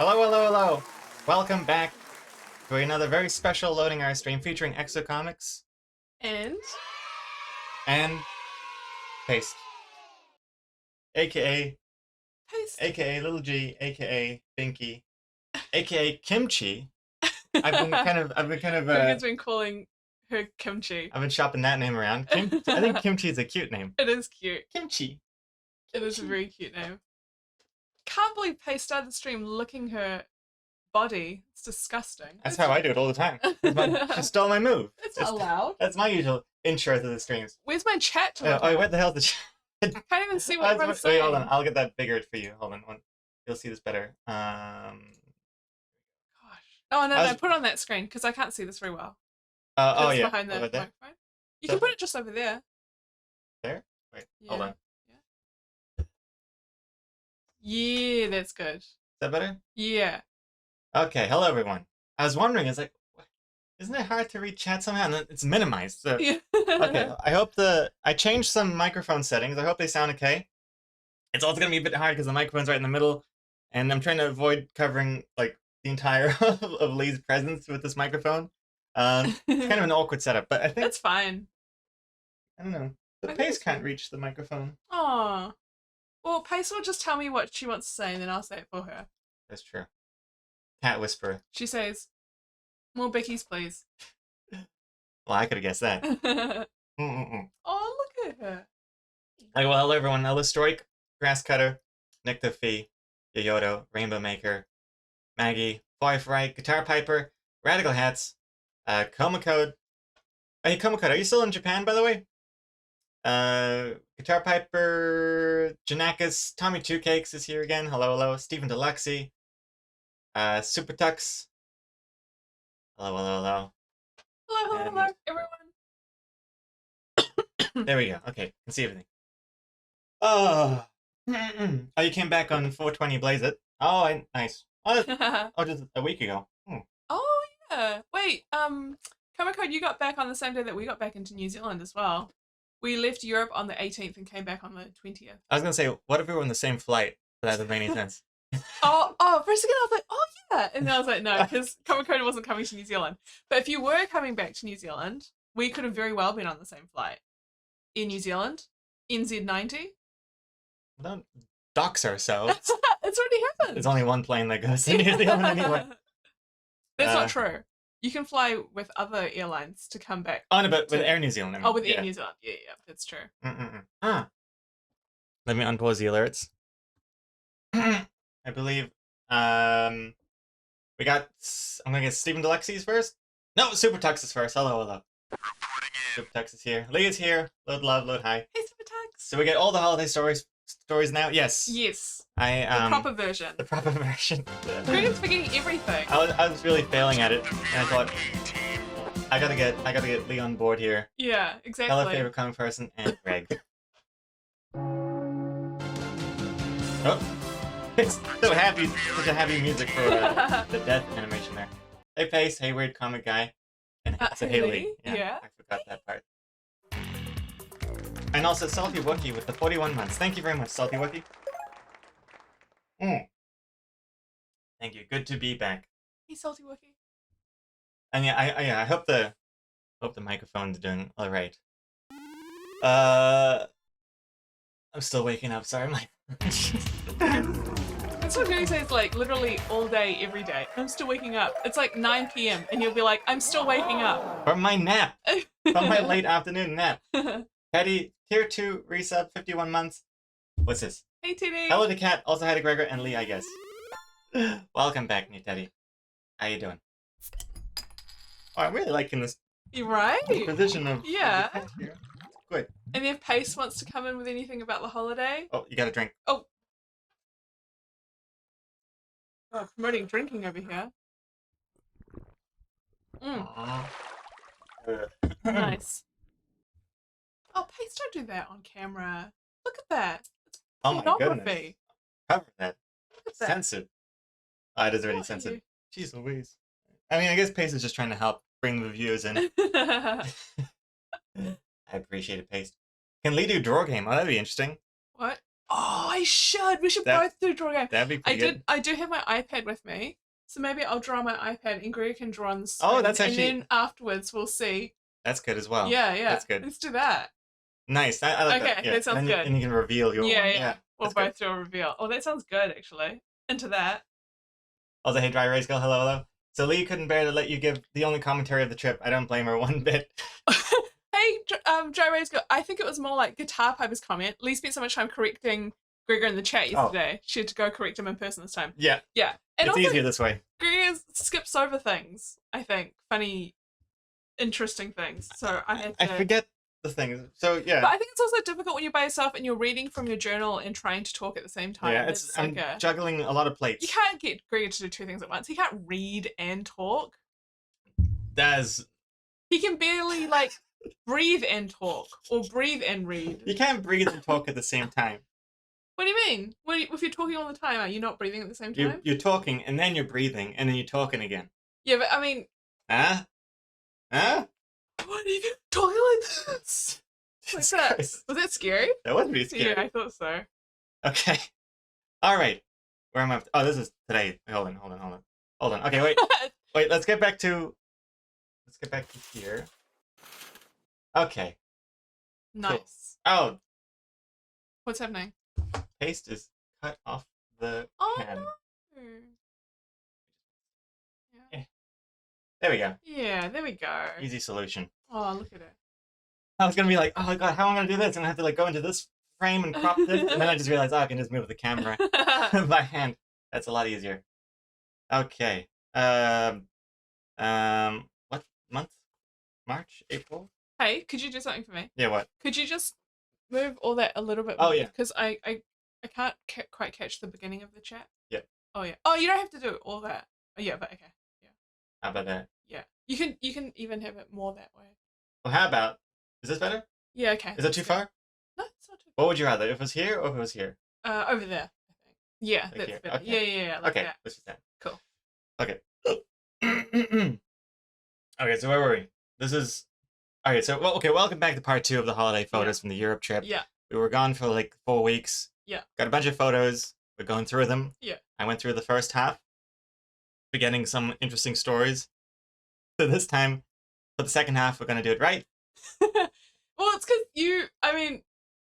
Hello, hello, hello! Welcome back to another very special loading hour stream featuring Exocomics And and Paste, aka Paste. Little G, aka Binky, aka Kimchi. I've been kind of Cricket's been calling her Kimchi. I've been shopping that name around. I think Kimchi is a cute name. It is cute. Kimchi. It is a very cute name. Can't believe Paste started the stream licking her body. It's disgusting. That's how I do it all the time. She stole my move. It's not allowed. That's my usual intro to the streams. Where's my chat? Oh, where the hell's the chat? Can't even see what everyone's saying. Wait, hold on. I'll get that bigger for you. Hold on. You'll see this better. Gosh. Oh, no, put it on that screen, because I can't see this very well. Oh, yeah. Behind the microphone. You can put it just over there. There? Wait, hold on. Yeah, that's good. Is that better? Yeah. Okay, hello everyone. I was wondering, it's like, isn't it hard to read chat somehow? And it's minimized. So. Yeah. Okay, I changed some microphone settings. I hope they sound okay. It's also going to be a bit hard because the microphone's right in the middle, and I'm trying to avoid covering like the entire of Lee's presence with this microphone. It's kind of an awkward setup, but I think... That's fine. I don't know. The Pace can't reach the microphone. Oh. Well, Pace will just tell me what she wants to say, and then I'll say it for her. That's true. Cat whisperer. She says, "More Bickies, please." Well, I could have guessed that. Oh, look at her. Like, well, hello everyone. Ella Stroik, Grass Cutter, Nick the Fee, Yoyoto, Rainbow Maker, Maggie, Firefly, Guitar Piper, Radical Hats, Coma Code. Hey, Coma Code, are you still in Japan, by the way? Guitar Piper, Janakis, Tommy Two Cakes is here again. Hello, hello. Stephen Deluxey, Super Tux. Hello, hello, hello. Hello, hello, everyone. There we go. Okay, can see everything. Oh, oh, you came back on 420 Blaze It. Oh, nice. Oh, just a week ago. Oh yeah. Wait, Kamiko, you got back on the same day that we got back into New Zealand as well. We left Europe on the 18th and came back on the 20th. I was gonna say, what if we were on the same flight? But that doesn't make any sense. Oh, for a second I was like, oh yeah, and then I was like, no, because Kamiko wasn't coming to New Zealand. But if you were coming back to New Zealand, we could have very well been on the same flight. In New Zealand, NZ90. Don't dox ourselves. It's already happened. There's only one plane that goes to New Zealand anyway. That's not true. You can fly with other airlines to come back. Oh, no, but with Air New Zealand. I mean, with Air New Zealand. Yeah, that's true. Let me unpause the alerts. I believe we got... I'm gonna get Stephen Deluxey's first. No, Super Tux is first. Hello, hello. Super Tux is here. Lee is here. Load love, load high. Hey, Super Tux. So we get all the holiday stories now? Yes. Yes. The proper version. The proper version. Cricket's forgetting everything. I was really failing at it, and I thought I gotta get Lee on board here. Yeah, exactly. Hello, favorite comic person, and Greg. Oh, it's so happy, such a happy music for the death animation there. Hey Pace, hey weird comic guy, and so hey Lee. Yeah, I forgot that part. And also Salty Wookie with the 41 months. Thank you very much, Salty Wookie. Thank you. Good to be back. Hey, Salty Wookie. And I hope the microphone's doing all right. I'm still waking up. Sorry, my. That's what Goody says, like, literally all day, every day. I'm still waking up. It's like 9 p.m. and you'll be like, I'm still waking up. From my nap. From my late afternoon nap. Teddy, tier 2, resub, 51 months. What's this? Hey, Teddy. Hello to Cat, also hi to Gregor and Lee, I guess. Welcome back, new Teddy. How you doing? Oh, I'm really liking this. You're right. Position of the cat here. Good. And if Pace wants to come in with anything about the holiday. Oh, you got a drink. Oh, promoting drinking over here. Nice. Oh, Pace, don't do that on camera. Look at that. It's pornography. Cover that. Censored. Oh, it is already censored. Jeez Louise. I mean, I guess Pace is just trying to help bring the viewers in. I appreciate it, Pace. Can Lee do draw game? Oh, that'd be interesting. What? Oh, I should. We should That- both do draw a game. That'd be pretty good. I do have my iPad with me, so maybe I'll draw on my iPad and Greg can draw on the screen. Oh, that's actually- And then afterwards we'll see. That's good as well. Yeah, yeah. That's good. Let's do that. Nice. I like that. Okay, Yeah. that sounds and good. And you can reveal your Yeah, one. yeah. We'll that's good. both do a reveal. Oh, that sounds good, actually. Into that. Also, hey, Dry Race Girl, hello, hello. So Lee couldn't bear to let you give the only commentary of the trip. I don't blame her one bit. Hey, Dry Ray's got. I think it was more like Guitar Piper's comment. Lee spent so much time correcting Gregor in the chat yesterday. She had to go correct him in person this time. Yeah. Yeah. And It's also, easier this way. Gregor skips over things, I think. Funny, interesting things. So I had to. I forget the things. So, yeah. But I think it's also difficult when you're by yourself and you're reading from your journal and trying to talk at the same time. Yeah, I'm juggling a lot of plates. You can't get Gregor to do two things at once. He can't read and talk. That's... He can barely, like, breathe and talk or breathe and read. You can't breathe and talk at the same time. What do you mean? If you're talking all the time, are you not breathing at the same time? You're talking, and then you're breathing, and then you're talking again. Yeah, but I mean... Huh? Huh? What are you talking like this? Like that? Christ. Was that scary? That was pretty scary. Yeah, I thought so. Okay. All right. Where am I? Oh, this is today. Hold on. Okay, wait. Wait, let's get back to here. Okay. Nice. Oh, What's happening? paste is cut off the Oh, can. no. There we go. Yeah, there we go. Easy solution. Oh, look at it. I was gonna be like, oh god, how am I gonna do this? And I have to like go into this frame and crop this, and then I just realized, oh, I can just move the camera by hand. That's a lot easier. Okay. What month? March? April? Hey, could you do something for me? Yeah, what? Could you just move all that a little bit Oh, more? yeah. Because I can't quite catch the beginning of the chat. Yeah. Oh, yeah. Oh, you don't have to do all that. Oh, yeah, but okay. How about that? Yeah. You can even have it more that way. Well, how about, is this better? Yeah, okay. Is that too far? No, it's not too What would you rather, if it was here or if it was here? far. Over there, I think. Yeah, Like that's here, better. okay. Yeah, like Okay, that. let's just that. Cool. Okay. Okay, so where were we? This is... Okay, so, welcome back to part 2 of the holiday photos from the Europe trip. Yeah. We were gone for like 4 weeks. Yeah. Got a bunch of photos. We're going through them. Yeah. I went through the first half. We're getting some interesting stories. So this time, for the second half, we're going to do it right. Well, it's because I mean,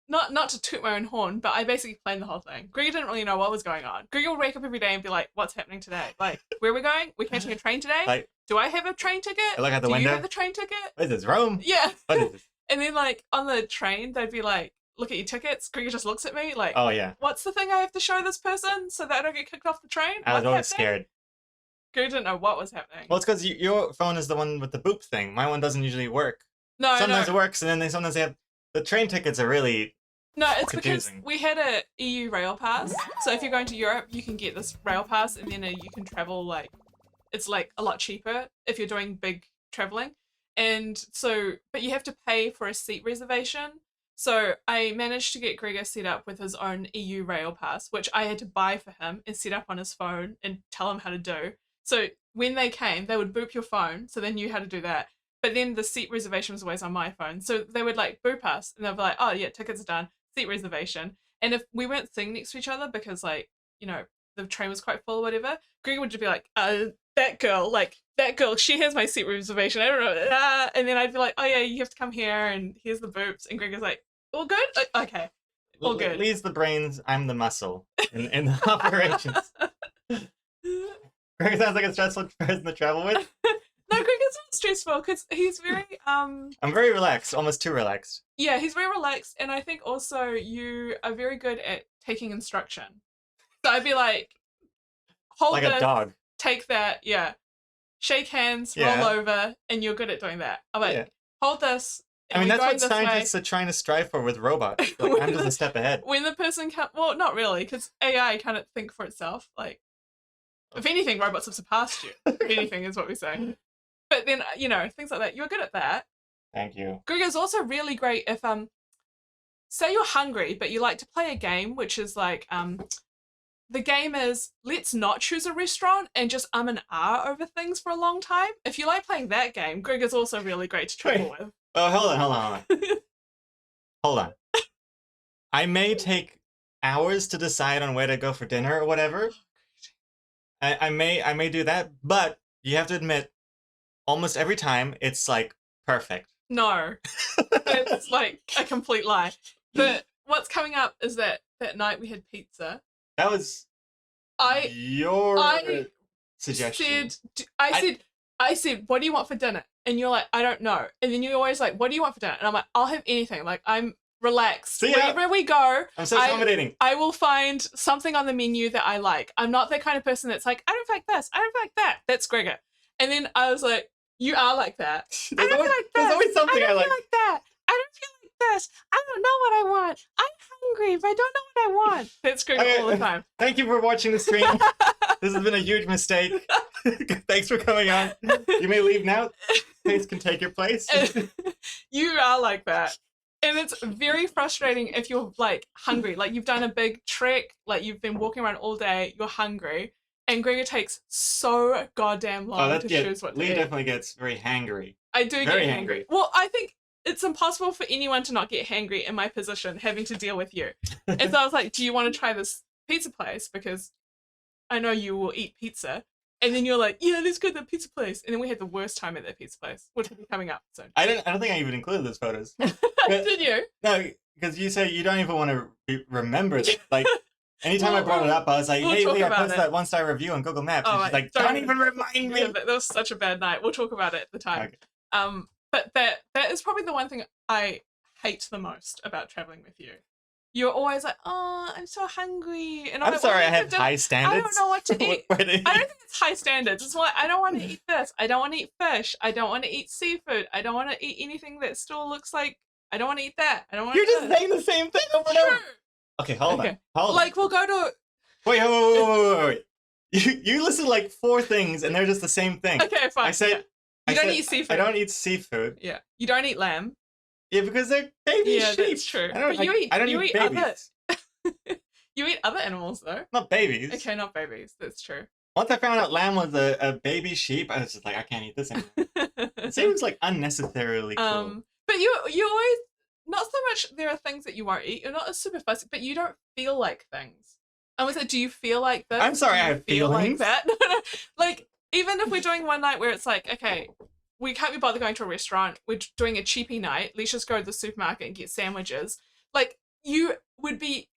not to toot my own horn, but I basically planned the whole thing. Gregor didn't really know what was going on. Gregor would wake up every day and be like, what's happening today? Like, where are we going? We're catching a train today? Like, Do I have a train ticket? I look out the Do window. you have the train ticket? What is this, Rome? Yeah. What is this? And then, like, on the train, they'd be like, look at your tickets. Gregor just looks at me like, Oh, yeah. what's the thing I have to show this person so that I don't get kicked off the train? I was What's always happening? scared. Gregor didn't know what was happening. Well, it's because your phone is the one with the boop thing. My one doesn't usually work. No, Sometimes no. it works, and then sometimes they have... The train tickets are really... No, it's confusing. because we had a EU rail pass. So if you're going to Europe, you can get this rail pass, and then you can travel like it's like a lot cheaper if you're doing big traveling. And so, but you have to pay for a seat reservation. So I managed to get Gregor set up with his own EU rail pass, which I had to buy for him and set up on his phone and tell him how to do. So when they came, they would boop your phone, so they knew how to do that. But then the seat reservation was always on my phone. So they would like boop us and they'd be like, oh yeah, tickets are done, seat reservation. And if we weren't sitting next to each other because like, you know, the train was quite full or whatever, Gregor would just be like, that girl, she has my seat reservation. I don't know. And then I'd be like, oh yeah, you have to come here and here's the boops. And Gregor's like, all good? Okay. All good. Lee's the brains, I'm the muscle in the operations. Greg sounds like a stressful person to travel with. No, Gregor's not stressful because he's very I'm very relaxed, almost too relaxed. Yeah, he's very relaxed, and I think also you are very good at taking instruction. So I'd be like, hold Like this, a dog. take that, yeah. Shake hands, Yeah. roll over, and you're good at doing that. I'm like, Yeah. hold this. I mean, we're that's going what this way. scientists are trying to strive for with robots. Like, I'm just a step ahead. When the person well, not really, because AI kind of think for itself. Like, if anything, robots have surpassed you. If anything is what we say. But then, you know, things like that. You're good at that. Thank you. Gregor's also really great if, say you're hungry, but you like to play a game, which is like, the game is, let's not choose a restaurant and just and ah over things for a long time. If you like playing that game, Gregor's also really great to travel with. Oh, hold on. Hold on. I may take hours to decide on where to go for dinner or whatever, I may do that, but you have to admit, almost every time it's like perfect. No, it's like a complete lie. But what's coming up is that night we had pizza. That was I your I suggestion. I said, what do you want for dinner? And you're like, I don't know. And then you're always like, what do you want for dinner? And I'm like, I'll have anything. Like, I'm relaxed. See ya. Wherever we go, I'm so accommodating. I will find something on the menu that I like. I'm not that kind of person that's like, I don't like this. I don't like that. That's Gregor. And then I was like, you are like that. There's always something I like. I don't feel like that. I don't feel like this. I don't know what I want. I'm hungry, but I don't know what I want. That's Gregor all the time. Thank you for watching the stream. This has been a huge mistake. Thanks for coming on. You may leave now. Pace can take your place. You are like that. And it's very frustrating if you're like hungry. Like you've done a big trek, like you've been walking around all day, you're hungry, and Gregor takes so goddamn long to choose what to eat. Lee definitely gets very hangry. I do very get hangry. Well, I think it's impossible for anyone to not get hangry in my position, having to deal with you. And so I was like, do you want to try this pizza place? Because I know you will eat pizza. And then you're like, yeah, let's go to the pizza place. And then we had the worst time at that pizza place, which will be coming up soon. I don't think I even included those photos. Did you? No, because you say you don't even want to remember that. Like, anytime I brought it up, I was like, hey, Lee, I posted that 1-star review on Google Maps. And she's like, don't even remind me. Yeah, that was such a bad night. We'll talk about it at the time. Okay. But that is probably the one thing I hate the most about traveling with you. You're always like, oh, I'm so hungry. And I'm sorry, I have high standards. I don't know what to eat. I don't think it's high standards. It's like, I don't want to eat this. I don't want to eat fish. I don't want to eat seafood. I don't want to eat anything that still looks like, I don't want to eat that. I don't want to You're just saying the same thing over and over. Okay, hold on. Like, we'll go to... Wait. You listed like 4 things, and they're just the same thing. Okay, fine. I said... You don't eat seafood. I don't eat seafood. Yeah. You don't eat lamb. Yeah, because they're baby sheep. Yeah, that's true. I don't eat babies. You eat other animals, though. Not babies. Okay, not babies. That's true. Once I found out lamb was a baby sheep, I was just like, I can't eat this anymore. It seems like unnecessarily cool. But you always, not so much there are things that you won't eat. You're not as super fussy, but you don't feel like things. I was like, do you feel like this? I'm sorry, I have feelings. Like that? Like, even if we're doing one night where it's like, okay, we can't be bothered going to a restaurant, we're doing a cheapy night, let's just go to the supermarket and get sandwiches. Like, you would be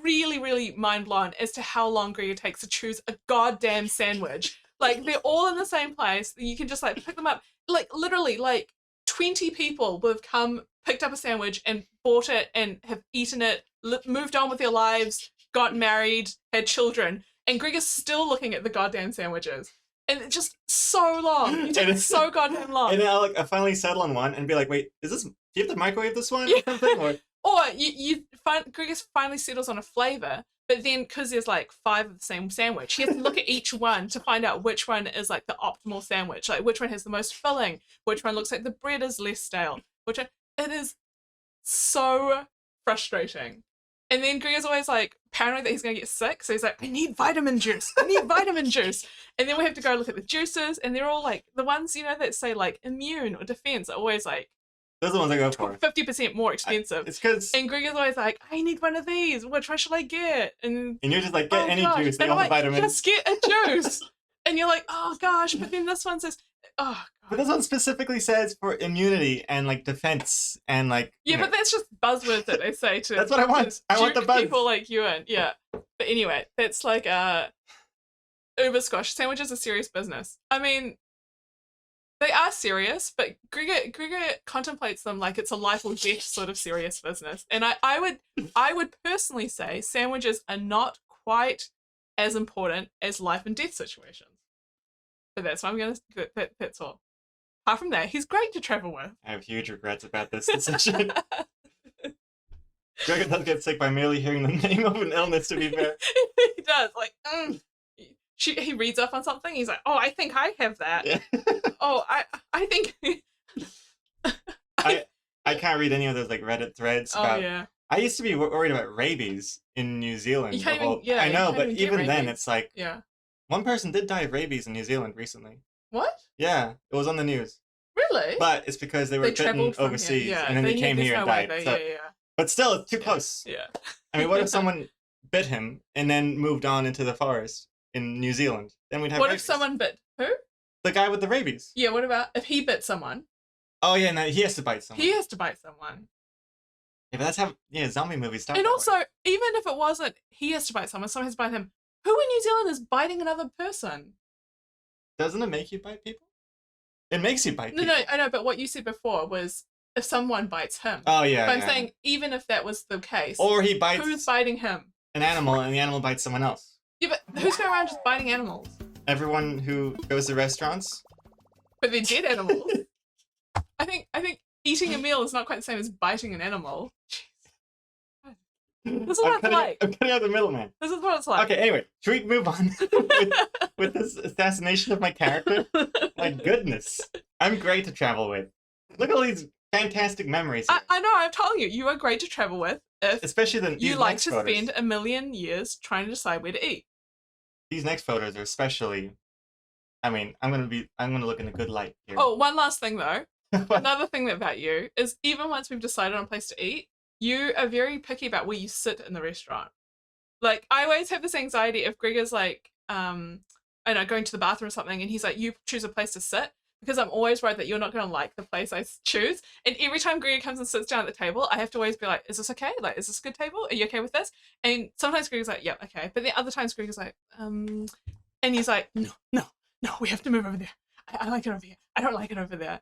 really, really mind blown as to how long Gregor takes to choose a goddamn sandwich. Like, they're all in the same place. You can just, like, pick them up. Like, literally, like, 20 people will have come, picked up a sandwich and bought it and have eaten it, moved on with their lives, got married, had children, and Gregor's still looking at the goddamn sandwiches. And it's just so long. You take so goddamn long. And then I'll finally settle on one and be like, wait, do you have to microwave this one or something? Or Gregor finally settles on a flavour, but then because there's like 5 of the same sandwich, he has to look at each one to find out which one is like the optimal sandwich, like which one has the most filling, which one looks like the bread is less stale, it is so frustrating. And then Gregor's always like paranoid that he's going to get sick. So he's like, I need vitamin juice. And then we have to go look at the juices. And they're all like, the ones, that say like immune or defense are always like, those are the ones I go for. 50% more expensive. It's because... And Gregor's always like, I need one of these. Which one should I get? And you're just like, get any juice. They all the vitamins. Just get a juice. And you're like, oh gosh. But then this one says, oh God. But this one specifically says for immunity and like defense and like... Yeah, but that's just buzzwords that they say to... That's what I want. I want the buzz. People like you in. Yeah. But anyway, that's like uber squash. Sandwiches are serious business. I mean, they are serious, but Gregor contemplates them like it's a life or death sort of serious business. And I would personally say sandwiches are not quite as important as life and death situations. But that's what I'm gonna. That's all. Apart from that, he's great to travel with. I have huge regrets about this decision. Gregor does get sick by merely hearing the name of an illness, to be fair. He does. Like, he reads up on something, he's like, oh, I think I have that. Yeah. Oh, I think... I can't read any of those like Reddit threads about... Oh, yeah. I used to be worried about rabies in New Zealand. You can't even, I know, but even then it's like... Yeah. One person did die of rabies in New Zealand recently. What? Yeah, it was on the news. Really? But it's because they were bitten overseas, and then they came here and died. Yeah. But still, it's too close. Yeah. I mean, what if someone bit him and then moved on into the forest in New Zealand, then we'd have What if rabies. someone bit who? The guy with the rabies. Yeah, what about if he bit someone? Oh yeah, no, he has to bite someone. He has to bite someone. Yeah, but that's how zombie movies start. And that also, way. even if it wasn't he has to bite someone has to bite him, who in New Zealand is biting another person? Doesn't it make you bite people? It makes you bite No, people. no, I know, but what you said before was if someone bites him. Oh yeah. But I'm yeah. saying even if that was the case, Or he bites who's biting him? an animal and the animal bites someone else. Yeah, but who's going around just biting animals? Everyone who goes to restaurants. But they're dead animals. I think eating a meal is not quite the same as biting an animal. This is what it's like. I'm cutting out the middleman. This is what it's like. Okay, anyway, should we move on with this assassination of my character? My goodness. I'm great to travel with. Look at all these fantastic memories here. I know, I'm telling you, you are great to travel with if Especially these you like next to photos. spend a million years trying to decide where to eat. These next photos are especially... I mean, I'm gonna look in a good light here. Oh, one last thing though. Another thing about you is even once we've decided on a place to eat, you are very picky about where you sit in the restaurant. Like, I always have this anxiety if Greg is like, I know, going to the bathroom or something, and he's like, you choose a place to sit, because I'm always worried that you're not going to like the place I choose. And every time Greg comes and sits down at the table, I have to always be like, is this okay? Like, is this a good table? Are you okay with this? And sometimes Greg's like, yeah, okay. But the other times Greg is like, and he's like, no, we have to move over there. I like it over here. I don't like it over there.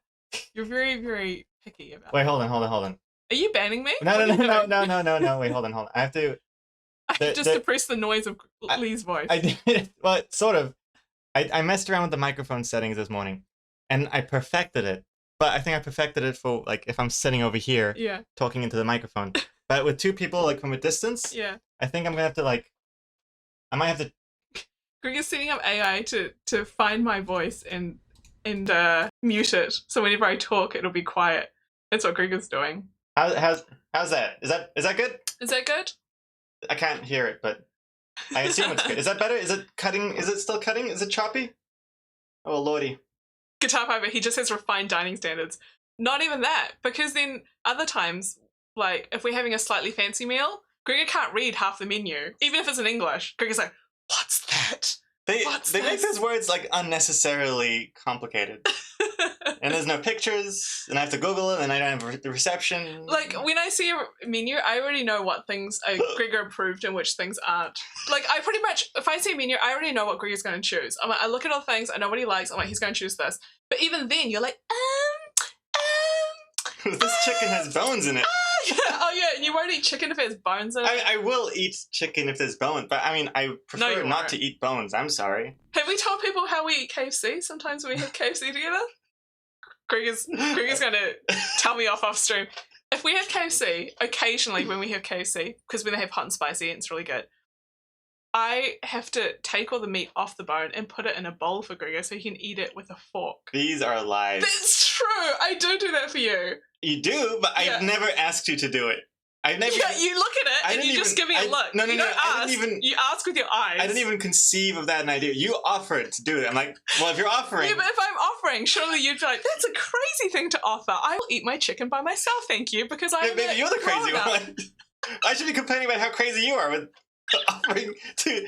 You're very, very picky about Wait, it. hold on. Are you banning me? No, What are you doing? no. Wait, hold on. I have to... Just suppress the noise of Lee's voice. I did, well, sort of. I messed around with the microphone settings this morning, and I perfected it. But I think I perfected it for, like, if I'm sitting over here, Yeah, talking into the microphone. But with two people, like, from a distance, yeah. I think I'm gonna have to, like... I might have to... Greg is setting up AI to find my voice and mute it, so whenever I talk, it'll be quiet. That's what Greg is doing. How's that? Is that good? Is that good? I can't hear it, but I assume it's good. Is that better? Is it cutting? Is it still cutting? Is it choppy? Oh, lordy. Guitar Piper, he just has refined dining standards. Not even that, because then other times, like if we're having a slightly fancy meal, Gregor can't read half the menu, even if it's in English. Gregor's like, "What's that?" They What's make this? those words like unnecessarily complicated, and there's no pictures, and I have to Google it, and I don't have the reception. Like when I see a menu, I already know what things are Gregor approved and which things aren't. Like I pretty much, if I see a menu, I already know what Gregor's going to choose. I'm like, I look at all the things, I know what he likes. I'm like, he's going to choose this. But even then, you're like, This chicken has bones in it. yeah. Oh yeah, and you won't eat chicken if it has bones in it. I will eat chicken if there's bones, but I mean, I prefer you not won't. to eat bones. I'm sorry. Have we told people how we eat KFC? Sometimes we have KFC together. Gregor's going to tell me off stream. If we have KFC, occasionally when we have KFC, because when they have hot and spicy, it's really good. I have to take all the meat off the bone and put it in a bowl for Gregor so he can eat it with a fork. These are lies. That's true. I do that for you. You do, but Yeah. I've never asked you to do it. I've never. Yeah, you look at it I and didn't you just even- give me a look. No, You don't I ask. didn't even. You ask with your eyes. I didn't even conceive of that idea. You offered to do it. I'm like, well, if you're offering, Yeah, but if I'm offering, surely you'd be like, that's a crazy thing to offer. I will eat my chicken by myself, thank you, because I'm maybe you're the crazy grown-up. one. I should be complaining about how crazy you are with offering to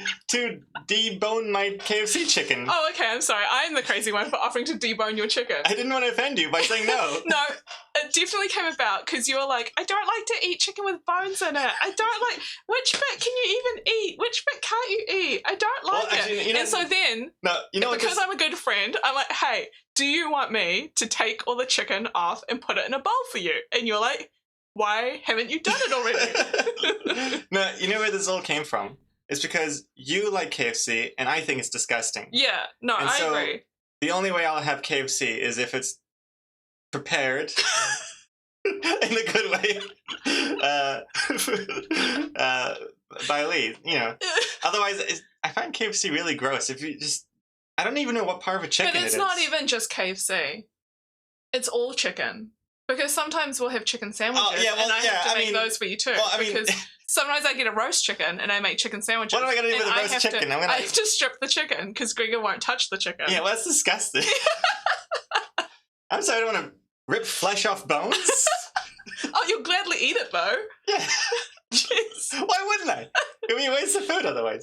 debone my KFC chicken. Oh, okay, I'm sorry. I'm the crazy one for offering to debone your chicken. I didn't want to offend you by saying no. No, it definitely came about because you were like, I don't like to eat chicken with bones in it. I don't like, which bit can you even eat? Which bit can't you eat? I don't like Well, actually, it. you know- And so then, No, you know what? because This, I'm a good friend, I'm like, hey, do you want me to take all the chicken off and put it in a bowl for you? And you're like, why haven't you done it already? no, you know where this all came from? It's because you like KFC and I think it's disgusting. Yeah, no, And I so- agree. The only way I'll have KFC is if it's prepared in a good way by Lee. You know, otherwise I find KFC really gross. If you just, I don't even know what part of a chicken But it it's is. not even just KFC. It's all chicken. Because sometimes we'll have chicken sandwiches yeah, well, and I yeah, have to I make mean- those for you too. well, I mean- because sometimes I get a roast chicken and I make chicken sandwiches. What am I gonna do and with a I roast have chicken? To, I'm gonna- I have to strip the chicken because Gregor won't touch the chicken. Yeah, well, that's disgusting. I'm sorry, I don't want to rip flesh off bones. Oh, you'll gladly eat it though. Yeah. Jeez. Why wouldn't I? It would be a waste of food otherwise.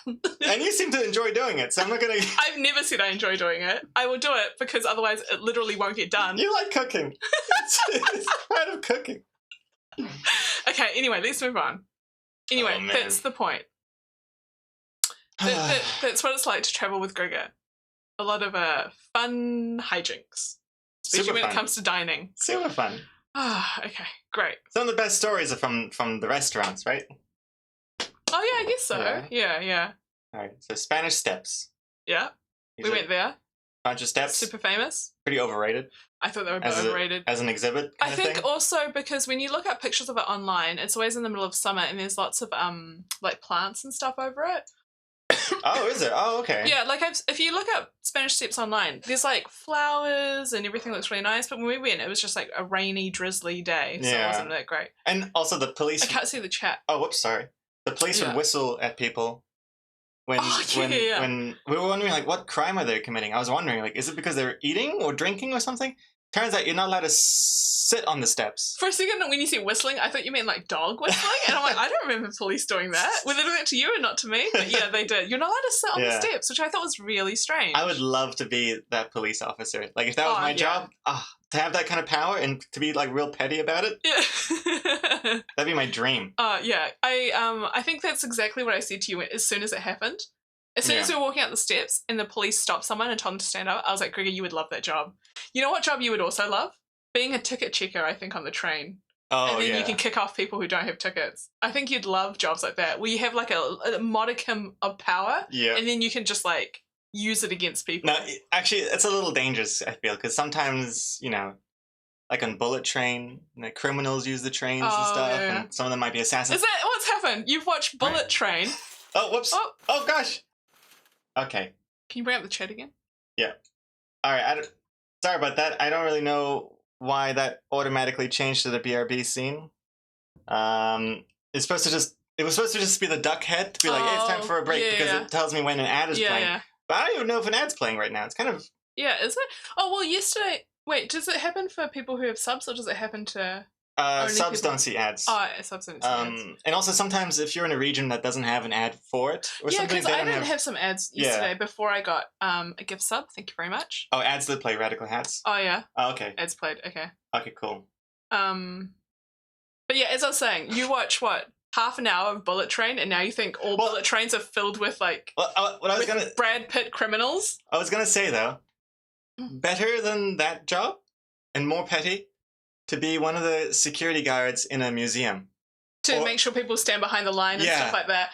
And you seem to enjoy doing it, so I'm not gonna. I've never said I enjoy doing it. I will do it because otherwise it literally won't get done. You like cooking. It's part of cooking. Okay, anyway, let's move on. Anyway, Oh, man. that's the point. That's what it's like to travel with Gregor. A lot of fun hijinks. Especially Super when fun. it comes to dining. Super fun. Ah, okay, great. Some of the best stories are from the restaurants, right? Oh yeah, I guess so. Yeah. All right. So Spanish Steps. Yeah. These We are went there. bunch of steps. Super famous. Pretty overrated I thought they were a bit as overrated. as an exhibit. I Kind think of thing. also because when you look at pictures of it online, it's always in the middle of summer and there's lots of like plants and stuff over it. Oh, is it? Oh, okay. Yeah, like if you look up Spanish Steps online, there's like flowers and everything looks really nice. But when we went, it was just like a rainy, drizzly day, so it wasn't that great. And also the police. I can't see the chat. Oh, whoops, sorry. The police would whistle at people when when we were wondering like what crime are they committing. I was wondering like, is it because they were eating or drinking or something? Turns out you're not allowed to sit on the steps. For a second, when you said whistling, I thought you meant like dog whistling, and I'm like, I don't remember police doing that. Were they doing that to you and not to me? But yeah, they did. You're not allowed to sit on the steps, which I thought was really strange. I would love to be that police officer. Like if that was my job, to have that kind of power and to be like real petty about it. Yeah. That'd be my dream. Yeah. I think that's exactly what I said to you as soon as it happened. As soon as we were walking up the steps and the police stopped someone and told them to stand up, I was like, Gregor, you would love that job. You know what job you would also love? Being a ticket checker, I think, on the train. Oh, and then you can kick off people who don't have tickets. I think you'd love jobs like that, where you have like a modicum of power, and then you can just like use it against people. No, actually, it's a little dangerous, I feel, because sometimes, you know, like on Bullet Train, criminals use the trains and stuff, and some of them might be assassins. Is that what's happened? You've watched Bullet Train. Oh, whoops. Oh, gosh. Okay. Can you bring up the chat again? Yeah. All right. Sorry about that. I don't really know why that automatically changed to the BRB scene. It's supposed to just. It was supposed to just be the duck head to be like, hey, it's time for a break because it tells me when an ad is playing. Yeah. But I don't even know if an ad's playing right now. It's kind of. Yeah, is it? Oh, well, yesterday. Wait, does it happen for people who have subs or does it happen to. Subs don't see ads. Oh, subs don't see ads. And also sometimes if you're in a region that doesn't have an ad for it or something. Yeah, because I didn't have some ads yesterday before I got a gift sub. Thank you very much. Oh, ads that play Radical Hats? Oh, yeah. Oh, okay. Ads played, okay. Okay, cool. But yeah, as I was saying, you watch what? Half an hour of Bullet Train and now you think all bullet trains are filled with like Brad Pitt criminals? I was going to say though, better than that job and more petty to be one of the security guards in a museum. To make sure people stand behind the line and stuff like that.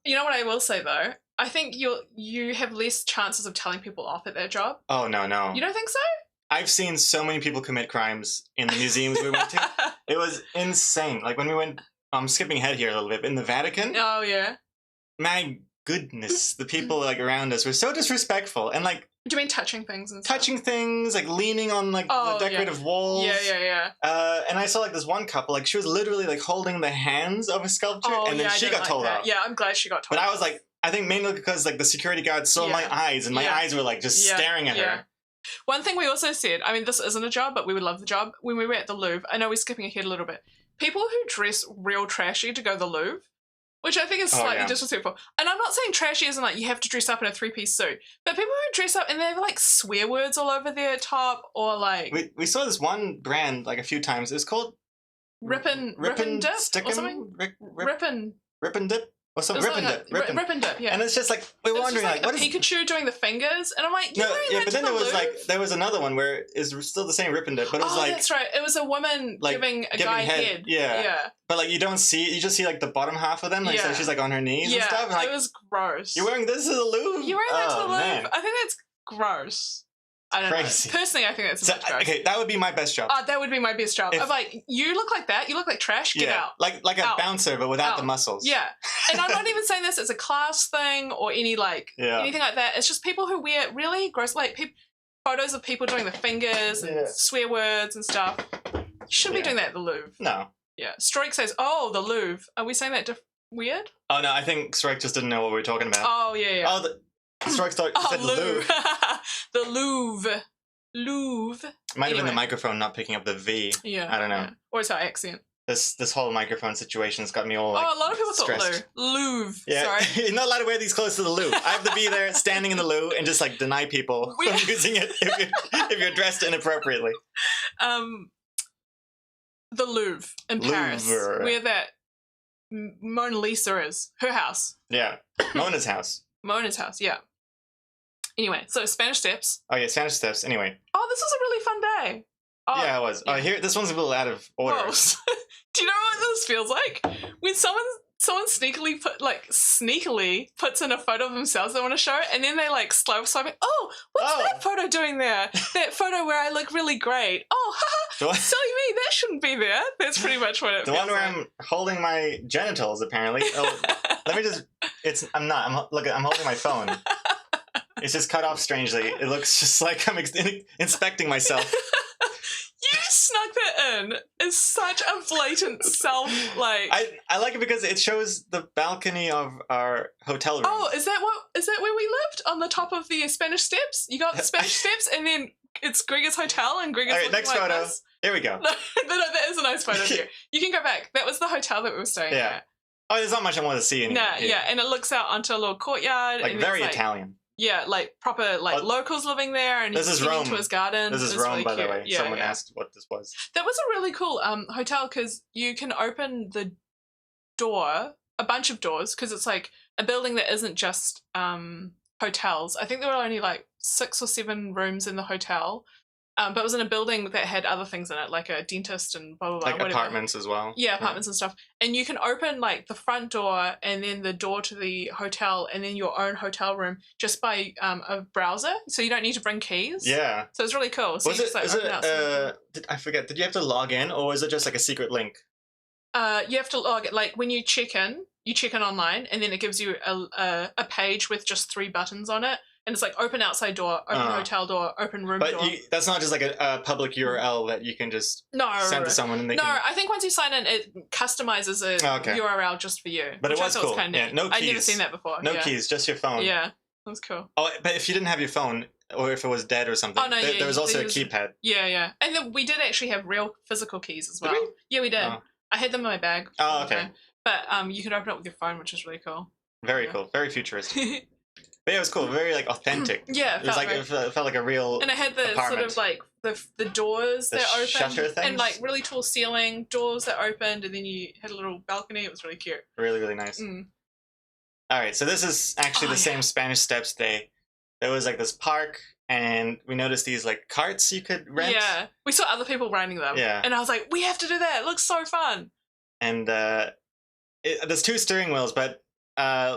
You know what I will say though? I think you have less chances of telling people off at that job. Oh, no. You don't think so? I've seen so many people commit crimes in the museums we went to. It was insane. Like when we went, I'm skipping ahead here a little bit, in the Vatican. Oh, yeah. My goodness, the people like around us were so disrespectful and like. Do you mean touching things and stuff? Touching things, like leaning on like the decorative walls. Yeah. And I saw like this one couple, like she was literally like holding the hands of a sculpture, and then she got told off. Yeah, I'm glad she got told off. But I was like, I think mainly because like the security guard saw my eyes, and my eyes were like just staring at her. One thing we also said, I mean, this isn't a job, but we would love the job. When we were at the Louvre, I know we're skipping ahead a little bit. People who dress real trashy to go to the Louvre, which I think is slightly disrespectful. And I'm not saying trashy isn't like you have to dress up in a 3-piece suit, but people who dress up and they have like swear words all over their top or like... We saw this one brand like a few times. It's called... Rip'n Dip or something? Rip'n Dip? Or something. Rip'n Dip, yeah. And it's just like, we're wondering like what is... Pikachu doing the fingers, and I'm like, but then there was another one where it's still the same Rip'n Dip, but it was like... that's right. It was a woman like, giving a guy head. Yeah. But like you just see like the bottom half of them, like so she's like on her knees and stuff. And, like, it was gross. You're wearing this to the Louvre? You're wearing that to the Louvre? Man. I think that's gross. I don't know. Personally, I think that's a bit gross. Okay, that would be my best job. That would be my best job. I'm like, you look like that. You look like trash. Get out. Like a bouncer, but without the muscles. Yeah. And I'm not even saying this as a class thing or any anything like that. It's just people who wear really gross, like photos of people doing the fingers and swear words and stuff. You shouldn't be doing that at the Louvre. No. Yeah. Strike says, "Oh, the Louvre." Are we saying that weird? Oh no, I think Strike just didn't know what we were talking about. Oh yeah. Oh, Strike said Louvre. The Louvre. Louvre. Might have been the microphone not picking up the V. Yeah. I don't know. Yeah. Or it's our accent. This whole microphone situation's got me all like Oh, a lot of people stressed. thought Louvre. Yeah, Sorry. you're not allowed to wear these close to the loo. I have to be there, standing in the loo, and just like deny people from using it if you're dressed inappropriately. The Louvre in Paris, where that Mona Lisa is. Her house. Yeah, Mona's house. Mona's house, yeah. Anyway, so Spanish Steps. Oh yeah, Spanish Steps. Anyway. Oh, this was a really fun day. Oh, yeah, it was. Yeah. Oh, here, this one's a little out of order. Whoa. Do you know what this feels like? When someone sneakily puts in a photo of themselves they want to show, and then they like slow swiping. Oh, what's that photo doing there? That photo where I look really great. Oh, haha, silly me, that shouldn't be there. That's pretty much what it feels like. The one where I'm holding my genitals, apparently. Oh, let me just. I'm not. I'm holding my phone. It's just cut off strangely. It looks just like I'm inspecting myself. You snuck that in. It's such a blatant self, like... I like it because it shows the balcony of our hotel room. Oh, is that where we lived? On the top of the Spanish Steps? You got the Spanish Steps, and then it's Gregor's hotel, and Gregor's looking next like photo. This. Here we go. No, that is a nice photo here. You can go back. That was the hotel that we were staying at. Oh, there's not much I want to see anymore. Nah, yeah, and it looks out onto a little courtyard. Like, and very Italian. Yeah, like proper locals living there, and this he's is Rome. Into his garden. This is Rome, really by cute. the way. Yeah, Someone asked what this was. That was a really cool hotel because you can open the door, a bunch of doors, because it's like a building that isn't just hotels. I think there were only like 6 or 7 rooms in the hotel. But it was in a building that had other things in it, like a dentist and blah, blah, blah. Like whatever. Apartments as well. Yeah, apartments and stuff. And you can open like the front door and then the door to the hotel and then your own hotel room just by a browser. So you don't need to bring keys. Yeah. So it's really cool. So I forget, did you have to log in or was it just like a secret link? You have to log it. Like when you check in online and then it gives you a page with just 3 buttons on it. And it's like open outside door, open hotel door, open room door. But that's not just like a public URL that you can just send to someone and they can... I think once you sign in, it customizes a URL just for you. But it was cool. Kind of yeah, no keys. I'd never seen that before. No keys, just your phone. Yeah, that was cool. Oh, but if you didn't have your phone, or if it was dead or something, there was also a keypad. Yeah, yeah. And then we did actually have real physical keys as well. Did we? Yeah, we did. Oh. I had them in my bag. Oh, okay. But you could open it with your phone, which is really cool. Very cool. Very futuristic. But yeah, it was cool. Very like authentic. Yeah, it felt like a real. And it had the apartment. sort of like the doors that opened, shutter things? And like really tall ceiling doors that opened, and then you had a little balcony. It was really cute. Really, really nice. All right, so this is actually the same Spanish Steps day. There was like this park, and we noticed these like carts you could rent. Yeah, we saw other people riding them. Yeah, and I was like, we have to do that. It looks so fun. And there's 2 steering wheels, but.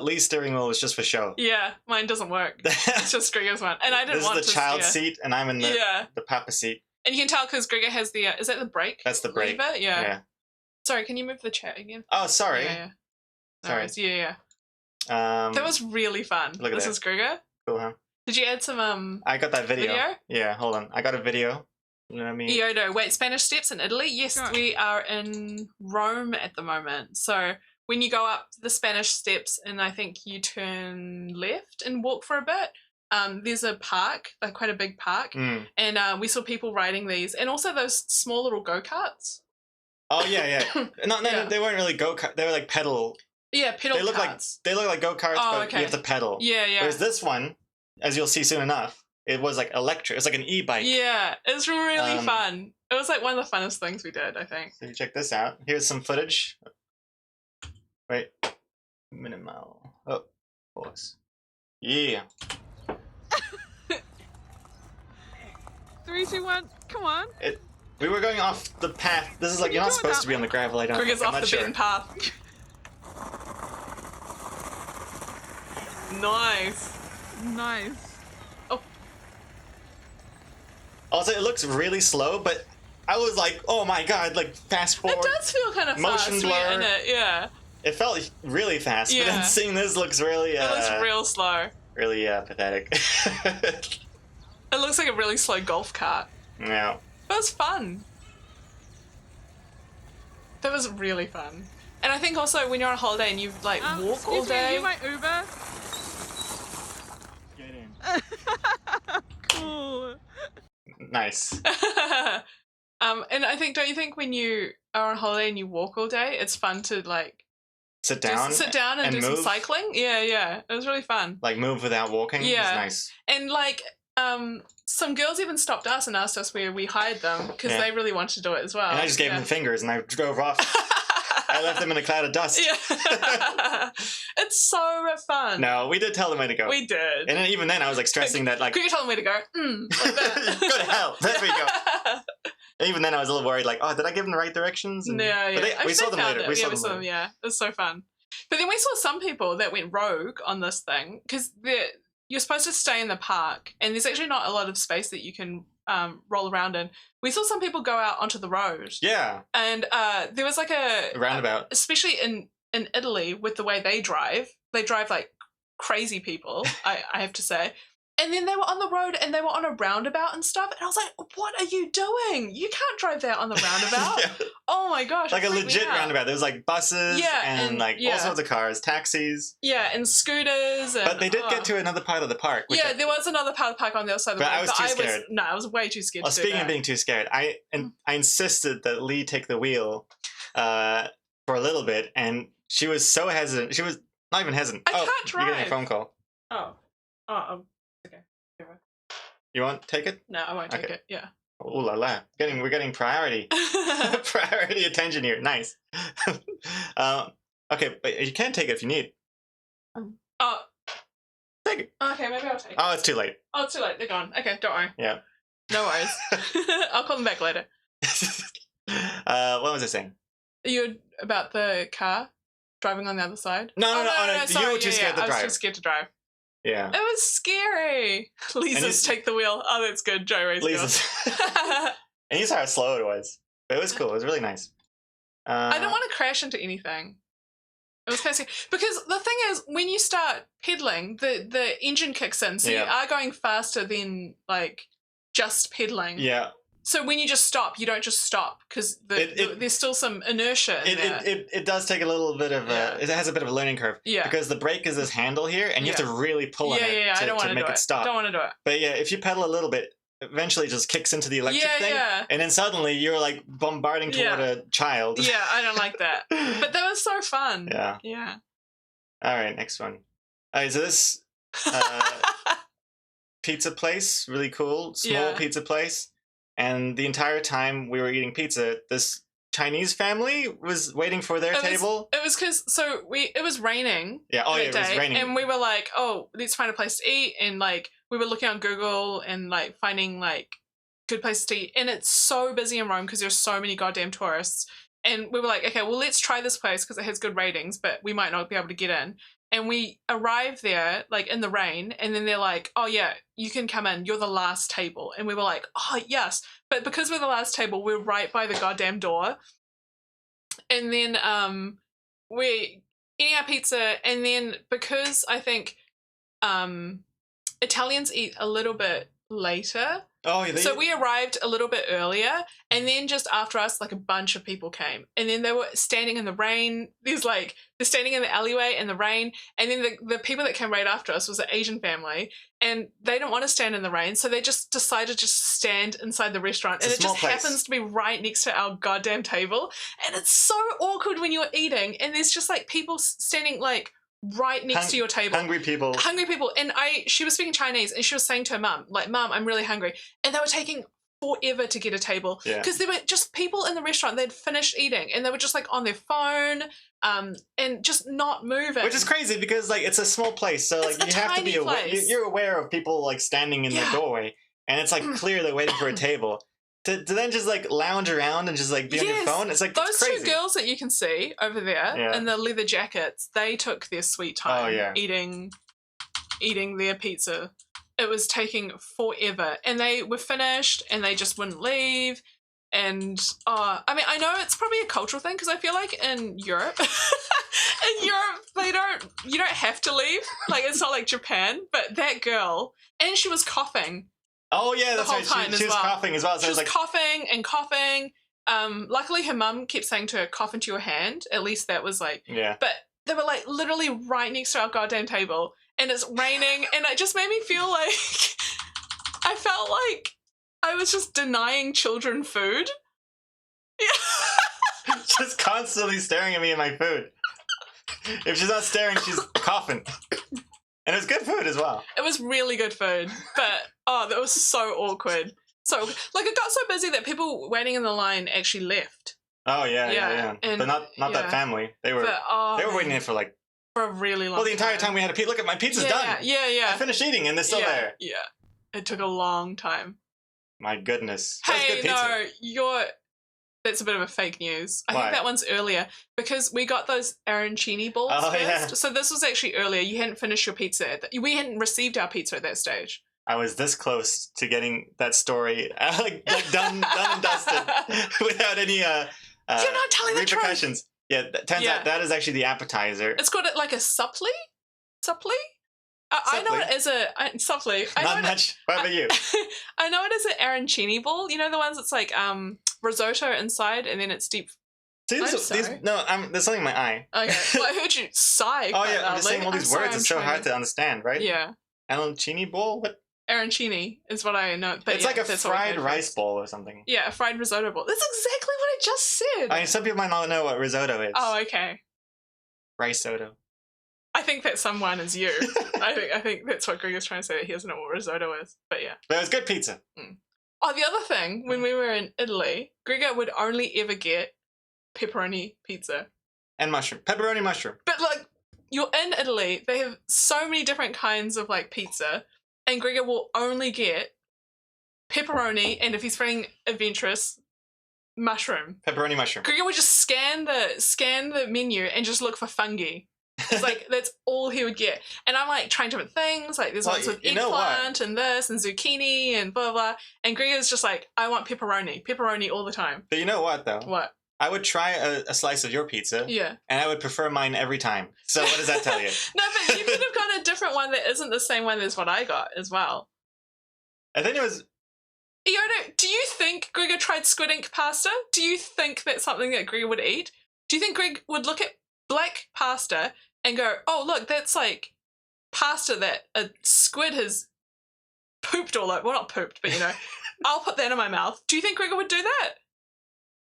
Lee's steering wheel is just for show. Yeah, mine doesn't work. It's just Gregor's one, and I didn't want to. This is the child seat, and I'm in the papa seat. And you can tell because Gregor has the. Is that the brake? That's the brake. Lever? Yeah. Sorry, can you move the chair again? Oh, sorry. Yeah. Sorry. Yeah. That was really fun. Look at this is Gregor. Cool, huh? Did you add some I got that video. Yeah, hold on. I got a video. You know what I mean? Iodo. Wait, Spanish Steps in Italy? Yes, we are in Rome at the moment. So. When you go up the Spanish Steps and I think you turn left and walk for a bit, there's a park, like quite a big park, and we saw people riding these and also those small little go-karts. Oh, yeah. No, they weren't really go-karts. They were like pedal. Yeah, pedal carts. They look like go-karts, but you have to pedal. Yeah. Whereas this one, as you'll see soon enough, it was like electric. It's like an e-bike. Yeah, it was really fun. It was like one of the funnest things we did, I think. So you check this out. Here's some footage. Wait, minimal. Oh, pause. Yeah. 3, 2, 1, come on. We were going off the path. This is like, you're not supposed to be on the gravel, I don't think. Gregor's off the beaten path. Nice. Oh. Also, it looks really slow, but I was like, oh my god, like fast forward. It does feel kind of motion fast. blur. In it, yeah. It felt really fast, but then seeing this looks really... it looks real slow. Really pathetic. It looks like a really slow golf cart. Yeah. But it was fun. That was really fun. And I think also when you're on holiday and you like walk all day... You might Uber? Get in. Cool. Nice. And I think, don't you think when you are on holiday and you walk all day, it's fun to like sit down and do move? some cycling? Yeah. It was really fun. Like move without walking? Yeah. It's nice. And like some girls even stopped us and asked us where we hired them because they really wanted to do it as well. And I just gave them the fingers and I drove off. I left them in a cloud of dust. Yeah. It's so fun. No, we did tell them where to go. We did. And then, even then I was like stressing that like... Could you tell them where to go? Like that. Go to hell. That's where you go. And even then I was a little worried like, oh, did I give them the right directions? And... Yeah. But we saw them later. We saw them, yeah. It was so fun. But then we saw some people that went rogue on this thing because you're supposed to stay in the park and there's actually not a lot of space that you can roll around in. We saw some people go out onto the road. Yeah. And there was like a roundabout. Especially in Italy with the way they drive like crazy people, I have to say. And then they were on the road and they were on a roundabout and stuff. And I was like, what are you doing? You can't drive there on the roundabout. Yeah. Oh my gosh. Like a legit roundabout. There was like buses and like all sorts of cars, taxis. Yeah, and scooters. And, but they did get to another part of the park. There was another part of the park on the other side of the road. But I was too scared. I was way too scared to do that. Speaking of being too scared, I insisted that Lee take the wheel for a little bit. And she was so hesitant. She was not even hesitant. I can't drive. You're getting a phone call. Okay. You won't take it? No, I won't take it. Yeah. Ooh la la. We're getting priority. Priority attention here. Nice. Okay, but you can take it if you need. Take it. Okay, maybe I'll take it. Oh, it's too late. Oh, it's too late. They're gone. Okay, don't worry. Yeah. No worries. I'll call them back later. What was I saying? You about the car driving on the other side? No. Sorry. You were too scared to drive. I was too scared to drive. Yeah. It was scary. Lisa's take the wheel. Oh, that's good. Joe Ray's And you saw how slow it was. But it was cool. It was really nice. I don't want to crash into anything. It was kind of scary. Because the thing is, when you start pedaling, the engine kicks in. So you are going faster than, like, just pedaling. Yeah. So when you just stop, you don't just stop because there's still some inertia in there. It does take a little bit of it has a bit of a learning curve. Yeah. Because the brake is this handle here, and you have to really pull on it to make it stop. Don't want to do it. But yeah, if you pedal a little bit, eventually it just kicks into the electric thing. Yeah. And then suddenly you're like bombarding toward a child. Yeah, I don't like that. But that was so fun. Yeah. Yeah. All right, next one. All right, so this pizza place, really cool, small pizza place. And the entire time we were eating pizza, this Chinese family was waiting for their table. It was because it was raining. Yeah, it was raining. And we were like, oh, let's find a place to eat. And like we were looking on Google and like finding like good places to eat. And it's so busy in Rome because there's so many goddamn tourists. And we were like, okay, well, let's try this place because it has good ratings, but we might not be able to get in. And we arrived there, like, in the rain, and then they're like, oh, yeah, you can come in. You're the last table. And we were like, oh, yes. But because we're the last table, we're right by the goddamn door. And then we're eating our pizza, and then because I think Italians eat a little bit later. Oh, yeah. So we arrived a little bit earlier, and then just after us, like a bunch of people came, and then they were standing in the rain. They're standing in the alleyway in the rain, and then the people that came right after us was an Asian family, and they didn't want to stand in the rain, so they just decided to just stand inside the restaurant, and it just happens to be right next to our goddamn table, and it's so awkward when you're eating, and there's just like people standing like right next to your table. Hungry people. And she was speaking Chinese and she was saying to her mum, like, Mum, I'm really hungry. And they were taking forever to get a table because there were just people in the restaurant. They'd finished eating and they were just like on their phone and just not moving. Which is crazy because like it's a small place. So like you have to be aware. You're aware of people like standing in the doorway and it's like clear they're waiting for a table. To then just like lounge around and just like be on your phone, it's like those it's crazy. Two girls that you can see over there in the leather jackets, they took their sweet time eating their pizza. It was taking forever, and they were finished, and they just wouldn't leave. And I mean, I know it's probably a cultural thing because I feel like in Europe, you don't have to leave. Like it's not like Japan, but that girl, and she was coughing. Oh yeah, that's right. She was coughing as well. So she was like coughing and coughing. Luckily, her mum kept saying to her, "Cough into your hand." At least that was like. Yeah. But they were like literally right next to our goddamn table, and it's raining, and it just made me feel like I felt like I was just denying children food. just constantly staring at me and my food. If she's not staring, she's coughing. And it was good food as well. It was really good food, but that was so awkward. So like it got so busy that people waiting in the line actually left. Oh yeah. And, but not that family. They were waiting there for like a really long. Well, the entire time we had a pizza. Look at my pizza's done. Yeah. I finished eating and they're still there. Yeah. It took a long time. My goodness. Hey, no, that's a bit of a fake news. I think that one's earlier because we got those arancini balls first. Yeah. So this was actually earlier. You hadn't finished your pizza. We hadn't received our pizza at that stage. I was this close to getting that story like done and dusted without any You're not telling repercussions. The truth. Yeah, turns out that is actually the appetizer. It's called like a supply? I know it as a supply. Not much. What about you? I know it as an arancini ball. You know the ones that's like risotto inside and then it's deep. See, there's something in my eye. Okay, well, I heard you sigh. Oh yeah, I'm just saying all these words. It's so hard to understand, right? Yeah. Arancini bowl? What? Arancini is what I know. But it's like a fried rice bowl or something. Yeah, a fried risotto bowl. That's exactly what I just said. I mean, some people might not know what risotto is. Oh, okay. Rice-soto. I think that someone is you. I think that's what Greg is trying to say. That he doesn't know what risotto is. But yeah. But it was good pizza. Oh, the other thing, when we were in Italy, Gregor would only ever get pepperoni pizza. And mushroom. Pepperoni mushroom. But like, you're in Italy, they have so many different kinds of like pizza, and Gregor will only get pepperoni, and if he's feeling adventurous, mushroom. Pepperoni mushroom. Gregor would just scan the menu and just look for fungi. It's like that's all he would get. And I'm like trying different things, like there's ones with eggplant and this and zucchini and blah blah. And Gregor's just like, I want pepperoni all the time. But you know what though? What? I would try a slice of your pizza. Yeah. And I would prefer mine every time. So what does that tell you? No, but you could have got a different one that isn't the same one as what I got as well. I think it was... Iona, do you think Gregor tried squid ink pasta? Do you think that's something that Gregor would eat? Do you think Greg would look at black pasta and go, oh, look, that's like pasta that a squid has pooped all over? Well, not pooped, but, you know, I'll put that in my mouth. Do you think Gregor would do that?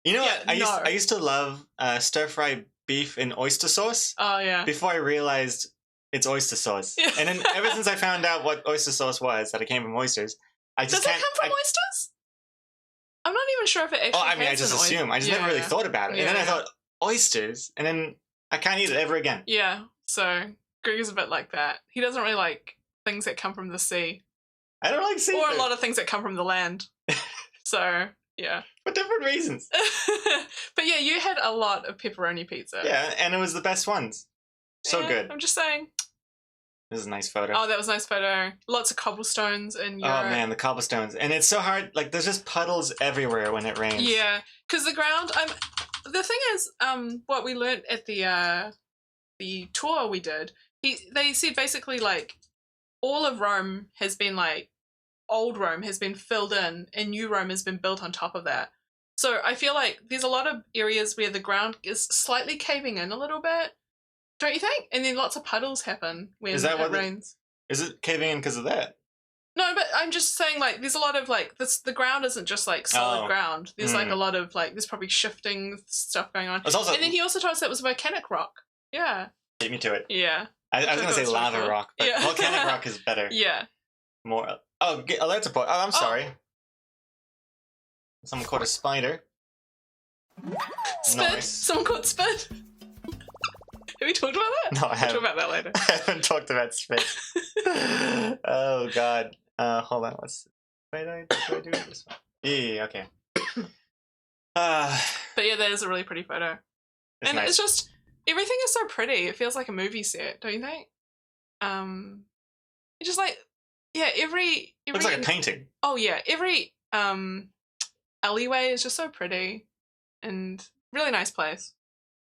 You know what? I used to love stir-fried beef in oyster sauce. Oh, yeah. Before I realized it's oyster sauce. Yeah. And then ever since I found out what oyster sauce was, that it came from oysters, I just Does it come from oysters? I'm not even sure if it actually I mean, I just assume. I just never really thought about it. Yeah. And then I thought, oysters? And then I can't eat it ever again. Yeah, so Greg is a bit like that. He doesn't really like things that come from the sea. I don't like seafood. Or a lot of things that come from the land. So... yeah. For different reasons. But yeah, you had a lot of pepperoni pizza. Yeah, and it was the best ones. So good. I'm just saying. This is a nice photo. Oh, that was a nice photo. Lots of cobblestones in Europe. Oh man, the cobblestones. And it's so hard, like there's just puddles everywhere when it rains. Yeah, because the ground, the thing is, what we learnt at the tour we did, they said basically like all of Rome has been like, old Rome has been filled in and new Rome has been built on top of that. So I feel like there's a lot of areas where the ground is slightly caving in a little bit, don't you think? And then lots of puddles happen when it rains. Is it caving in because of that? No, but I'm just saying like there's a lot of like the ground isn't just like solid ground. There's like a lot of like there's probably shifting stuff going on. Also, and then he also told us that it was volcanic rock. Yeah. Beat me to it. Yeah. I was going to say lava rock, but volcanic rock is better. Yeah. More... Oh, alert support. Oh, I'm sorry. Someone caught a spider. Spit? Nice. Someone caught spit? Have we talked about that? No, I haven't. We'll talk about that later. I haven't talked about spit. Oh, God. Hold on. Wait, do I do this one? Yeah, okay. But yeah, that is a really pretty photo. And nice. It's just, everything is so pretty. It feels like a movie set, don't you think? It's just like, yeah, every looks like a painting. Oh yeah, every alleyway is just so pretty and really nice place.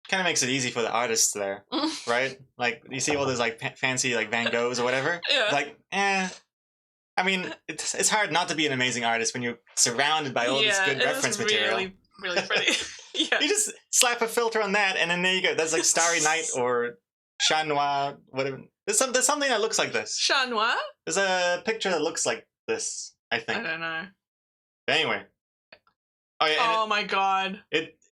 Kind of makes it easy for the artists there, right? Like you see all those like fancy like Van Goghs or whatever. Yeah. Like, I mean, it's hard not to be an amazing artist when you're surrounded by all this good reference material. Really, really pretty. Yeah. You just slap a filter on that, and then there you go. That's like Starry Night or Chat Noir, whatever. There's something that looks like this. Chat Noir? There's a picture that looks like this, I think. I don't know. But anyway. Oh, yeah, my God.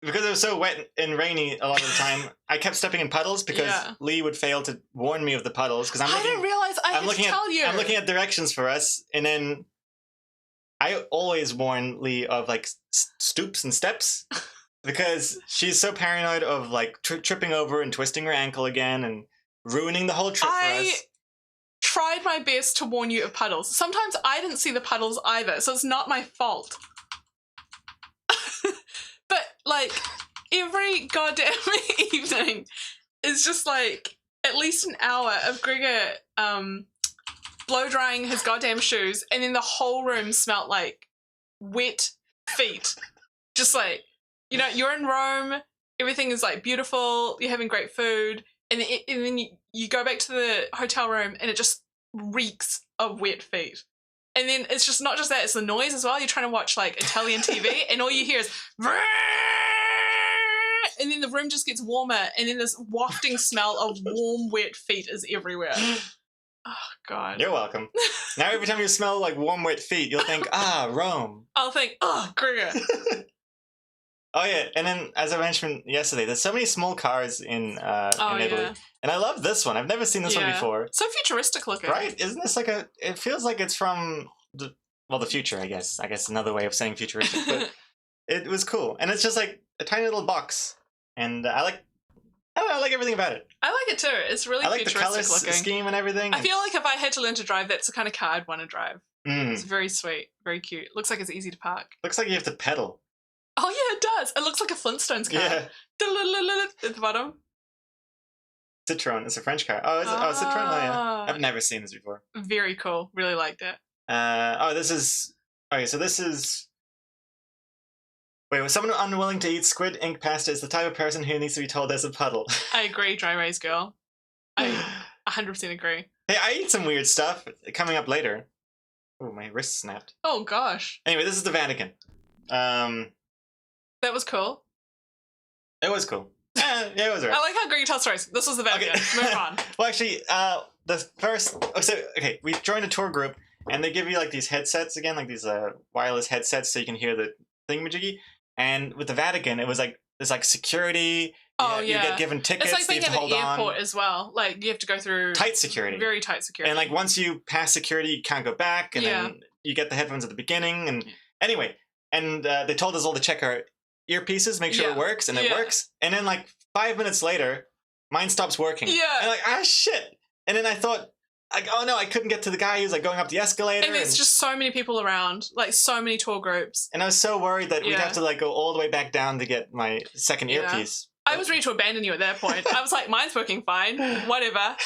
because it was so wet and rainy a lot of the time, I kept stepping in puddles because Lee would fail to warn me of the puddles. Because I didn't realize I had to tell you. I'm looking at directions for us, and then I always warn Lee of like stoops and steps because she's so paranoid of like tripping over and twisting her ankle again and ruining the whole trip for us. Tried my best to warn you of puddles. Sometimes I didn't see the puddles either, so it's not my fault. But like every goddamn evening is just like at least an hour of Gregor blow drying his goddamn shoes, and then the whole room smelled like wet feet. Just like, you know, you're in Rome, everything is like beautiful, you're having great food, and then you go back to the hotel room and it just reeks of wet feet. And then it's just not just that, it's the noise as well. You're trying to watch like Italian TV and all you hear is and then the room just gets warmer, and then this wafting smell of warm wet feet is everywhere. Oh God. You're welcome. Now every time you smell like warm wet feet, you'll think, Rome. I'll think, Gregor. Oh yeah, and then as I mentioned yesterday, there's so many small cars in Italy, and I love this one. I've never seen this one before. So futuristic looking, right? Isn't this like it feels like it's from the future, I guess. I guess another way of saying futuristic, but it was cool, and it's just like a tiny little box, and I like everything about it. I like it too. It's really futuristic like the color looking scheme and everything. I feel like if I had to learn to drive, that's the kind of car I'd want to drive. It's very sweet, very cute. Looks like it's easy to park. Looks like you have to pedal. Oh yeah, it does. It looks like a Flintstones car. Yeah. At the bottom. Citroen. It's a French car. Oh, Citroen. Oh yeah. I've never seen this before. Very cool. Really liked it. This is okay. So this is. Wait, was someone unwilling to eat squid ink pasta is the type of person who needs to be told there's a puddle. I agree, Dry Race Girl. I 100% agree. Hey, I eat some weird stuff coming up later. Oh, my wrist snapped. Oh gosh. Anyway, this is the Vatican. That was cool. It was cool. Yeah, it was alright. I like how Greg tells stories. This was the Vatican. Okay. Move on. Well, actually, the first. Okay, we joined a tour group, and they give you like these headsets again, like these wireless headsets, so you can hear the thingamajiggy. And with the Vatican, it was like there's like security. You get given tickets. It's like being at an airport as well. Like you have to go through tight security, very tight security. And like once you pass security, you can't go back, and then you get the headphones at the beginning. And anyway, and they told us all to check our earpieces, make sure it works, and it works. And then like 5 minutes later, mine stops working. Yeah. And like, shit. And then I thought, like, oh no, I couldn't get to the guy who was like going up the escalator. And there's just so many people around, like so many tour groups. And I was so worried that we'd have to like go all the way back down to get my second earpiece. I was ready to abandon you at that point. I was like, mine's working fine. Whatever.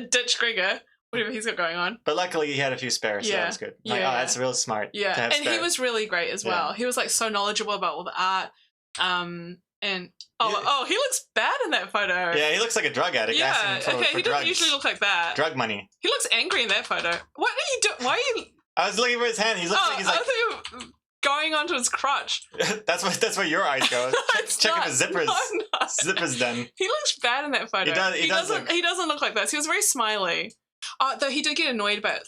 Ditch Gregor. Whatever he's got going on. But luckily he had a few spares, so that was good. Like, that's real smart. Yeah. To have and he was really great as well. He was like so knowledgeable about all the art. And he looks bad in that photo. Yeah, he looks like a drug addict. Yeah, for he doesn't usually look like that. Drug money. He looks angry in that photo. What are you doing? Why are you? I was looking for his hand. He looks like he's like. I thought you were going onto his crotch. that's where your eyes go. Check if his zippers. No, zipper's done. He looks bad in that photo. He doesn't look like that. He was very smiley. Though he did get annoyed about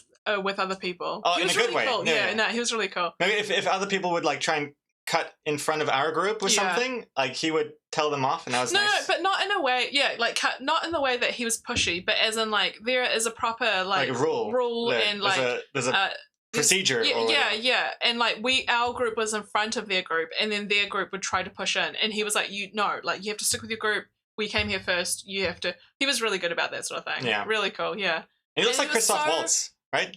with other people. Oh, he was in a good really way. Cool. Yeah, he was really cool. Maybe if other people would like try and cut in front of our group or something, like he would tell them off, and that was nice. No, but not in a way. Yeah, like not in the way that he was pushy, but as in like there is a proper like rule and like there's a procedure. Yeah, and like our group was in front of their group, and then their group would try to push in, and he was like, you have to stick with your group. We came here first. You have to. He was really good about that sort of thing. Yeah, really cool. Yeah, and he looks like Christoph Waltz, right?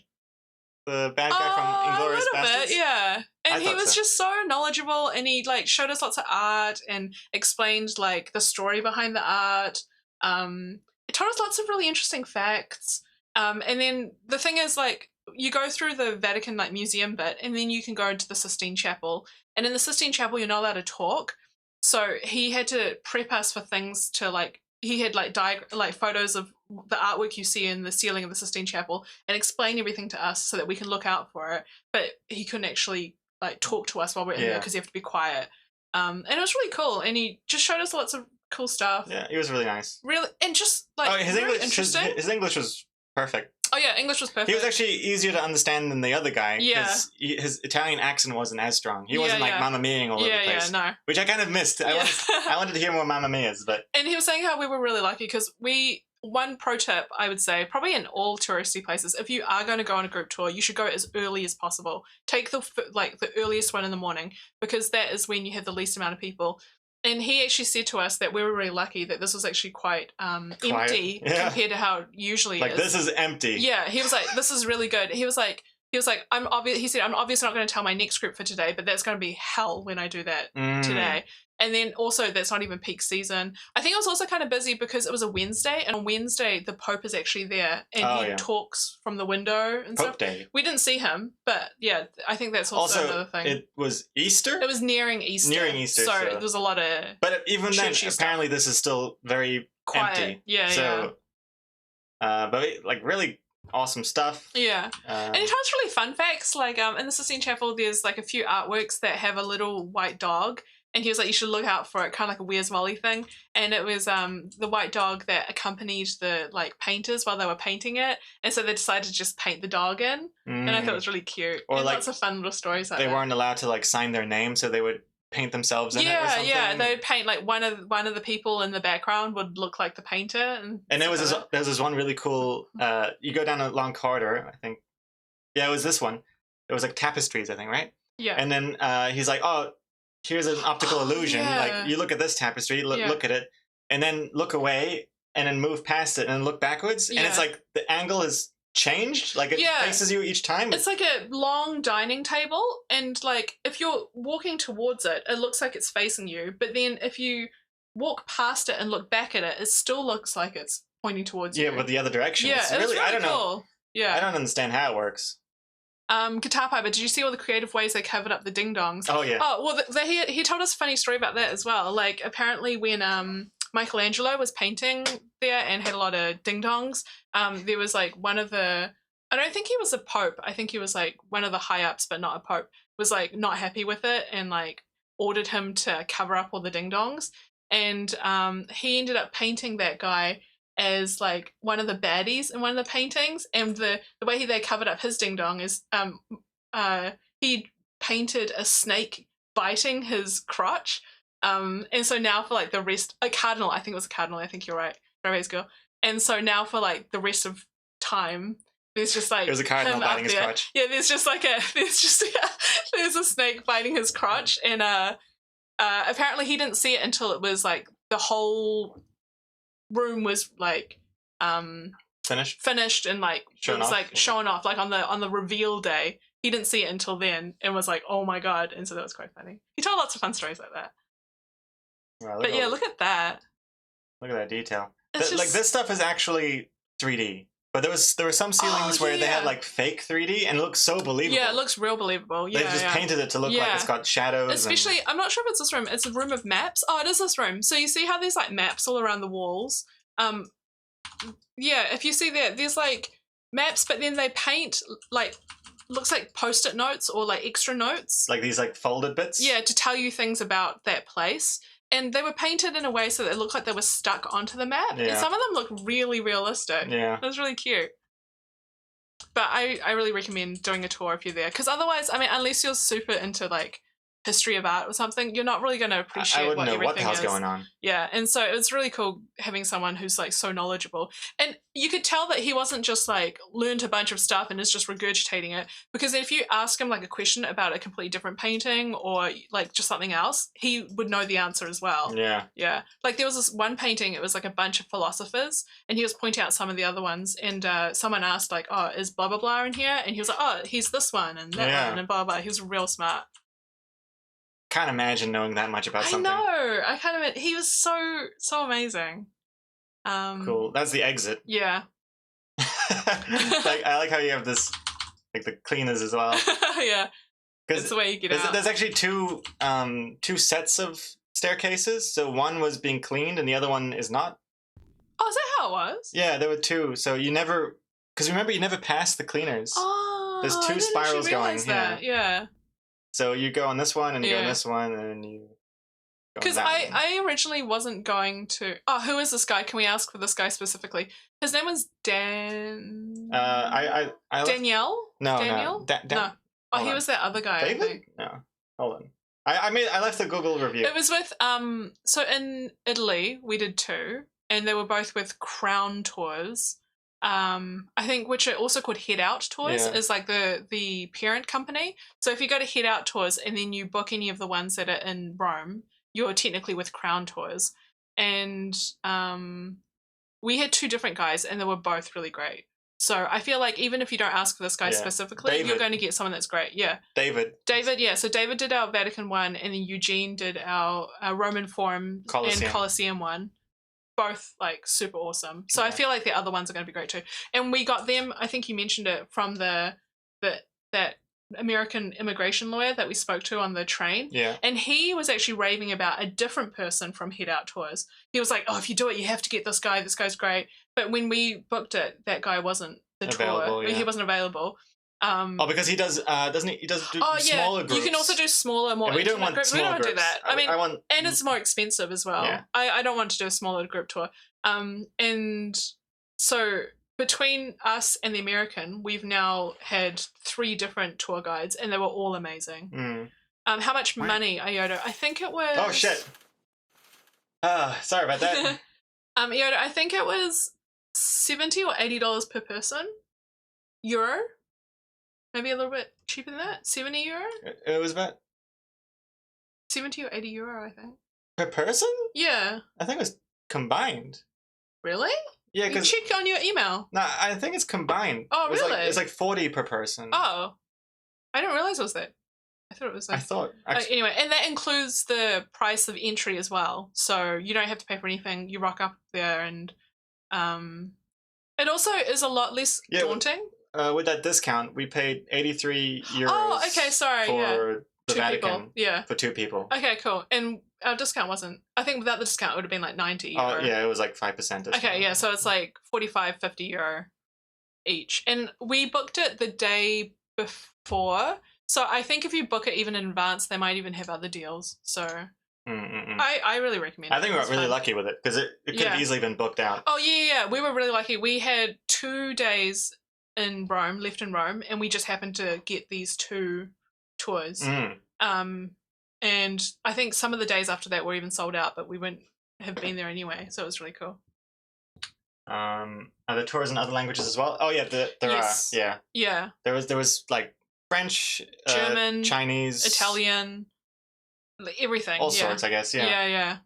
The bad guy from Inglourious Basterds. Bit, yeah. And he was just so knowledgeable, and he like showed us lots of art and explained like the story behind the art. It told us lots of really interesting facts. And then the thing is, like, you go through the Vatican like museum bit, and then you can go into the Sistine Chapel. And in the Sistine Chapel, you're not allowed to talk. So he had to prep us for things to like. He had like photos of the artwork you see in the ceiling of the Sistine Chapel and explain everything to us so that we can look out for it. But he couldn't actually like talk to us while we're in there because you have to be quiet. And it was really cool. And he just showed us lots of cool stuff. Yeah, he was really nice. Really, and just like his really English, interesting. His English was perfect. Oh yeah, English was perfect. He was actually easier to understand than the other guy. Yeah. Because his Italian accent wasn't as strong. He wasn't Yeah, like yeah. Mamma Mia-ing all over the place. Yeah, no. Which I kind of missed. Yeah. I wanted to hear more Mamma Mia's, but... And he was saying how we were really lucky because one pro tip, I would say, probably in all touristy places, if you are going to go on a group tour, you should go as early as possible. Take the earliest one in the morning because that is when you have the least amount of people. And he actually said to us that we were really lucky that this was actually quite empty compared to how it usually like, is. This is empty. Yeah, he was like, this is really good. He was like, he said, I'm obviously not going to tell my next group for today, but that's going to be hell when I do that today. And then also that's not even peak season. I think it was also kind of busy because it was a Wednesday, and on Wednesday the Pope is actually there and he talks from the window and Pope stuff. Day. We didn't see him, but yeah, I think that's also another thing. It was Easter? It was nearing Easter. So there was a lot of But even then, apparently this is still very quiet. Empty. Yeah, but like really awesome stuff. Yeah. And he told us really fun facts. Like in the Sistine Chapel, there's like a few artworks that have a little white dog. And he was like, you should look out for it, kind of like a Where's Wally thing. And it was the white dog that accompanied the like painters while they were painting it. And so they decided to just paint the dog in. And I thought it was really cute. Or and like lots of fun little stories like that. They weren't allowed to like sign their name, so they would paint themselves in it or something. Yeah, they would paint like one of the people in the background would look like the painter. And there was this one really cool, you go down a long corridor, I think. Yeah, it was this one. It was like tapestries, I think, right? Yeah. And then he's like, oh, here's an optical illusion. Yeah. Like, you look at this tapestry, look at it, and then look away, and then move past it, and then look backwards. Yeah. And it's like the angle is changed. Like, it faces you each time. It's like a long dining table, and like, if you're walking towards it, it looks like it's facing you. But then if you walk past it and look back at it, it still looks like it's pointing towards you. Yeah, but the other direction. Yeah, it's really I don't cool. know. Yeah. I don't understand how it works. Guitar Piper, did you see all the creative ways they covered up the ding-dongs? Oh, yeah. Oh, well, he told us a funny story about that as well. Like, apparently when Michelangelo was painting there and had a lot of ding-dongs, there was, like, one of the... I don't think he was a pope. I think he was, like, one of the high-ups, but not a pope, was, like, not happy with it and, like, ordered him to cover up all the ding-dongs. And he ended up painting that guy as like one of the baddies in one of the paintings, and the way they covered up his ding dong is he painted a snake biting his crotch, and so now for like the rest, a cardinal, I think it was a cardinal, I think you're right, Strawberry's girl, and so now for like the rest of time there's just like there's a cardinal biting his crotch. Yeah, there's a snake biting his crotch, and apparently he didn't see it until it was like the whole room was like finished and like shown off like on the reveal day. He didn't see it until then and was like, oh my god. And so that was quite funny. He told lots of fun stories like that. Wow, but yeah, look at that. Look at that detail. Like this stuff is actually 3D. But there were some ceilings where they had like fake 3D and it looks so believable. Yeah, it looks real believable. Yeah, they just painted it to look like it's got shadows. Especially, I'm not sure if it's this room. It's a room of maps. Oh, it is this room. So you see how there's like maps all around the walls. Yeah, if you see that, there's like maps, but then they paint like looks like post-it notes or like extra notes. Like these like folded bits? Yeah, to tell you things about that place. And they were painted in a way so that it looked like they were stuck onto the map. Yeah. And some of them look really realistic. Yeah. It was really cute. But I really recommend doing a tour if you're there. Because otherwise, I mean, unless you're super into like history of art or something, you're not really going to appreciate what everything is. I wouldn't know what the hell's going on. Yeah, and so it's really cool having someone who's like so knowledgeable. And you could tell that he wasn't just like learned a bunch of stuff and is just regurgitating it, because if you ask him like a question about a completely different painting or like just something else, he would know the answer as well. Yeah. Yeah. Like there was this one painting, it was like a bunch of philosophers, and he was pointing out some of the other ones, and someone asked like, oh, is blah blah blah in here? And he was like, oh, he's this one and that one and blah blah. He was real smart. Can't imagine knowing that much about something. I can't imagine. He was so amazing. Cool. That's the exit. Yeah. Like I like how you have this, like the cleaners as well. Yeah. It's the way you get out. There's actually two sets of staircases. So one was being cleaned and the other one is not. Oh, is that how it was? Yeah, there were two. So you never, because remember you never passed the cleaners. Oh. There's two spirals going. Yeah. So you go on this one and you go on this one and you Because I originally wasn't going to. Oh, who is this guy? Can we ask for this guy specifically? His name was Dan. Danielle. No, Daniel. no. No. Oh, he on. was that other guy. David? I think. No. Hold on. I left the Google review. It was with So in Italy we did 2, and they were both with Crown Tours. I think which are also called Head Out Tours is like the parent company. So if you go to Head Out Tours and then you book any of the ones that are in Rome, you're technically with Crown Tours. And we had 2 different guys, and they were both really great. So I feel like even if you don't ask for this guy specifically, you're going to get someone that's great. Yeah. David, yeah. So David did our Vatican one, and then Eugene did our Roman Forum and Colosseum one. Both like super awesome. So I feel like the other ones are going to be great too. And we got them, I think you mentioned it, from that American immigration lawyer that we spoke to on the train. Yeah. And he was actually raving about a different person from Head Out Tours. He was like, oh, if you do it, you have to get this guy. This guy's great. But when we booked it, that guy wasn't the tour. Yeah. He wasn't available. Because he does, doesn't he? He does do smaller groups. You can also do smaller, more we don't want groups. We don't do that. I want, and it's more expensive as well. Yeah. I don't want to do a smaller group tour. And so between us and the American, we've now had 3 different tour guides, and they were all amazing. How much money, Iota? I think it was. Oh shit! Sorry about that. Iota, I think it was $70 or $80 per person. Euro. Maybe a little bit cheaper than that. €70. It was about 70 or €80, I think. Per person? Yeah. I think it was combined. Really? Yeah, because check on your email. No, I think it's combined. Oh, really? It's like 40 per person. Oh, I didn't realize it was that. I thought it was. Like, I thought. Anyway, and that includes the price of entry as well. So you don't have to pay for anything. You rock up there, and it also is a lot less daunting. With that discount, we paid €83. Oh, okay, sorry. For the 2 Vatican. People. Yeah. For 2 people. Okay, cool. And our discount wasn't. I think without the discount, it would have been like €90. Oh, yeah, it was like 5% discount. Okay, yeah, so it's like €45, €50 each. And we booked it the day before. So I think if you book it even in advance, they might even have other deals. So I really recommend it. I think we got really lucky with it because it could have easily been booked out. Oh, yeah. We were really lucky. We had 2 days in Rome, left in Rome, and we just happened to get these 2 tours. And I think some of the days after that were even sold out, but we wouldn't have been there anyway, so it was really cool. Are there tours in other languages as well? Oh yeah, there are. Yeah. Yeah. There was like French, German, Chinese, Italian, everything. All sorts, I guess. Yeah.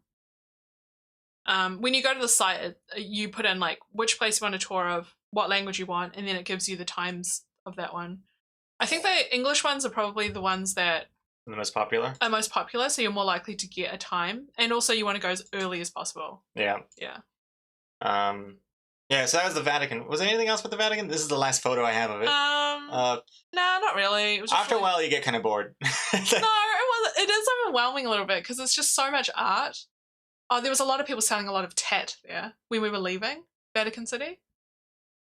When you go to the site, you put in like which place you want a tour of, what language you want, and then it gives you the times of that one. I think the English ones are probably the ones that the most popular. Are most popular, so you're more likely to get a time, and also you want to go as early as possible. Yeah. Yeah. Yeah. So that was the Vatican. Was there anything else with the Vatican? This is the last photo I have of it. No, not really. It was just after a while, you get kind of bored. No, it wasn't. It is overwhelming a little bit because it's just so much art. Oh, there was a lot of people selling a lot of tat there when we were leaving Vatican City.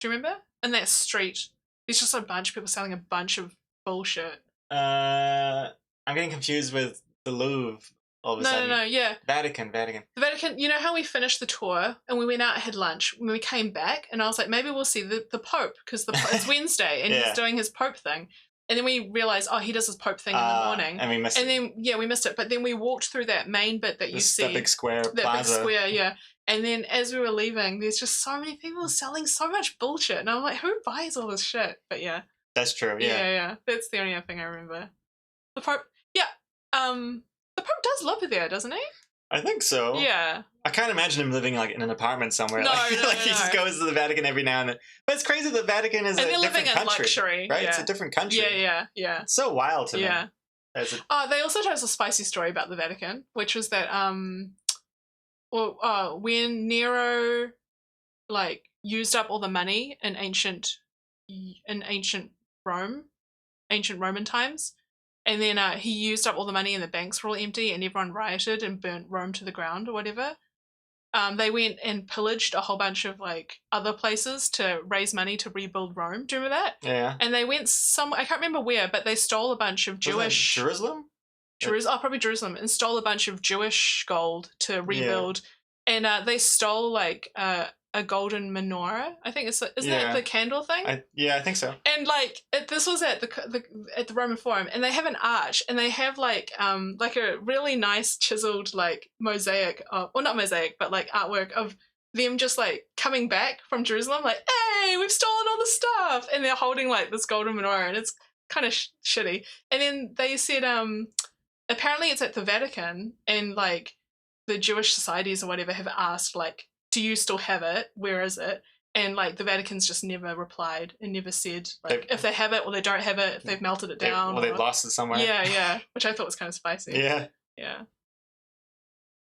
Do you remember? In that street, there's just a bunch of people selling a bunch of bullshit. I'm getting confused with the Louvre all of a sudden. No, yeah. Vatican. The Vatican, you know how we finished the tour and we went out and had lunch? When we came back, and I was like, maybe we'll see the Pope, because it's Wednesday and he's doing his Pope thing. And then we realised, he does his Pope thing in the morning. And we missed it. And then, we missed it. But then we walked through that main bit that you see. That big square plaza. That big square, yeah. And then as we were leaving, there's just so many people selling so much bullshit. And I'm like, who buys all this shit? But yeah. That's true, yeah. Yeah. That's the only other thing I remember. The Pope, the Pope does live there, doesn't he? I think so. Yeah. I can't imagine him living like in an apartment somewhere. No, he just goes to the Vatican every now and then. But it's crazy the Vatican is a different country. Luxury, right? It's a different country. Yeah. It's so wild to me. Yeah. They also told us a spicy story about the Vatican, which was that when Nero used up all the money in ancient Rome, ancient Roman times, and then he used up all the money and the banks were all empty and everyone rioted and burnt Rome to the ground or whatever. They went and pillaged a whole bunch of other places to raise money to rebuild Rome. Do you remember that? Yeah. And they went I can't remember where, but they stole a bunch of Jewish. Jerusalem? Probably Jerusalem, and stole a bunch of Jewish gold to rebuild. And they stole like a golden menorah. I think isn't that the candle thing? I think so. And like this was at the Roman Forum, and they have an arch, and they have like a really nice chiseled like mosaic of, well, not mosaic, but like artwork of them just like coming back from Jerusalem, like, hey, we've stolen all the stuff, and they're holding like this golden menorah, and it's kind of shitty. And then they said apparently it's at the Vatican, and like the Jewish societies or whatever have asked like, do you still have it? Where is it? And like the Vatican's just never replied and never said like if they have it or they don't have it, if they've melted it down. They've lost it somewhere. Yeah, which I thought was kind of spicy. Yeah.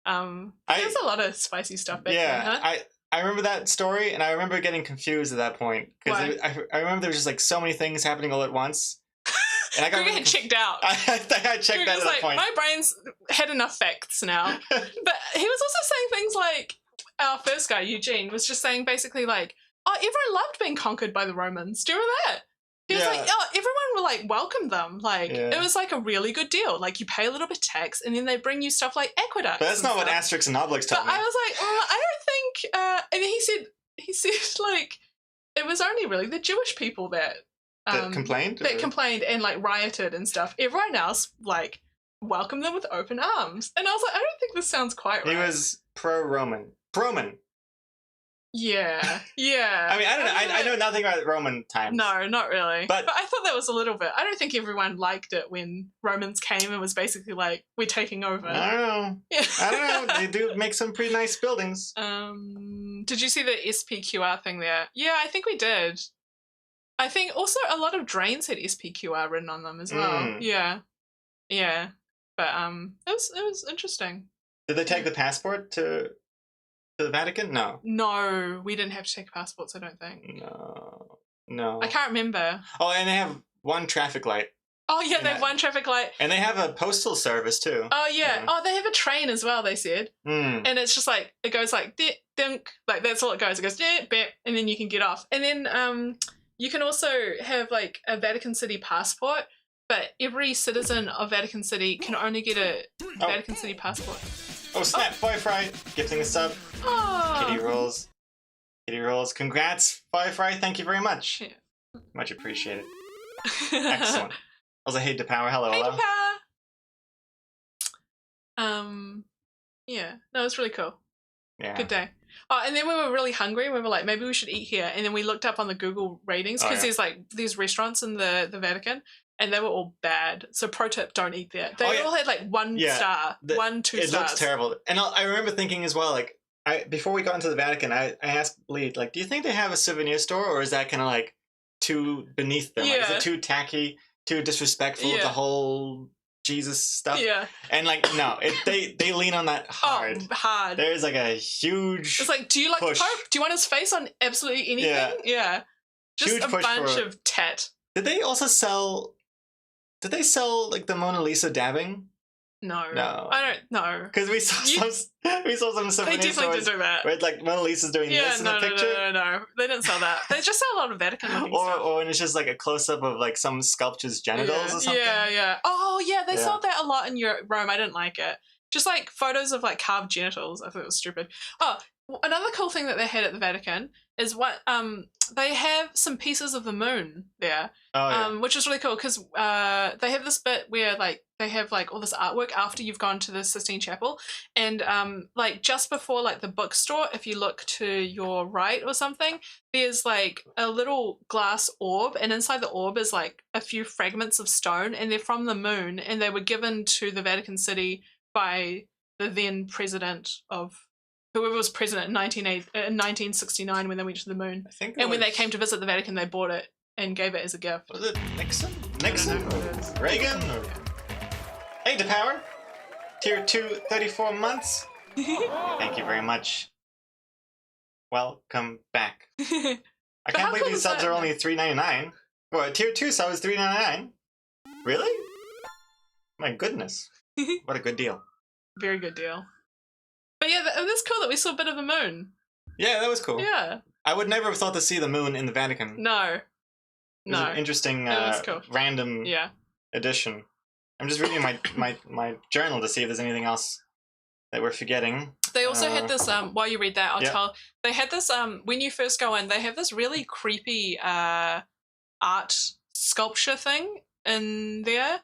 There's a lot of spicy stuff back then, huh? I remember that story, and I remember getting confused at that point because I remember there was just like so many things happening all at once. And I got really checked out. I checked out at that point. My brain's had enough facts now. But he was also saying things like, our first guy, Eugene, was just saying basically like, oh, everyone loved being conquered by the Romans. Do you remember that? He was like, oh, everyone will like welcome them. Like it was like a really good deal. Like you pay a little bit of tax, and then they bring you stuff like aqueducts. But that's not what Asterix and Obelix told me. I was like, I don't think. And he said like it was only really the Jewish people that complained. That complained and like rioted and stuff. Everyone else like welcomed them with open arms. And I was like, I don't think this sounds quite right. He was pro-Roman. Roman. Yeah. I mean, I don't know. I know nothing about Roman times. No, not really. But I thought that was a little bit. I don't think everyone liked it when Romans came and was basically like, we're taking over. I don't know. Yeah. I don't know. They do make some pretty nice buildings. Did you see the SPQR thing there? Yeah, I think we did. I think also a lot of drains had SPQR written on them as well. Yeah. But it was interesting. Did they take the passport to the Vatican? No, we didn't have to take passports, I don't think. No, I can't remember. Oh, and they have one traffic light. Oh yeah, they have one traffic light, and they have a postal service too. Oh yeah. Oh, they have a train as well, they said. And it's just like it goes like dink, like that's all it goes. It goes bip, and then you can get off. And then you can also have like a Vatican City passport, but every citizen of Vatican City can only get a Vatican City passport. Oh snap! Firefly gifting a sub. Oh. Kitty rolls. Congrats, Firefly. Thank you very much. Yeah. Much appreciated. Excellent. Also, hey to power. Hello. Hey to power. Yeah. No, it's really cool. Yeah. Good day. Oh, and then we were really hungry. We were like, maybe we should eat here. And then we looked up on the Google ratings because there's restaurants in the Vatican, and they were all bad. So pro tip, don't eat there. They all had like 1 star, 1, 2 stars. It looks terrible. And I remember thinking as well, like, before we got into the Vatican, I asked Lee, like, do you think they have a souvenir store, or is that kind of like too beneath them? Yeah. Like, is it too tacky, too disrespectful of the whole Jesus stuff? Yeah. And like, no, they lean on that hard. Oh, hard. There's like a huge It's like, do you like push. the Pope? Do you want his face on absolutely anything? Yeah. Just Huge a push bunch for- of tat. Did they also sell? Did they sell like the Mona Lisa dabbing? No. I don't know. Because we saw some They souvenir definitely stores did do that. where like Mona Lisa's doing this in the picture. No. They didn't sell that. They just sell a lot of Vatican looking stuff. Or when it's just like a close up of like some sculpture's genitals or something. Yeah. Oh yeah, they sold that a lot in Rome. I didn't like it. Just like photos of like carved genitals. I thought it was stupid. Oh, another cool thing that they had at the Vatican is they have some pieces of the moon there. Oh, yeah. Which is really cool because they have this bit where like they have like all this artwork after you've gone to the Sistine Chapel, and like just before like the bookstore, if you look to your right or something, there's like a little glass orb, and inside the orb is like a few fragments of stone, and they're from the moon, and they were given to the Vatican City by the then president of whoever was president in 1969 when they went to the moon. I think. And when they came to visit the Vatican, they bought it and gave it as a gift. Was it Nixon? Or Reagan? Or... Hey, to power. Tier 2, 34 months. Thank you very much. Welcome back. I can't believe these subs are only $3.99. Well, tier 2 sub is $3.99. Really? My goodness. What a good deal. Very good deal. But yeah, it was cool that we saw a bit of the moon. Yeah, that was cool. Yeah. I would never have thought to see the moon in the Vatican. No. It was an interesting, was cool. random Yeah. addition. I'm just reading my journal to see if there's anything else that we're forgetting. They also had this, while you read that, I'll yeah. tell, they had this, when you first go in, they have this really creepy art sculpture thing in there.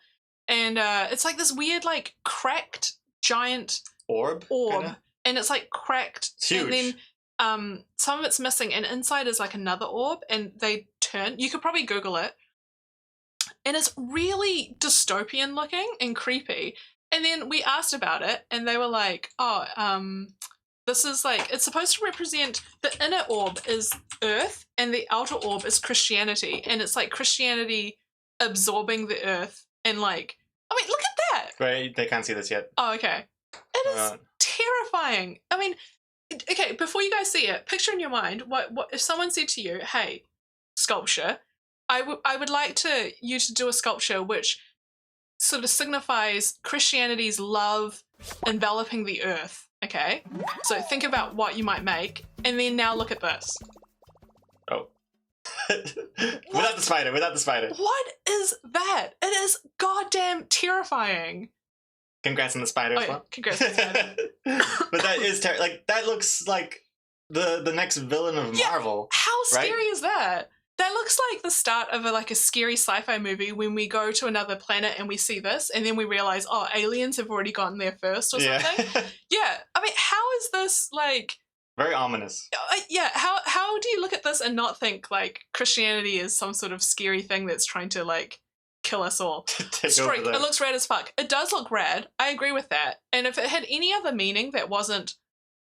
And it's like this weird, like, cracked giant orb. Kinda? And it's like cracked. It's huge. And then some of it's missing, and inside is like another orb, and they turn. You could probably Google it. And it's really dystopian looking and creepy. And then we asked about it, and they were like, oh, this is like, it's supposed to represent, the inner orb is Earth, and the outer orb is Christianity. And it's like Christianity absorbing the Earth, and like, I mean, look at that. Right, they can't see this yet. Oh, okay. It is terrifying. I mean, okay, before you guys see it, picture in your mind, what if someone said to you, hey, sculpture, I would like you to do a sculpture which sort of signifies Christianity's love enveloping the earth, okay? So think about what you might make, and then now look at this. Oh. Without the spider. What is that? It is goddamn terrifying. Congrats on the spider as well. Congrats on the spider. But that is like, that looks like the next villain of Marvel. How scary right? is that? That looks like the start of a scary sci-fi movie when we go to another planet and we see this, and then we realize, oh, aliens have already gotten there first or something. Yeah. I mean, how is this like... Very ominous. Yeah. How do you look at this and not think like Christianity is some sort of scary thing that's trying to like kill us all? It looks rad as fuck. It does look rad. I agree with that. And if it had any other meaning that wasn't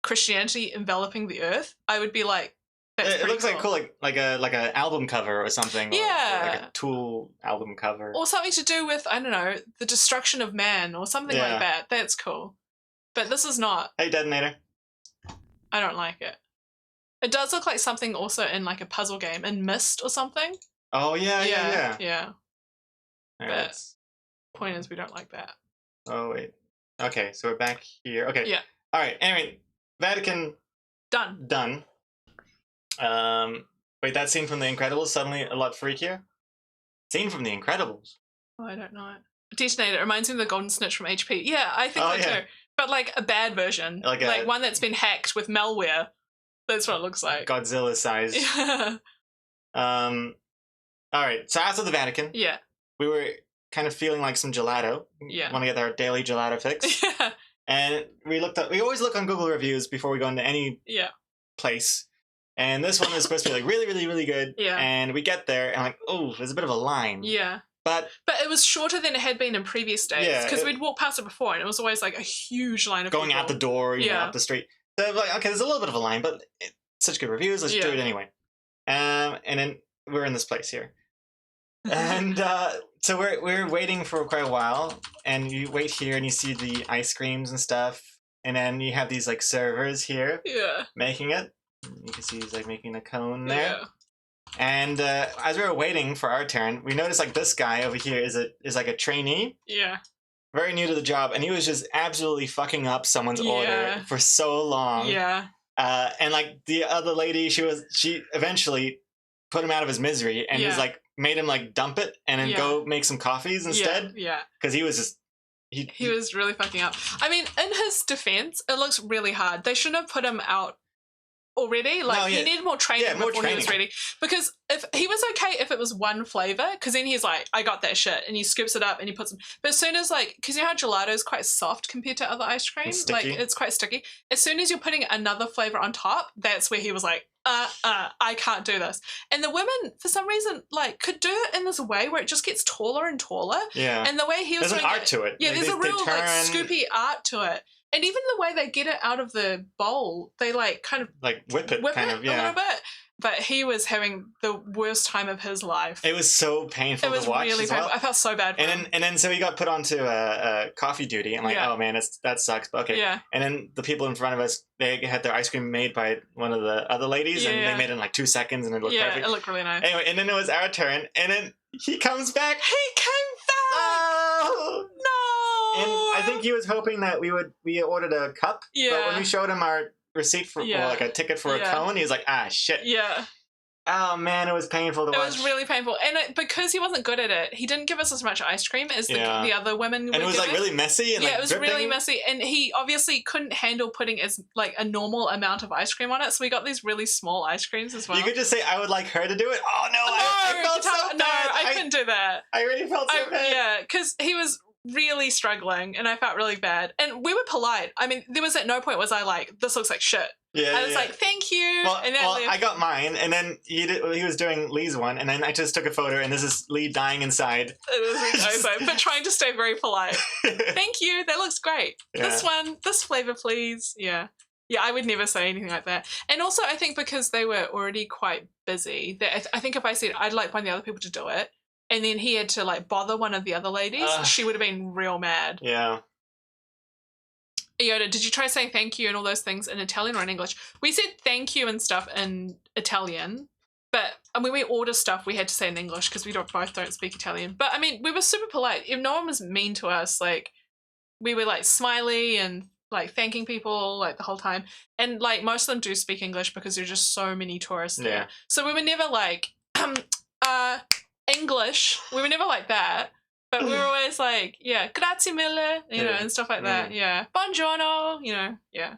Christianity enveloping the earth, I would be like, it looks like cool, like a album cover or something. Yeah. Or like a Tool album cover. Or something to do with, I don't know, the destruction of man or something like that. That's cool. But this is not. Hey, Detonator. I don't like it. It does look like something also in like a puzzle game, in Myst or something. Oh, yeah. But point is, we don't like that. Oh, wait. Okay, so we're back here. Okay. Yeah. All right, anyway, Vatican. Done. Wait, that scene from The Incredibles suddenly a lot freakier? Scene from The Incredibles? Oh, I don't know. Detonator, it reminds me of the Golden Snitch from HP. Yeah, I think so too. But like a bad version. Like one that's been hacked with malware. That's what it looks like. Godzilla size. Yeah. Alright, so after the Vatican, we were kind of feeling like some gelato. Yeah. Want to get our daily gelato fix. Yeah. And we always look on Google reviews before we go into any place. And this one is supposed to be like really, really, really good. Yeah. And we get there and like, oh, there's a bit of a line. Yeah. But it was shorter than it had been in previous days. Because we'd walked past it before and it was always like a huge line of going people. out the door, you know, up the street. So like, okay, there's a little bit of a line, but such good reviews, let's do it anyway. And then we're in this place here. And so we're waiting for quite a while, and you wait here and you see the ice creams and stuff, and then you have these like servers here making it. You can see he's like making a cone there. Yeah. And as we were waiting for our turn, we noticed like this guy over here is like a trainee. Yeah. Very new to the job, and he was just absolutely fucking up someone's order for so long. Yeah. And like the other lady, she eventually put him out of his misery and was like made him like dump it and then go make some coffees instead. Yeah. Because he was just he was really fucking up. I mean, in his defense, it looks really hard. They shouldn't have put him out already. Like he needed more training before he was ready. Because if he was okay if it was one flavor, because then he's like, I got that shit, and he scoops it up and he puts them. But as soon as like, because you know how gelato is quite soft compared to other ice cream, like it's quite sticky. As soon as you're putting another flavor on top, that's where he was like, I can't do this. And the women, for some reason, like could do it in this way where it just gets taller and taller. Yeah. And the way he was doing art to it. Yeah, like, there's a real like scoopy art to it. And even the way they get it out of the bowl, they like kind of like whip it a little bit. But he was having the worst time of his life. It was so painful to watch. It was really painful. I felt so bad for him. And then so he got put onto coffee duty. I'm like, oh man, that sucks. But okay. Yeah. And then the people in front of us, they had their ice cream made by one of the other ladies, and they made it in like 2 seconds, and it looked perfect. Yeah, it looked really nice. Anyway, and then it was our turn, and then he comes back. He came back. No. And I think he was hoping that we ordered a cup. Yeah. But when we showed him our receipt for or like a ticket for a cone, he was like, ah shit. Yeah. Oh man, it was painful to It watch. was really painful, and because he wasn't good at it, he didn't give us as much ice cream as the other women. And it was like really messy. And, yeah, like, it was dripping. really messy, and he obviously couldn't handle putting as like a normal amount of ice cream on it, so we got these really small ice creams as well. You could just say, "I would like her to do it." Oh no, I felt so bad. No, I couldn't do that. I really felt so bad. Yeah, because he was really struggling, and I felt really bad. And we were polite. I mean, there was at no point was I like, "This looks like shit." Yeah, I was like, "Thank you." Well, and then I got mine, and then he was doing Lee's one, and then I just took a photo, and this is Lee dying inside. It was but trying to stay very polite. Thank you. That looks great. Yeah. This one, this flavor, please. Yeah. Yeah, I would never say anything like that. And also, I think because they were already quite busy, that I think if I said I'd like one of the other people to do it, and then he had to like bother one of the other ladies, she would have been real mad. Yeah. Yoda, did you try saying thank you and all those things in Italian or in English? We said thank you and stuff in Italian, but when we order stuff, we had to say in English because we both don't speak Italian. But I mean, we were super polite. If no one was mean to us, like we were like smiley and like thanking people like the whole time. And like most of them do speak English because there's just so many tourists there. Yeah. So we were never like English. We were never like that. But we were always like, yeah, grazie mille, you know, and stuff like that. Yeah. Buongiorno, you know, yeah.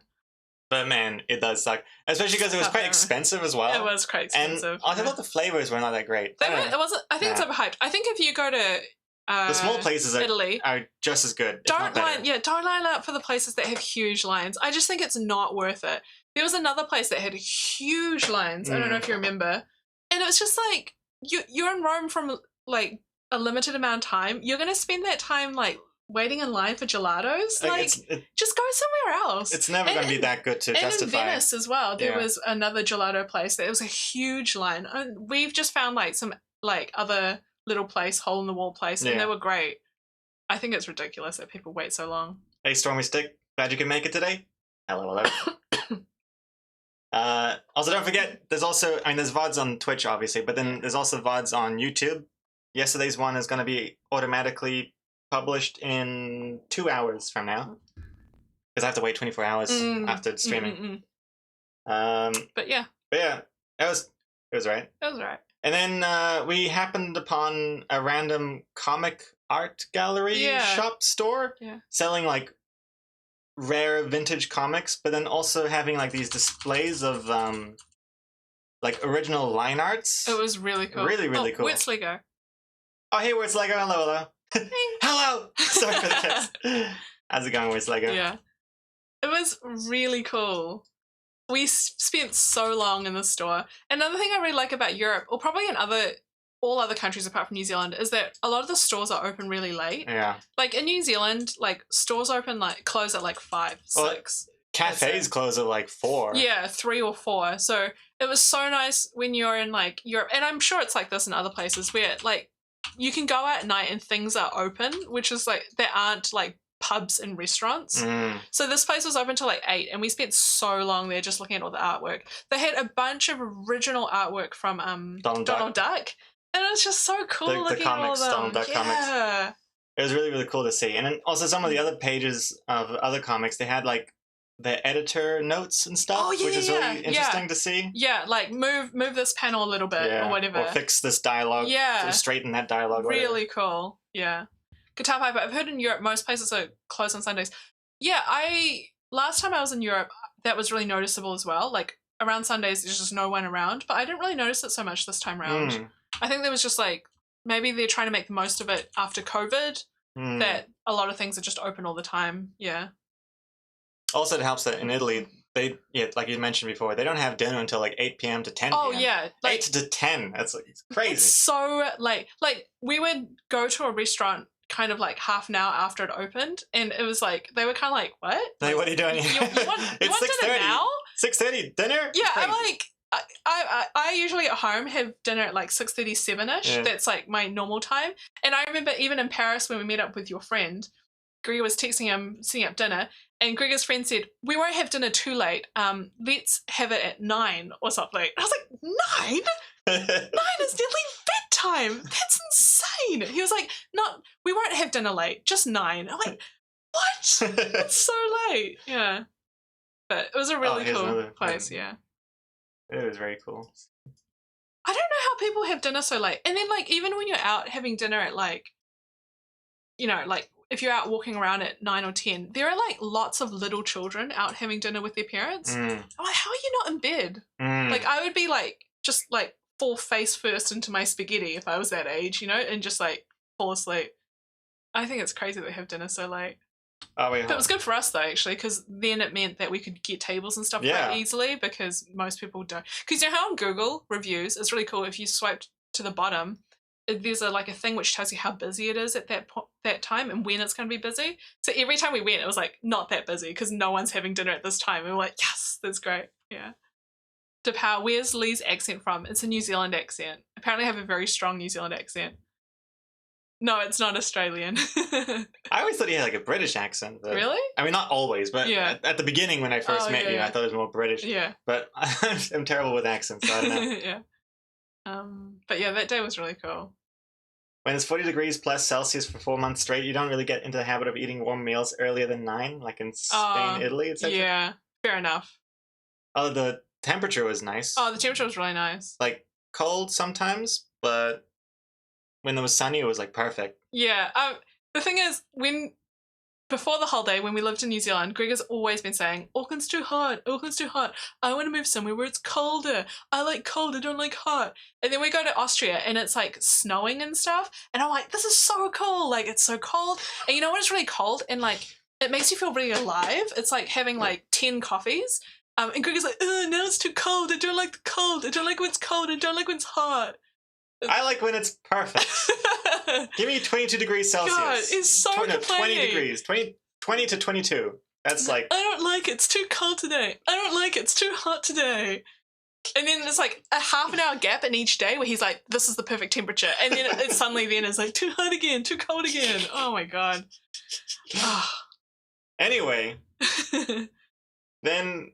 But man, it does suck. Especially because it was quite expensive as well. It was quite expensive. And I thought the flavors were not that great. It wasn't. I think it's overhyped. I think if you go to the small places Italy are just as good. Don't line up for the places that have huge lines. I just think it's not worth it. There was another place that had huge lines. I don't know if you remember. And it was just like you're in Rome from like a limited amount of time. You're going to spend that time like waiting in line for gelatos. Like just go somewhere else. It's never going to be that good to justify. And in Venice as well, there was another gelato place. There was a huge line. And we've just found like some like other little place, hole in the wall place, and they were great. I think it's ridiculous that people wait so long. Hey, Stormy Stick, glad you can make it today. Hello. Also, don't forget, there's VODs on Twitch, obviously, but then there's also VODs on YouTube. Yesterday's one is going to be automatically published in 2 hours from now. Because I have to wait 24 hours after streaming. But yeah, it was right. It was right. And then we happened upon a random comic art gallery shop store selling like rare vintage comics, but then also having like these displays of like original line arts. It was really cool. Really cool. Where's Lego? Oh, hey, where's Lego? Hello. Hey. Hello. Sorry for the test. How's it going? Where's Lego? Yeah. It was really cool. We spent so long in the store. Another thing I really like about Europe, or probably in all other countries apart from New Zealand, is that a lot of the stores are open really late. Yeah. Like in New Zealand, like stores close at like 5, 6. Cafes close at like 4. Yeah, 3 or 4. So it was so nice when you're in like Europe, and I'm sure it's like this in other places where like you can go out at night and things are open, which is like there aren't like pubs and restaurants. So this place was open till like 8, and we spent so long there just looking at all the artwork. They had a bunch of original artwork from Donald Duck, and it was just so cool looking at all of them. Donald Duck comics. It was really cool to see. And then also some of the other pages of other comics, they had like the editor notes and stuff, which is really interesting to see. Yeah, like move this panel a little bit or whatever. Or fix this dialogue. Yeah. Or straighten that dialogue. Really cool. Yeah. Guitar Piper, I've heard in Europe most places are closed on Sundays. Yeah, last time I was in Europe, that was really noticeable as well. Like around Sundays, there's just no one around, but I didn't really notice it so much this time around. I think there was just like, maybe they're trying to make the most of it after COVID, that a lot of things are just open all the time. Yeah. Also, it helps that in Italy, they like you mentioned before, they don't have dinner until like 8 p.m. to 10 p.m. Oh, yeah. Like, 8 to 10. That's like, it's crazy. It's so late. Like, we would go to a restaurant kind of like half an hour after it opened, and it was like, they were kind of like, what? Like, what are you doing? You want dinner now? 6:30, dinner? Yeah, I'm like, I usually at home have dinner at like 6:30, 7ish. That's like my normal time. And I remember even in Paris when we met up with your friend, Gregor was texting him, setting up dinner, and Gregor's friend said, we won't have dinner too late. Let's have it at 9 or something. I was like, 9? 9 is nearly bedtime. That's insane. He was like, we won't have dinner late, just 9. I'm like, what? It's so late. Yeah. But it was a really cool place, yeah. It was very cool. I don't know how people have dinner so late. And then, like, even when you're out having dinner at, like, you know, like, if you're out walking around at 9 or 10, there are, like, lots of little children out having dinner with their parents. I'm like, how are you not in bed? Like, I would be, like, just, like, fall face first into my spaghetti if I was that age, you know, and just, like, fall asleep. I think it's crazy that they have dinner so late. Oh, wait, But it was good for us, though, actually, because then it meant that we could get tables and stuff quite easily, because most people don't. Because you know how on Google reviews, it's really cool if you swipe to the bottom, there's a thing which tells you how busy it is at that time and when it's going to be busy. So every time we went, it was like not that busy because no one's having dinner at this time. And we're like, yes, that's great. Yeah. DePow, where's Lee's accent from? It's a New Zealand accent. Apparently, I have a very strong New Zealand accent. No, it's not Australian. I always thought he had like a British accent. But, really? I mean, not always, but at the beginning when I first met you, I thought it was more British. Yeah. But I'm terrible with accents, so I don't know. Yeah. But yeah, that day was really cool. When it's 40 degrees plus Celsius for 4 months straight, you don't really get into the habit of eating warm meals earlier than 9, like in Spain, Italy, etc. Yeah, fair enough. Oh, the temperature was nice. Oh, the temperature was really nice. Like cold sometimes, but when it was sunny, it was like perfect. Yeah. The thing is, before the holiday, when we lived in New Zealand, Greg has always been saying, Auckland's too hot, Auckland's too hot. I want to move somewhere where it's colder. I like cold, I don't like hot. And then we go to Austria and it's like snowing and stuff. And I'm like, this is so cool. Like, it's so cold. And you know when it's really cold and like, it makes you feel really alive. It's like having like 10 coffees. And Greg is like, now it's too cold. I don't like the cold. I don't like when it's cold. I don't like when it's hot. I like when it's perfect. Give me 22 degrees Celsius. God, it's so complaining. 20 degrees. 20 to 22. That's like... I don't like it. It's too cold today. I don't like it. It's too hot today. And then there's like a half an hour gap in each day where he's like, this is the perfect temperature. And then it suddenly then it's like, too hot again, too cold again. Oh my God. Anyway. Then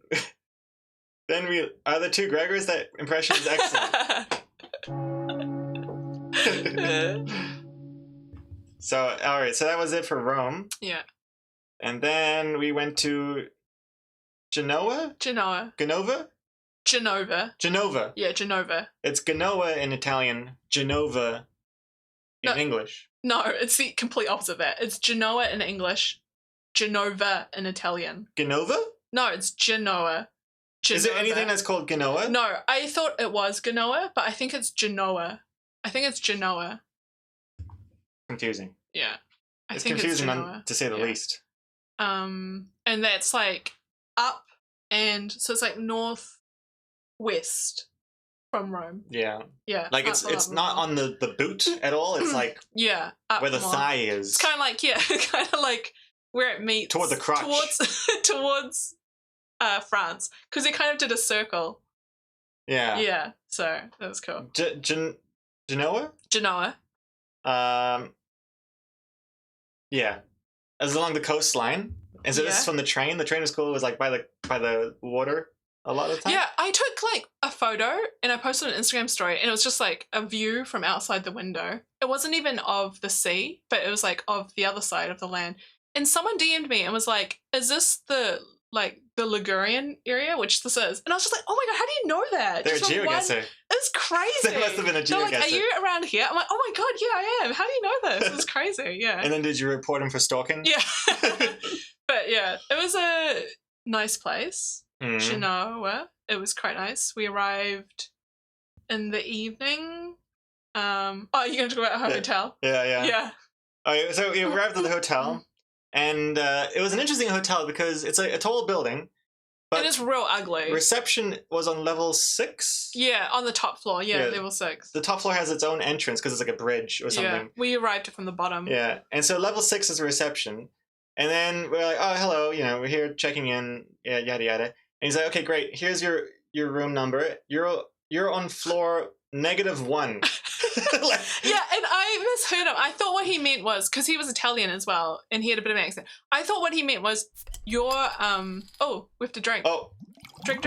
we... Are the two Gregors? That impression is excellent. So, all right, so that was it for Rome. Yeah. And then we went to Genoa? Genova. Yeah, Genova. It's Genoa in Italian, Genova in English. No, it's the complete opposite of that. It's Genoa in English, Genova in Italian. Genova? No, it's Genoa. Is there anything that's called Genoa? No, I thought it was Genoa, but I think it's Genoa. I think it's Genoa. Confusing. Yeah. It's confusing to say the least. And that's like up and so it's like northwest from Rome. Yeah. Yeah. Like it's not on the boot at all. It's like where the thigh is. It's kind of like kind of like where it meets toward the crotch. Towards France, because it kind of did a circle. Yeah. Yeah. So that was cool. Genoa. Yeah. It was along the coastline. And so this is from the train. The train was cool. It was like by the water a lot of the time. Yeah, I took like a photo and I posted an Instagram story and it was just like a view from outside the window. It wasn't even of the sea, but it was like of the other side of the land. And someone DM'd me and was like, is this the Ligurian area, which this is? And I was just like, oh my God, how do you know that? They're a geoguesser. It's crazy. They must have been a geoguesser. Like, are you around here? I'm like, oh my God, yeah, I am. How do you know this? It's crazy, yeah. And then did you report him for stalking? Yeah. But yeah, it was a nice place. Genoa. It was quite nice. We arrived in the evening. Oh, you're going to talk about our hotel? Yeah. Okay, so we arrived at the hotel. And it was an interesting hotel because it's a tall building. But it is real ugly. Reception was on level 6? Yeah, on the top floor. Yeah, level 6. The top floor has its own entrance because it's like a bridge or something. Yeah, we arrived from the bottom. Yeah, and so level 6 is reception. And then we're like, oh, hello, we're here checking in, yada, yada. And he's like, okay, great, here's your room number. You're on floor -1. Yeah, and I misheard him. I thought what he meant was, because he was Italian as well, and he had a bit of an accent. I thought what he meant was, your, oh, we have to drink. Oh. Drink.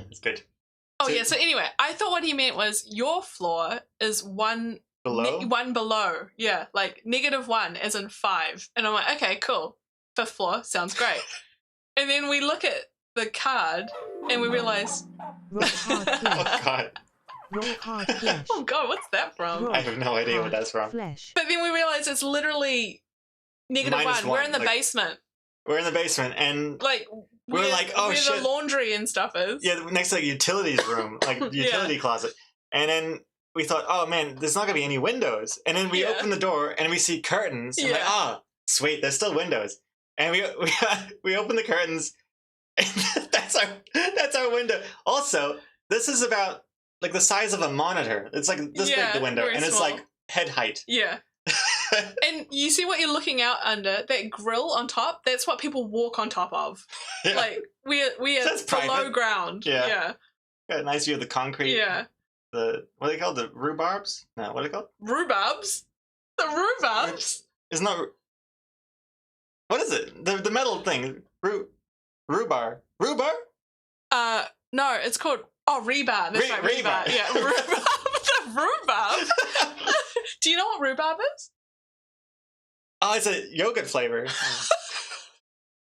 It's good. Oh, yeah, so anyway, I thought what he meant was, your floor is one... Below? One below, yeah, like -1 as in 5. And I'm like, okay, cool. 5th floor, sounds great. And then we look at the card and we realise, Rock hard Oh flesh. god, Rock hard flesh. oh God, what's that from? I have no idea what that's from. Flesh. But then we realise it's literally -1. -1, We're in the like- basement. We're in the basement, and Like, We're like, oh, where shit. the laundry and stuff is. yeah, next to like utilities room, like utility closet, and then we thought, oh man, there's not gonna be any windows, and then we Yeah. open the door and we see curtains, and like, Yeah. oh, sweet, there's still windows, and we open the curtains, and that's our window. Also, this is about like the size of a monitor. It's like this big, Yeah, the window, very and it's small. like head height. Yeah. And you see what you're looking out under, that grill on top, that's what people walk on top of. Yeah. Like, we are That's below private. ground. Yeah. Yeah. Got a nice view of the concrete. Yeah. The what are they called? The rhubarbs? No, what are they called? Rhubarbs? The rhubarbs? Isn't that what is it? The metal thing. Rhubarb. Rhubarb? No, it's called, rebar. That's right, rebar. Rebar. Yeah, rhubarb. The rhubarb? Do you know what rhubarb is? Oh, it's a yogurt flavor.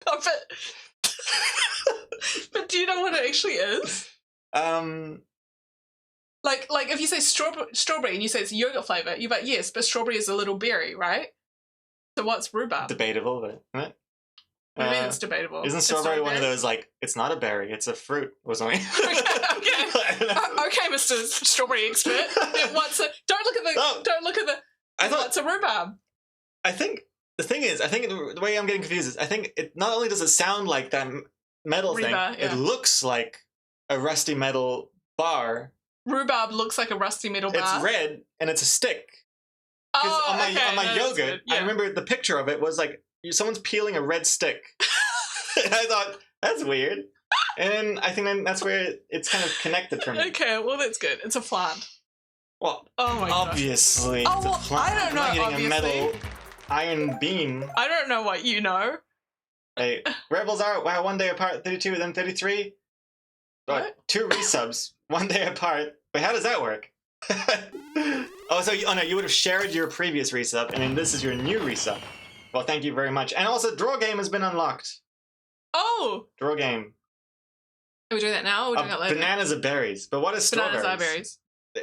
Oh, but do you know what it actually is? Like if you say strawberry and you say it's yogurt flavor, you're like, yes, but strawberry is a little berry, right? So what's rhubarb? Debatable, but isn't it? What do you mean it's debatable? Isn't It's strawberry not a one of berry? those like it's not a berry, it's a fruit or something? Okay. I don't know. Okay, Mr. Strawberry Expert. Then what's a? Don't look at the. Oh. Don't look at the. I thought What's a rhubarb? I think the thing is, I think the way I'm getting confused is I think it not only does it sound like that metal thing, Rebar, yeah. it looks like a rusty metal bar. Rhubarb looks like a rusty metal bar. It's red and it's a stick. Because Oh, on my okay, no, that's yogurt, good. Yeah. I remember the picture of it was like someone's peeling a red stick. And I thought that's weird, and I think then that's where it's kind of connected for me. Okay, well that's good. It's a plant. Well, Oh my gosh. obviously, Oh, it's a well, plant. I don't know, I'm not getting obviously. a metal iron beam. I don't know what you know. Hey, Rebels are wow, 1 day apart, 32, then 33. What? 2 resubs, 1 day apart. Wait, how does that work? Oh no, you would have shared your previous resub, and then this is your new resub. Well, thank you very much. And also, draw game has been unlocked. Oh, Draw game. are we doing that now or are we doing that later? Bananas are berries, but what is strawberries? Bananas are berries.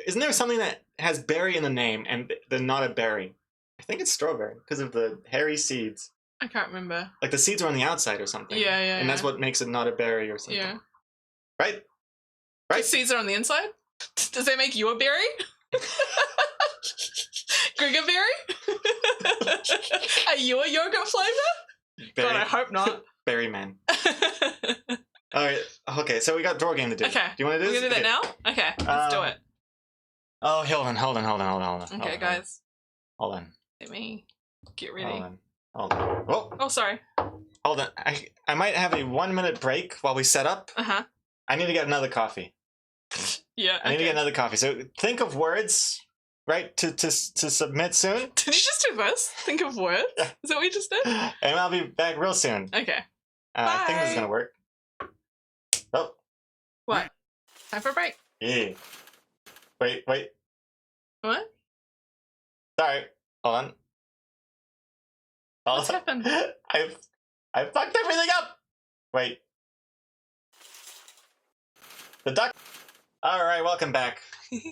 Isn't there something that has berry in the name and they're not a berry? I think it's strawberry because of the hairy seeds. I can't remember. Like the seeds are on the outside or something. Yeah, yeah. And that's what makes it not a berry or something. Yeah. Right? The Right? seeds are on the inside? Does that make you a berry? Gregor berry? Are you a yogurt flavor? Berry, God, I hope not. berry man. All right. Okay, so we got draw game to do. Okay. Do you want to do We're this? gonna do that now? Okay, let's do it. Oh, hold on. Okay, guys. Hold on. Let me get ready. Hold on. Oh, Oh, sorry. hold on. I might have a 1 minute break while we set up. Uh-huh. I need to get another coffee. Yeah, I need to okay. get another coffee. So think of words, right, to submit soon. Did you just do this? Think of words? Yeah. Is that what you just did? And I'll be back real soon. Okay. I think this is Bye. gonna work. Oh, What? Time for a break. yeah. Wait. What? Sorry. Hold on. What's happened? I've fucked everything up. Wait. The duck. All right, welcome back.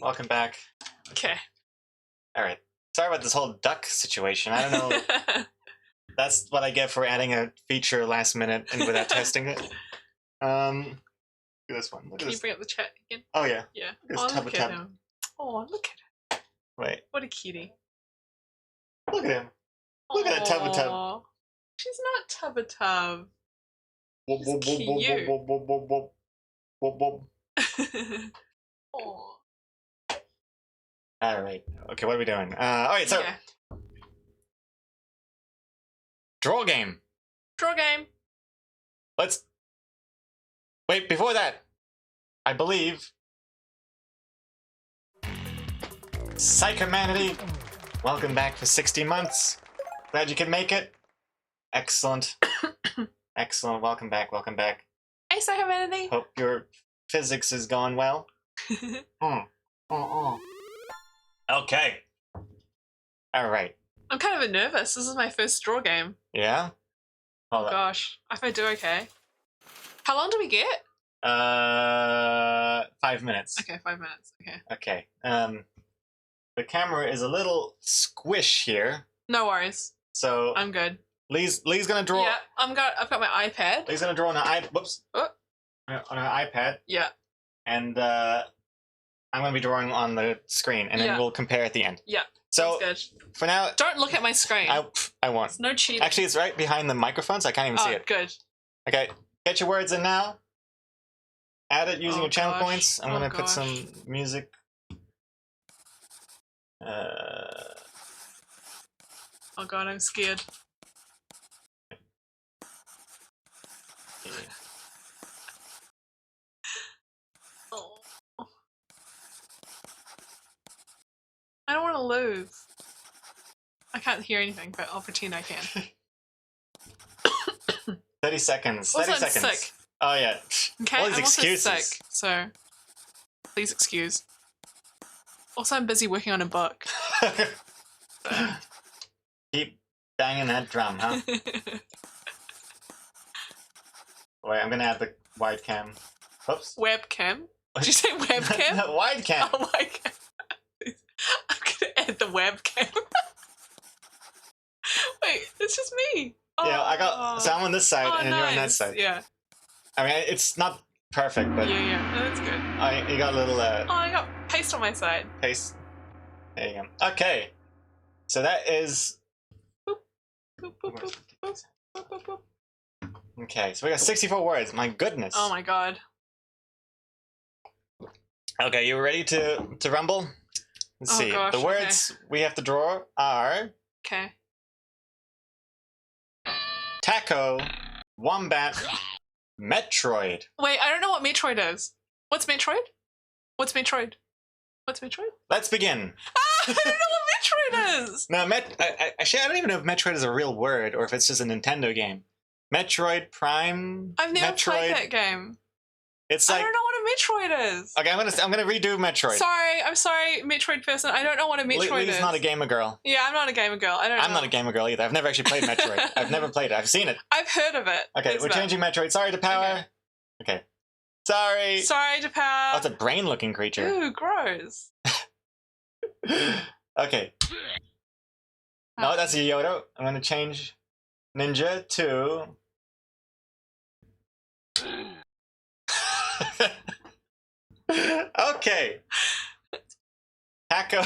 Welcome back. Okay. All right. Sorry about this whole duck situation. I don't know. That's what I get for adding a feature last minute and without testing it. Look at this one. Look at Can you this. bring up the chat again? Oh yeah. Yeah. It's Oh, tub look a at tub. him. Oh, look at him. Wait. What a cutie. Look at him. Look at that tub a tub. Aw. She's not tub a tub. Whoop, She's whoop, whoop, whoop, cute. whoop, whoop, whoop, whoop, whoop, whoop. Aw. All right. Okay, what are we doing? All right. So Yeah. draw game. Draw game. Let's wait. Before that, I believe Psychomanity. Welcome back for 60 months. Glad you could make it. Excellent. Excellent. Welcome back. Welcome back. Hey, Psychomanity. Hope your physics is going well. Okay. All right. I'm kind of nervous. This is my first draw game. Yeah. Hold on. Gosh, if I do okay. How long do we get? 5 minutes. Okay, 5 minutes. Okay. Okay. The camera is a little squish here, No worries. so I'm good. Lee's gonna draw. Yeah, I've got my iPad. Lee's gonna draw on her whoops. Oh. On her iPad, Yeah. and I'm gonna be drawing on the screen, and then Yeah. we'll compare at the end. Yeah. So Sounds good. for now, Don't look at my screen. I won't. It's no cheating. Actually, it's right behind the microphone, so I can't even see it. Good. Okay, get your words in now. Add it using Oh, your channel gosh. points. I'm Oh, gonna put gosh. some music. Oh god, I'm scared. Oh. I don't want to lose. I can't hear anything, but I'll pretend I can. 30 seconds. Also, 30 I'm seconds. sick. Oh yeah. Okay, All these I'm also excuses. sick, so please excuse. Also, I'm busy working on a book. Keep banging that drum, huh? Wait, I'm gonna add the wide cam. Oops. Webcam? Did you say webcam? Wide cam. Oh my god. I'm gonna add the webcam. Wait, it's just me. Yeah, I got. So I'm on this side, Oh, and you're on that nice. side. Yeah. I mean, it's not perfect, but Yeah. No, that's good. you got a little Oh, I got paste on my side. paste. There you go. Okay. So that is. Boop, boop, boop, boop, boop, boop, boop. Okay, so we got 64 words. My goodness. Oh my god. Okay, you ready to rumble? Let's Oh see. gosh, The words we have to draw are Okay. taco, wombat, Metroid. Wait, I don't know what Metroid is. What's Metroid? What's Metroid? What's Metroid? Let's begin. Ah, I don't know what Metroid is. Now, actually, I don't even know if Metroid is a real word or if it's just a Nintendo game. Metroid Prime. I've never Metroid. played that game. It's I like don't know what a Metroid is. okay. I'm gonna redo Metroid. I'm sorry, Metroid person. I don't know what a Metroid Lee's is. not a gamer girl. Yeah, I'm not a gamer girl. I don't know. I'm not a gamer girl either. I've never actually played Metroid. I've never played it. I've seen it. I've heard of it. Okay, That's we're about- changing Metroid. Sorry to power. Okay. Sorry. Sorry, Oh, Japan. it's a brain-looking creature. Ooh, gross. Okay. No, that's a Yodo. I'm gonna change Ninja to. Okay. Taco,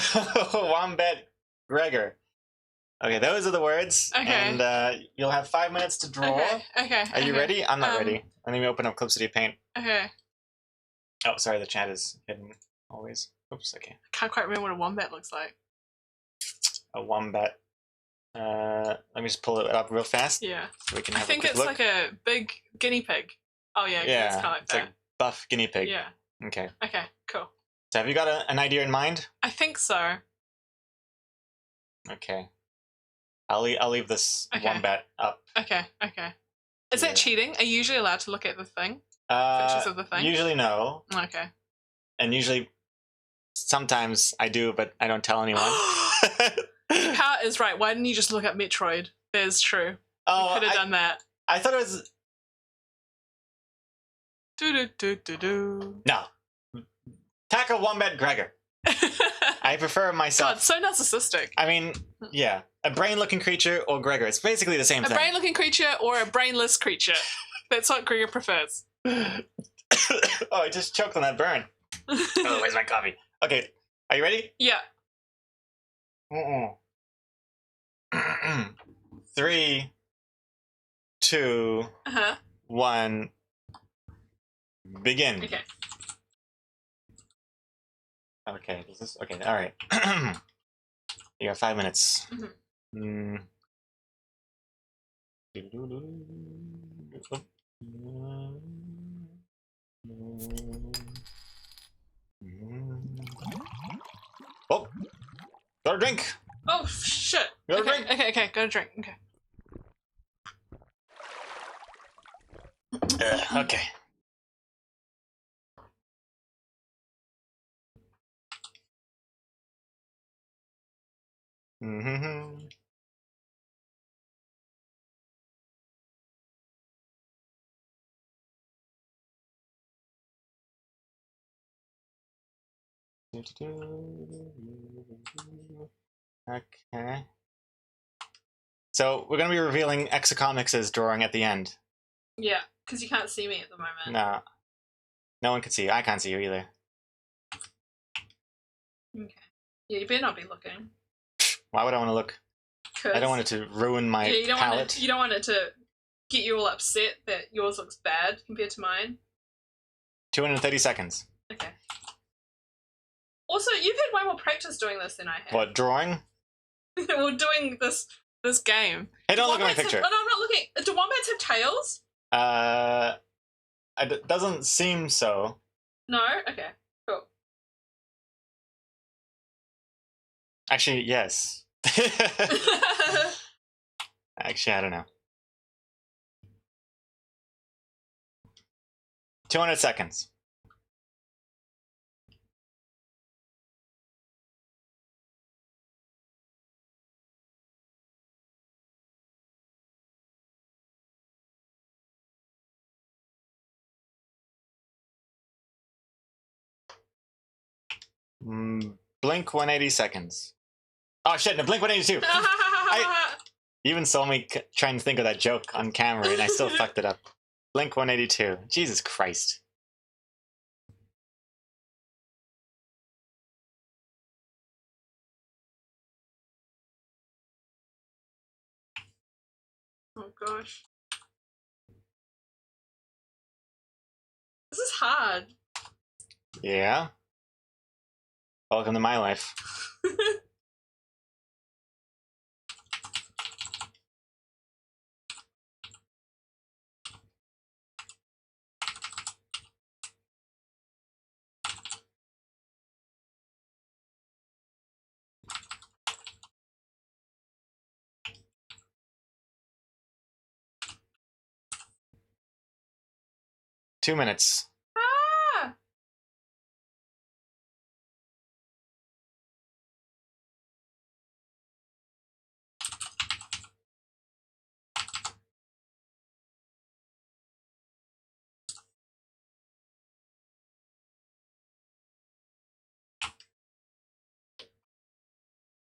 Wombat, Gregor. Okay, those are the words. Okay. And you'll have 5 minutes to draw. Okay. Are you ready? I'm not Um, ready. Let me open up Clip City Paint. Okay. Oh, sorry, the chat is hidden always. Oops, okay. Can't quite remember what a wombat looks like. A wombat. Let me just pull it up real fast Yeah. so we can I have think a quick it's look. like a big guinea pig. Oh yeah, Yeah, it's kind of like it's that. like buff guinea pig. Yeah. Okay. Okay. Cool. So have you got an idea in mind? I think so. Okay. I'll leave this Okay. wombat up. Okay. Is Yeah. that cheating? Are you usually allowed to look at the thing? Pictures of the thing? Usually no, Okay. and usually sometimes I do, but I don't tell anyone. Power is right. Why didn't you just look at Metroid? That is true. Oh, Could have done that. I thought it was Do do do do no. Taco Wombat Gregor. I prefer myself. God, so narcissistic. I mean, yeah, a brain-looking creature or Gregor. It's basically the same A thing. brain-looking creature or a brainless creature. That's what Gregor prefers. Oh, I just choked on that burn. Oh, where's my coffee? Okay, are you ready? Yeah. 3, 2, Uh-huh. 1, begin. Okay. Okay, this is okay. All right. You got 5 minutes. Mm. Oh, got a drink. Oh shit. Got a Okay, drink. okay, got a drink. Okay. Okay. Mm-hmm. Okay. So we're gonna be revealing Exocomics' drawing at the end. Yeah, because you can't see me at the moment. No. No one can see you. I can't see you either. Okay. Yeah, you better not be looking. Why would I want to look? I don't want it to ruin my you don't palette. Want it, you don't want it to get you all upset that yours looks bad compared to mine. 230 seconds. Okay. Also, you've had way more practice doing this than I have. What, drawing? We're doing this game. Hey, don't look at my picture. Oh, no, I'm not looking. Do wombats have tails? It doesn't seem so. No? Okay, cool. Actually, yes. Actually, I don't know. 200 seconds. Blink 180 seconds. Oh shit, no, blink 182. You even saw me trying to think of that joke on camera and I still fucked it up. Blink 182. Jesus Christ. Oh gosh. This is hard. Yeah. Welcome to my life. Two minutes. Ah!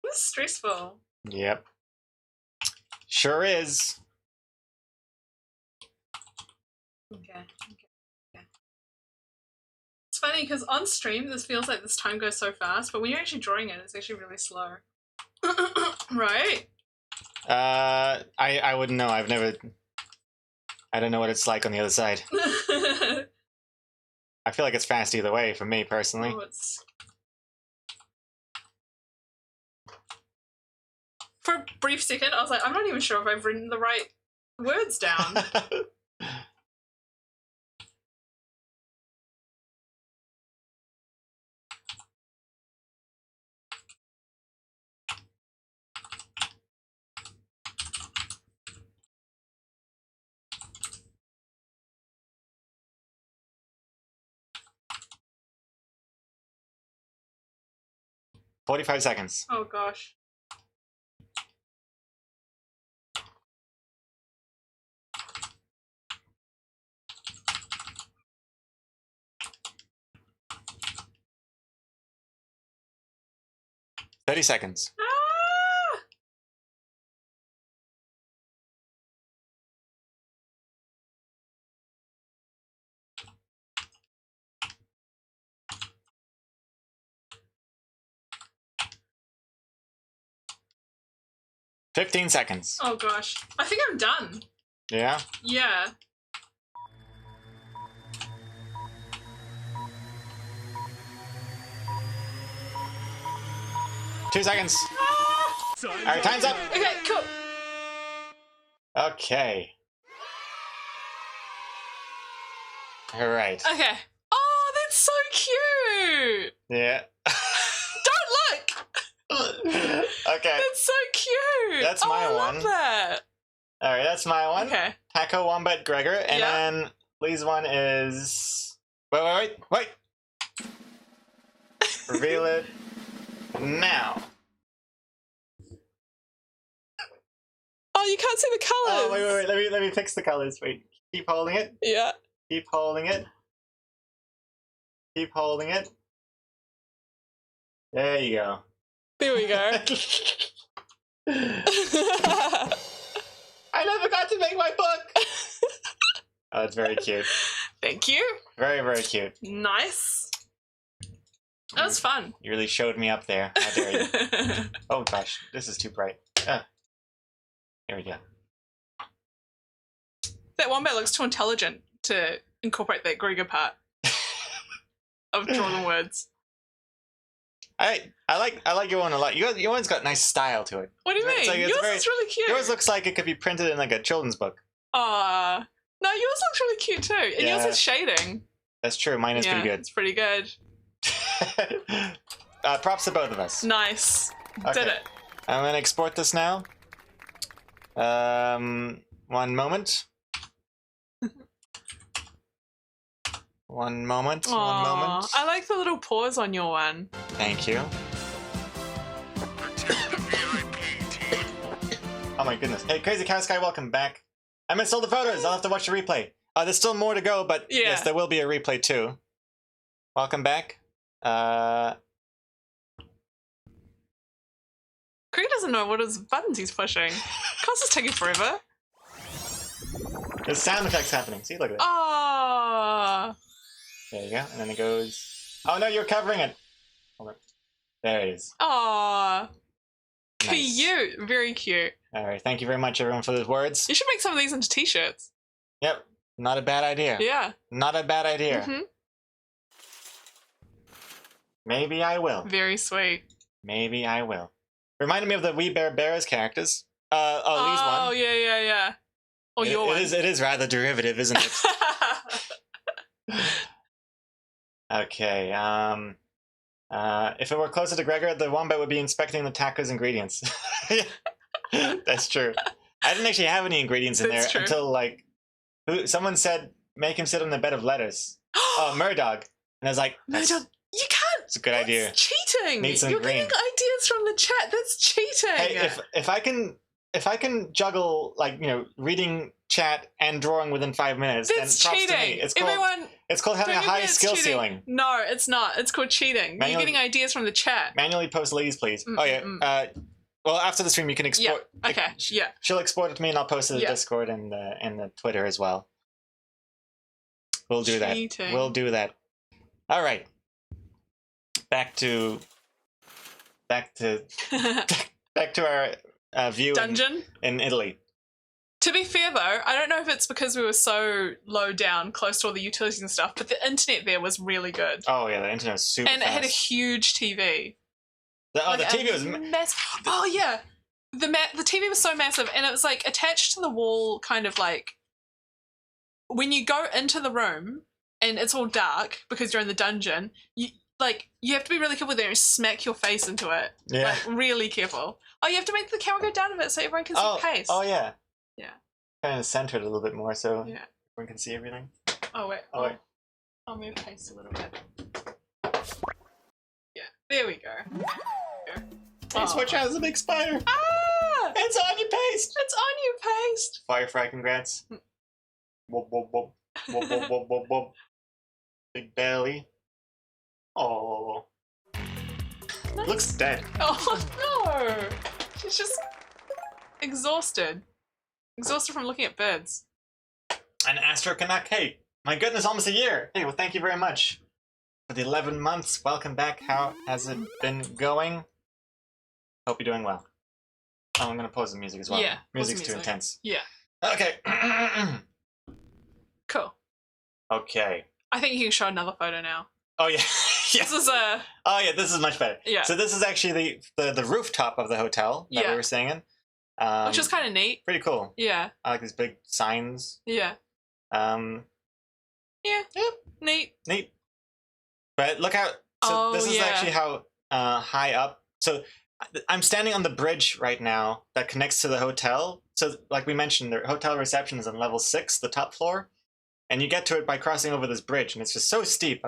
'This is stressful. Yep. Sure is. Okay. It's funny because on stream this feels like this time goes so fast, but when you're actually drawing it, it's actually really slow. Right? I wouldn't know. I don't know what it's like on the other side. I feel like it's fast either way for me personally. Oh, For a brief second, I was like, I'm not even sure if I've written the right words down. 45 seconds. Oh gosh. Ah! 30 seconds. Ah! 15 seconds. Oh gosh. I think I'm done. Yeah? Yeah. Two seconds. Ah! Alright, time's up. Okay, cool. Okay. Alright. Okay. Oh, that's so cute. Yeah. Don't look. Okay. That's so cute. That's my I one. love that. Alright, that's my one. Okay. Taco Wombat Gregor. And Yeah. then Lee's one is. Wait. Reveal it now. Oh, you can't see the colors. Oh, wait. Let me fix the colors. Wait. Keep holding it. Yeah. Keep holding it. Keep holding it. There you go. There we go. I never got to make my book. Oh, it's very cute. Thank you. Very, very cute. Nice. That was fun. You really showed me up there. How dare you? Oh gosh, this is too bright. Ah. Here we go. That wombat looks too intelligent to incorporate that Gregor part of drawing words. I like your one a lot. Your one's got nice style to it. What do you mean? It's like- it's yours very- is really cute. Yours looks like it could be printed in like a children's book. No, yours looks really cute too. And yours Yeah. has shading. That's true. Mine is pretty good. It's pretty good. Props to both of us. Nice. Okay. Did it. I'm gonna export this now. One moment. One moment. One Aw, moment. I like the little paws on your one. Thank you. Oh my goodness. Hey, Crazy Cow Sky, welcome back. I missed all the photos. I'll have to watch the replay. There's still more to go, but Yeah. yes, there will be a replay too. Welcome back. Craig doesn't know what his buttons he's pushing. Cause is taking forever. There's sound effects happening. See, look at that. Ah. There you go. And then it goes. Oh no, you're covering it. Hold on. There it is. Aw. Nice. Cute. Very cute. All right. Thank you very much, everyone, for those words. You should make some of these into t-shirts. Yep. Not a bad idea. Yeah. Not a bad idea. hmm Maybe I will. Very sweet. Maybe I will. Reminded me of the We Bear Bears characters. Lee's one. Oh, yeah. Or your one. It is rather derivative, isn't it? Okay. If it were closer to Gregor, the wombat would be inspecting the taco's ingredients. That's true. I didn't actually have any ingredients in That's there true. until like someone said make him sit on the bed of lettuce. Oh, Murdog. And I was like, that's You can't. a good idea. That's cheating. Need some You're green. getting ideas from the chat. That's cheating. Hey, if I can juggle like reading chat and drawing within 5 minutes, that's then props to me. cheating. It's Everyone, called having a don't admit high it's skill cheating. ceiling. No, it's not. It's called cheating. Manually- You're getting ideas from the chat. Manually post Lee's, please. Oh yeah. Well, after the stream, you can export. Okay. Yeah. She'll export it to me, and I'll post it to Yeah. Discord and the Twitter as well. We'll do that. Cheating. We'll do that. All right. Back to our view Dungeon. in Italy. To be fair though, I don't know if it's because we were so low down, close to all the utilities and stuff, but the internet there was really good. Oh yeah, the internet was super And it fast. had a huge TV. the Like, TV was massive. Oh yeah, the TV was so massive, and it was like attached to the wall, kind of like when you go into the room and it's all dark because you're in the dungeon. You have to be really careful there and smack your face into it. yeah. Like really careful. Oh, you have to make the camera go down a bit so everyone can see your face. Oh yeah. Yeah. Kind of centered a little bit more so Yeah. everyone can see everything. Oh wait. Oh, wait. I'll move paste a little bit. Yeah. There we go. Hey, Switch has a big spider. Ah! It's on your paste. It's on your paste. Firefly, congrats. Whoop, whoop, whoop. Whoop, whoop, whoop, whoop, whoop. Big belly. Oh. Nice. Looks dead. Oh no! She's just exhausted. Exhausted from looking at birds. An Astro Canuck. Hey, my goodness, almost a year. Hey, well, thank you very much for the 11 months. Welcome back. How has it been going? Hope you're doing well. Oh, I'm going to pause the music as well. Yeah, pause the Music's too music. intense. Yeah. Okay. Cool. Okay. I think you can show another photo now. Oh, yeah. This is a Oh, yeah, this is much better. Yeah. So this is actually the rooftop of the hotel that Yeah. we were staying in. which is kind of neat. Pretty cool. Yeah. I like these big signs. Yeah. Um, Yeah. Neat. Neat. But look how. So Oh, this is yeah. actually how high up. So I'm standing on the bridge right now that connects to the hotel. So like we mentioned, the hotel reception is on level 6, the top floor, and you get to it by crossing over this bridge, and it's just so steep.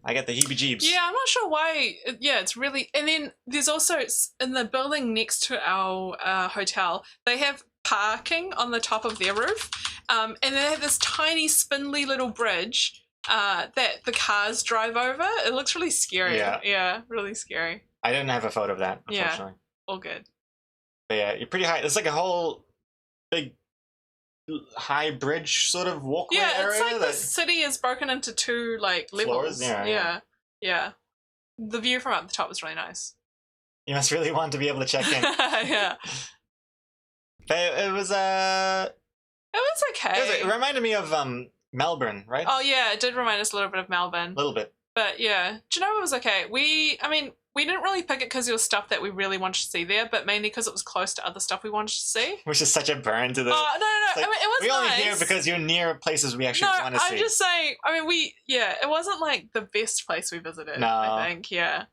I get the heebie-jeebs. Yeah, I'm not sure why. Yeah, it's really. And then there's also in the building next to our hotel, they have parking on the top of their roof, and they have this tiny, spindly little bridge that the cars drive over. It looks really scary. Yeah. Yeah, really scary. I didn't have a photo of that, Yeah. unfortunately. All good. But yeah, you're pretty high. It's like a whole big high bridge sort of walkway Yeah, area. it's like the that... city is broken into 2 like levels. Floors? Yeah. Yeah. The view from up the top was really nice. You must really want to be able to check in. Yeah. But it was It was okay. it reminded me of Melbourne, right? Oh yeah, it did remind us a little bit of Melbourne. A little bit. But yeah, Genova was okay. We didn't really pick it because there was stuff that we really wanted to see there, but mainly because it was close to other stuff we wanted to see. Which is such a burn to the... Oh, no. like, I mean, it was we nice. only hear because you're near places we actually want to see. I'm just saying, I mean, it wasn't like the best place we visited, No. I think, yeah.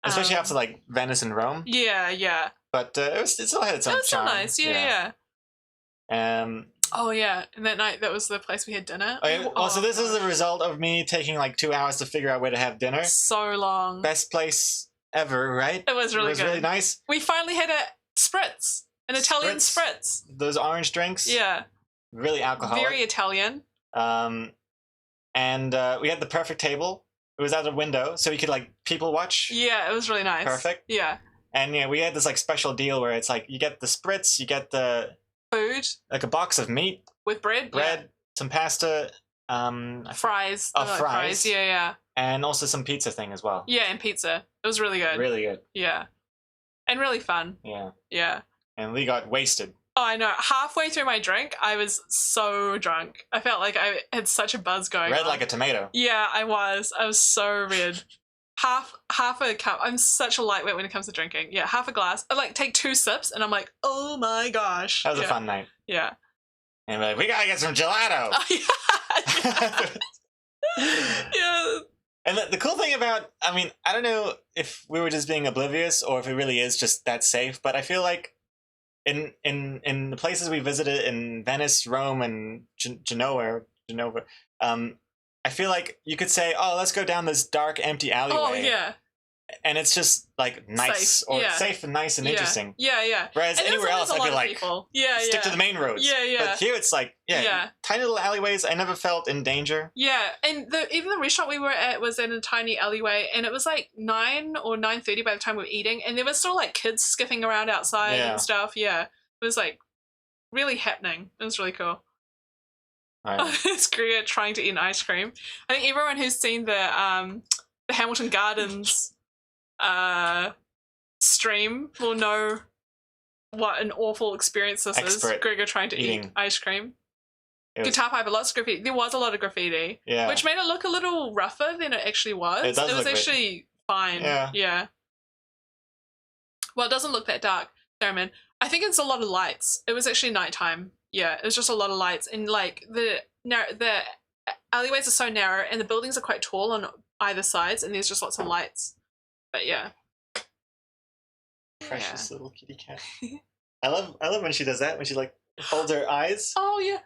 Especially after like Venice and Rome. Yeah. But it still had its own It was still charm. nice, yeah. Oh yeah, and that night, that was the place we had dinner. so this is the result of me taking like 2 hours to figure out where to have dinner. So long. Best place ever, right? It was really It was good. really nice. We finally had a spritz, an Italian spritz. Those orange drinks. Yeah. Really alcoholic. Very Italian. And we had the perfect table. It was out a window, so we could like people watch. Yeah, it was really nice. Perfect. Yeah. And yeah, we had this like special deal where it's like you get the spritz, you get the food, like a box of meat, with bread, some pasta, fries, fries, yeah, and also some pizza thing as well. Yeah, and pizza. It was really good. Really good. Yeah, and really fun. Yeah. And we got wasted. Oh, I know. Halfway through my drink, I was so drunk. I felt like I had such a buzz going on. Red like a tomato. Yeah, I was. I was so red. Half a cup. I'm such a lightweight when it comes to drinking. Yeah, half a glass. I like take 2 sips and I'm like, oh my gosh. That was a fun night. Yeah. And we're like, we gotta get some gelato. Oh, yeah. And the cool thing about, I mean, I don't know if we were just being oblivious or if it really is just that safe, but I feel like in the places we visited in Venice, Rome, and Genova, I feel like you could say, oh, let's go down this dark, empty alleyway. Oh, yeah. And it's just like nice safe and nice and interesting. Yeah. Whereas and anywhere else, I'd be like, stick to the main roads. Yeah. But here it's like, tiny little alleyways. I never felt in danger. Yeah, and even the restaurant we were at was in a tiny alleyway, and it was like 9 or 9:30 by the time we were eating, and there was still like kids skipping around outside and stuff. Yeah, it was like really happening. It was really cool. It's Greer trying to eat an ice cream. I think everyone who's seen the Hamilton Gardens stream will know what an awful experience this is. Gregor trying to eat ice cream. Guitar pipe, lots of graffiti. There was a lot of graffiti, which made it look a little rougher than it actually was. It was actually fine. Yeah. Well, it doesn't look that dark, Sarahman. I think it's a lot of lights. It was actually nighttime. Yeah, it was just a lot of lights, and like the alleyways are so narrow, and the buildings are quite tall on either sides, and there's just lots of lights. But yeah. Precious little kitty cat. I love when she does that, when she like holds her eyes. Oh yeah.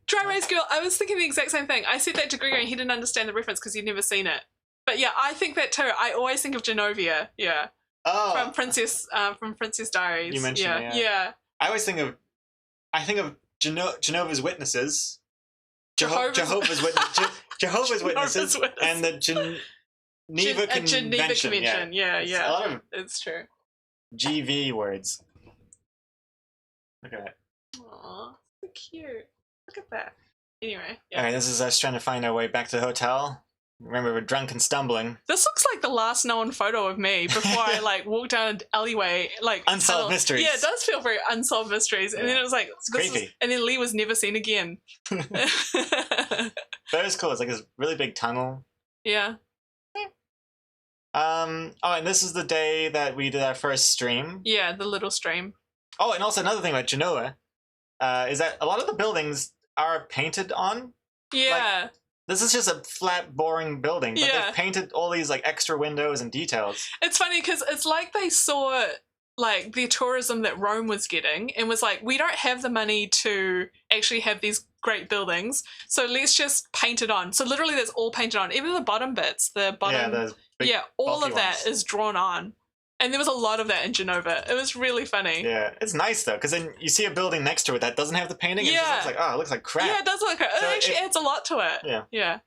Dry Race Girl. I was thinking the exact same thing. I said that to Gregory and he didn't understand the reference because he'd never seen it. But yeah, I think that too. I always think of Genovia. Yeah. Oh. From Princess Diaries. You mentioned it, yeah. I always think of Genova's Witnesses. Jehovah's Witnesses and the Geneva Convention. Yeah. It's true. GV words. Look at that. Aw, so cute. Look at that. Anyway. Yeah. Alright, this is us trying to find our way back to the hotel. Remember, we're drunk and stumbling. This looks like the last known photo of me before I like walked down an alleyway. Like Unsolved Mysteries. Yeah, it does feel very Unsolved Mysteries. And then it was like, and then Lee was never seen again. That was cool. It's like this really big tunnel. Yeah. Oh, and this is the day that we did our first stream. Yeah, the little stream. Oh, and also another thing about Genoa is that a lot of the buildings are painted on. Yeah. Like, this is just a flat, boring building, but they've painted all these like extra windows and details. It's funny because it's like they saw like the tourism that Rome was getting and was like, we don't have the money to actually have these great buildings, so let's just paint it on. So literally that's all painted on. Even the bottom bits, all of that is drawn on. And there was a lot of that in Genova. It was really funny. Yeah, it's nice though, because then you see a building next to it that doesn't have the painting. And it just looks like, it looks like crap. Yeah, it does look like crap. So it actually adds a lot to it. Yeah. Yeah.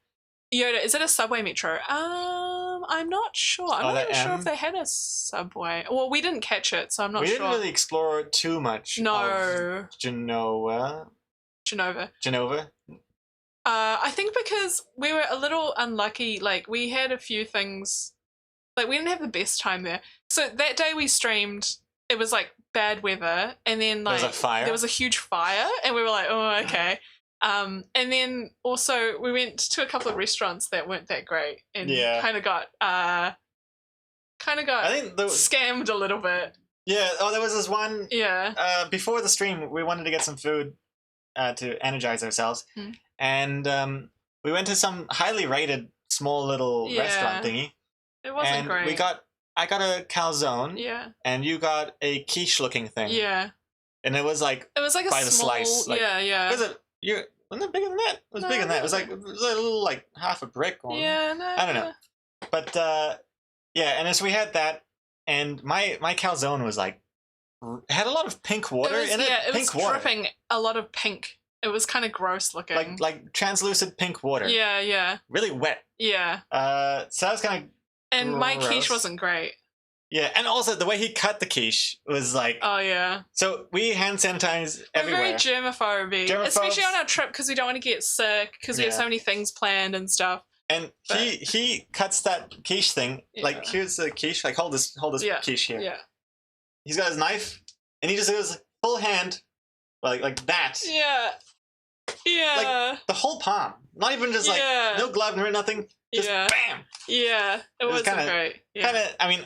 Yoda, is it a subway metro? I'm not sure. I'm Oh, not the even sure M? if they had a subway. Well, we didn't catch it, so I'm not We sure. didn't really explore too much No. of Genova. Genova. I think because we were a little unlucky. Like, we had a few things. Like, we didn't have the best time there. So that day we streamed, it was like bad weather, and then There like was a fire. there was a huge fire, and we were like, oh, okay. And then also we went to a couple of restaurants that weren't that great, and Yeah. kind of got I think scammed a little bit. yeah. Oh, there was this one. Yeah. Before the stream, we wanted to get some food to energize ourselves, and we went to some highly rated small little Yeah. restaurant thingy. It wasn't And great. I got a calzone, Yeah. and you got a quiche looking thing. Yeah. And it was like, It was like a by the small. slice, like, yeah. wasn't it bigger than that? It was No, bigger than that. It was no. like a little, like half a brick. Or, Yeah. No. I don't know. But yeah, and as we had that, and my calzone was like, had a lot of pink water in it. Yeah, it pink was water. dripping a lot of pink. It was kind of gross looking. Like translucent pink water. Yeah. Really wet. Yeah. So that was kind of And my gross. quiche wasn't great. Yeah, and also the way he cut the quiche was like. Oh yeah. So we hand sanitize We're everywhere. very germophobic, Germaphobes. especially on our trip because we don't want to get sick because we have Yeah. so many things planned and stuff. And he cuts that quiche thing. Yeah. Like, here's the quiche. Like, hold this Yeah. quiche here. Yeah. He's got his knife, and he just goes full hand, like that. Yeah. Yeah. The whole palm. Not even just like Yeah. no glove, no nothing. Just Yeah. bam. Yeah. It was wasn't kinda- great. Yeah. Kind of. I mean,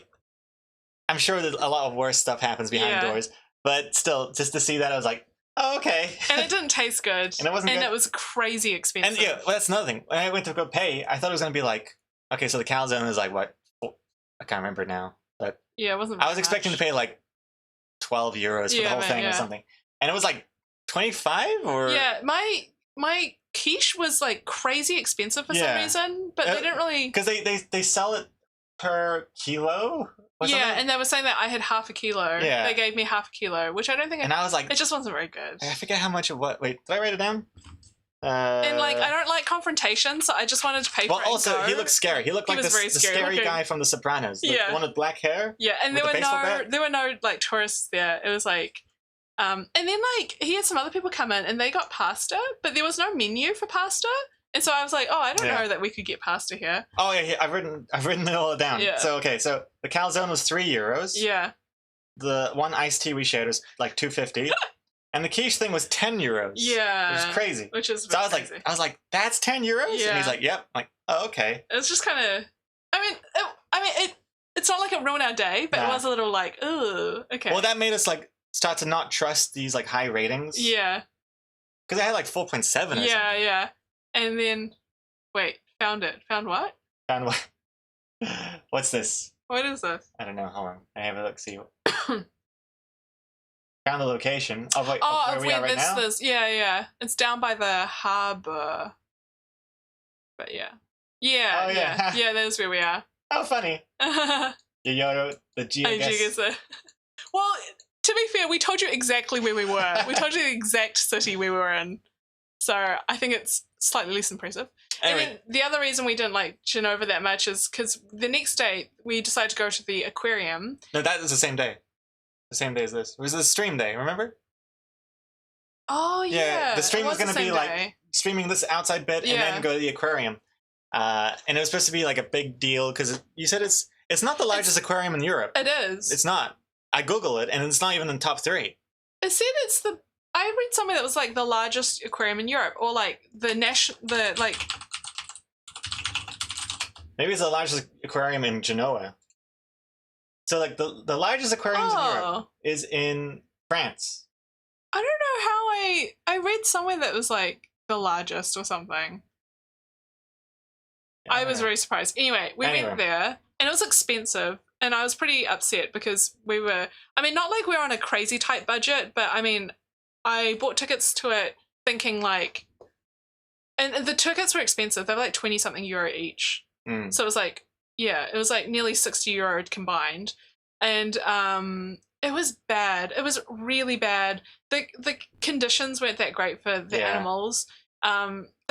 I'm sure that a lot of worse stuff happens behind Yeah. doors, but still, just to see that, I was like, oh, okay. And it didn't taste good. And it wasn't good. it was crazy expensive. And yeah, well, that's another thing. When I went to go pay, I thought it was gonna be like, okay, so the calzone is like what? I can't remember now, but Yeah, it wasn't. I was expecting to pay like 12 euros for the Yeah, whole man, thing or yeah. something, and it was like 25 or Yeah, my quiche was like crazy expensive for Yeah. some reason, but they didn't really. because they sell it per kilo. Or Yeah, something. and they were saying that I had half a kilo. Yeah. They gave me half a kilo, which I don't think. And I was like, It just wasn't very good. I forget how much of what. Wait, did I write it down? And like, I don't like confrontation, so I just wanted to pay Well, for it. and also go. he looked scary. He looked He like was the very scary scary looking. guy from The Sopranos. The Yeah. one with black hair. Yeah, and with there the were baseball bat? no like tourists there. It was like, and then like he had some other people come in and they got pasta, but there was no menu for pasta, and so I was like, oh, I don't Yeah. know that we could get pasta here. Oh yeah, I've written it all down. Yeah. So okay, so the calzone was €3. Yeah, The one iced tea we shared was like 2.50, and the quiche thing was €10. yeah, Which is crazy. Which is So I was crazy. like, that's €10, and Yeah. he's like, yep. I'm like, oh, okay. It's just kind of. It's not like it ruined our day, but Nah. it was a little like, oh, okay. Well, that made us like start to not trust these like high ratings. yeah, Because I had like 4.7 or something. yeah, and then wait, found what? Found what? What's this? What is this? I don't know. Hold on. I have a look. See. Found the location of like Oh, of where we are right now. Yeah. It's down by the harbor. But yeah. Yeah, Oh, yeah. yeah, that is where we are. Oh, funny. Yoyoto, the geoguess. Well, to be fair, we told you exactly where we were. We told you the exact city we were in. So I think it's slightly less impressive. Anyway, And then the other reason we didn't like Genova that much is because the next day we decided to go to the aquarium. no, that was the same day. The same day as this. It was the stream day. Remember? Oh yeah, the stream it was the gonna be same like day. streaming this outside bit and Yeah. then go to the aquarium. And it was supposed to be like a big deal because you said it's not the largest aquarium in Europe. It is. It's not. I Google it and it's not even in the top 3. It said it's the. I read somewhere that was like the largest aquarium in Europe, or like like. Maybe it's the largest aquarium in Genoa. So like the largest aquariums in Europe Oh, is in France. I don't know how I read somewhere that was like the largest or something. I was very surprised. Anyway, we Anyway. went there and it was expensive, and I was pretty upset because we were. I mean, not like we were on a crazy tight budget, but I mean, I bought tickets to it thinking like, and the tickets were expensive. They were like 20 something euro each. Mm. So it was like, yeah, it was like nearly 60 euro combined. And it was bad. It was really bad. The conditions weren't that great for the Yeah. animals.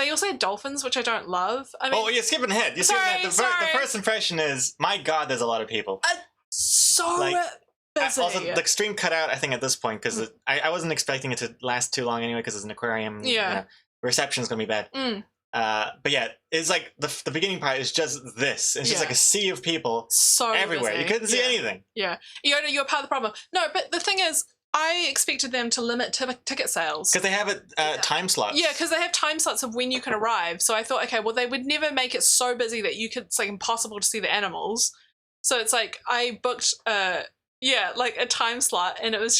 they also had dolphins, which I don't love. I mean, Oh, you're skipping ahead. You're skipping ahead. sorry. The first impression is, my God, there's a lot of people. so Like, busy. Also, the stream cut out, I think, at this point, because I wasn't expecting it to last too long anyway, because it's an aquarium. Yeah. Reception's going to be bad. Mm. But yeah, it's like the beginning part is just this. It's just like a sea of people So everywhere. busy. You couldn't see anything. Yeah. You're part of the problem. No, but the thing is, I expected them to limit ticket sales. Because they have it time slots. Yeah, because they have time slots of when you can arrive. So I thought, okay, well, they would never make it so busy that it's like impossible to see the animals. So it's like I booked, like a time slot, and it was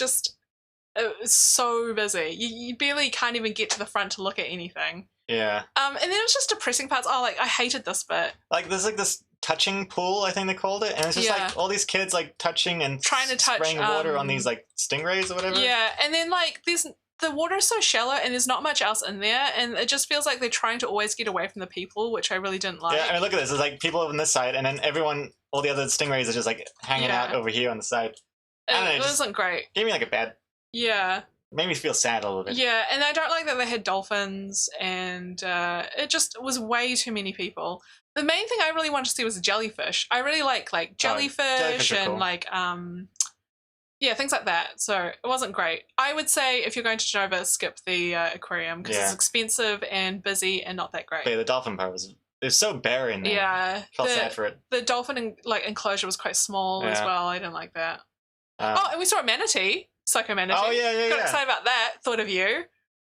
so busy. You barely can't even get to the front to look at anything. Yeah. And then it was just depressing parts. Oh, like I hated this bit. Like there's like this touching pool, I think they called it, and it's just like all these kids like touching and trying to touch spraying water on these like stingrays or whatever. Yeah, and then like the water is so shallow and there's not much else in there, and it just feels like they're trying to always get away from the people, which I really didn't like. Yeah, I mean, look at this. It's like people on this side, and then all the other stingrays are just like hanging out over here on the side. It wasn't great. Gave me like a bad. Yeah. Made me feel sad a little bit. Yeah, and I don't like that they had dolphins, and it just was way too many people. The main thing I really wanted to see was jellyfish. I really like jellyfish and cool. things like that. So it wasn't great. I would say if you're going to Genova, skip the aquarium because it's expensive and busy and not that great. But yeah, the dolphin part was so barren. Yeah, felt sad for it. The dolphin enclosure was quite small as well. I didn't like that. And we saw a manatee. Psycho manatee. Oh yeah. Got excited about that. Thought of you.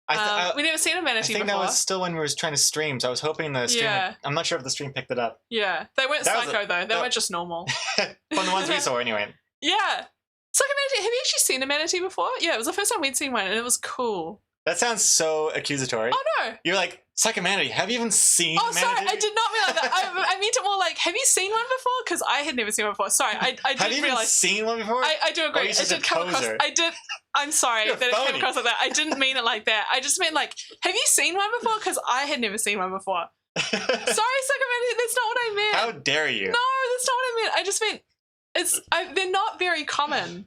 We never seen a manatee before. I think that was still when we were trying to stream, so I was hoping the stream. I'm not sure if the stream picked it up. Yeah, they weren't psycho though. They weren't just normal. From the ones we saw anyway. Yeah, psycho manatee. Have you actually seen a manatee before? Yeah, it was the first time we'd seen one, and it was cool. That sounds so accusatory. Oh no! You're like, psycho manatee. Have you even seen? Oh, sorry, I did not mean like that. I meant it more like, have you seen one before? Because I had never seen one before. Sorry, I didn't have you realize. Seen one before? I do agree. It did come across. I did. I'm sorry that it came across like that. I didn't mean it like that. I just meant like, have you seen one before? Because I had never seen one before. Sorry, psycho manatee. That's not what I meant. How dare you? No, that's not what I meant. I just meant they're not very common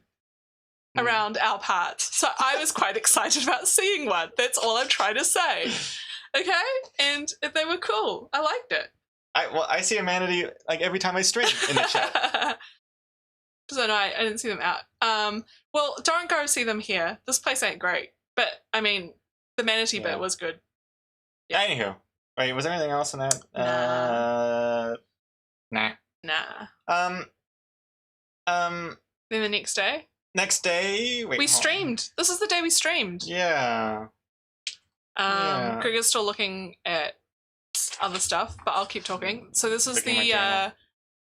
around our parts. So I was quite excited about seeing one. That's all I'm trying to say. Okay? And they were cool. I liked it. I see a manatee like every time I stream in the chat. So no, I didn't see them out. Well, don't go see them here. This place ain't great. But, I mean, the manatee bit was good. Yeah. Anywho. Wait, was there anything else in that? Nah. Then the next day? Next day? Wait, we streamed. This is the day we streamed. Yeah. Greg is still looking at other stuff, but I'll keep talking. So this is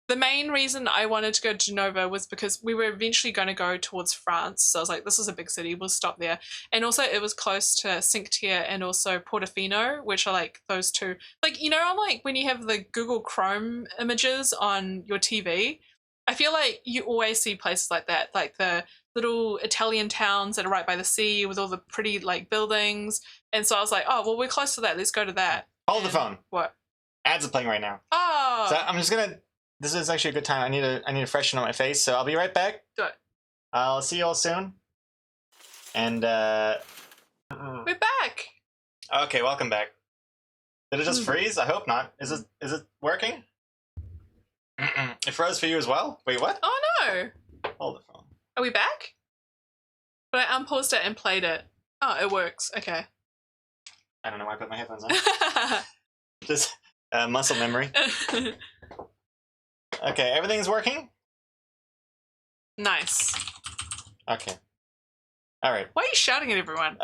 the main reason I wanted to go to Genova was because we were eventually going to go towards France. So I was like, this is a big city, we'll stop there. And also it was close to Cinque-Terre and also Portofino, which are like those two. Like, you know, I'm like when you have the Google Chrome images on your TV, I feel like you always see places like that, like the little Italian towns that are right by the sea with all the pretty like buildings. And so I was like, oh, well, we're close to that. Let's go to that. Hold the phone. What? Ads are playing right now. Oh. So I'm just gonna. This is actually a good time. I need to freshen up my face. So I'll be right back. Do it. I'll see you all soon. And we're back. Okay, welcome back. Did it just freeze? I hope not. Is it working? It froze for you as well? Wait, what? Oh no. Hold the phone. Are we back? But I unpaused it and played it. Oh, it works. Okay. I don't know why I put my headphones on. Just muscle memory. Okay, everything's working? Nice. Okay. All right. Why are you shouting at everyone?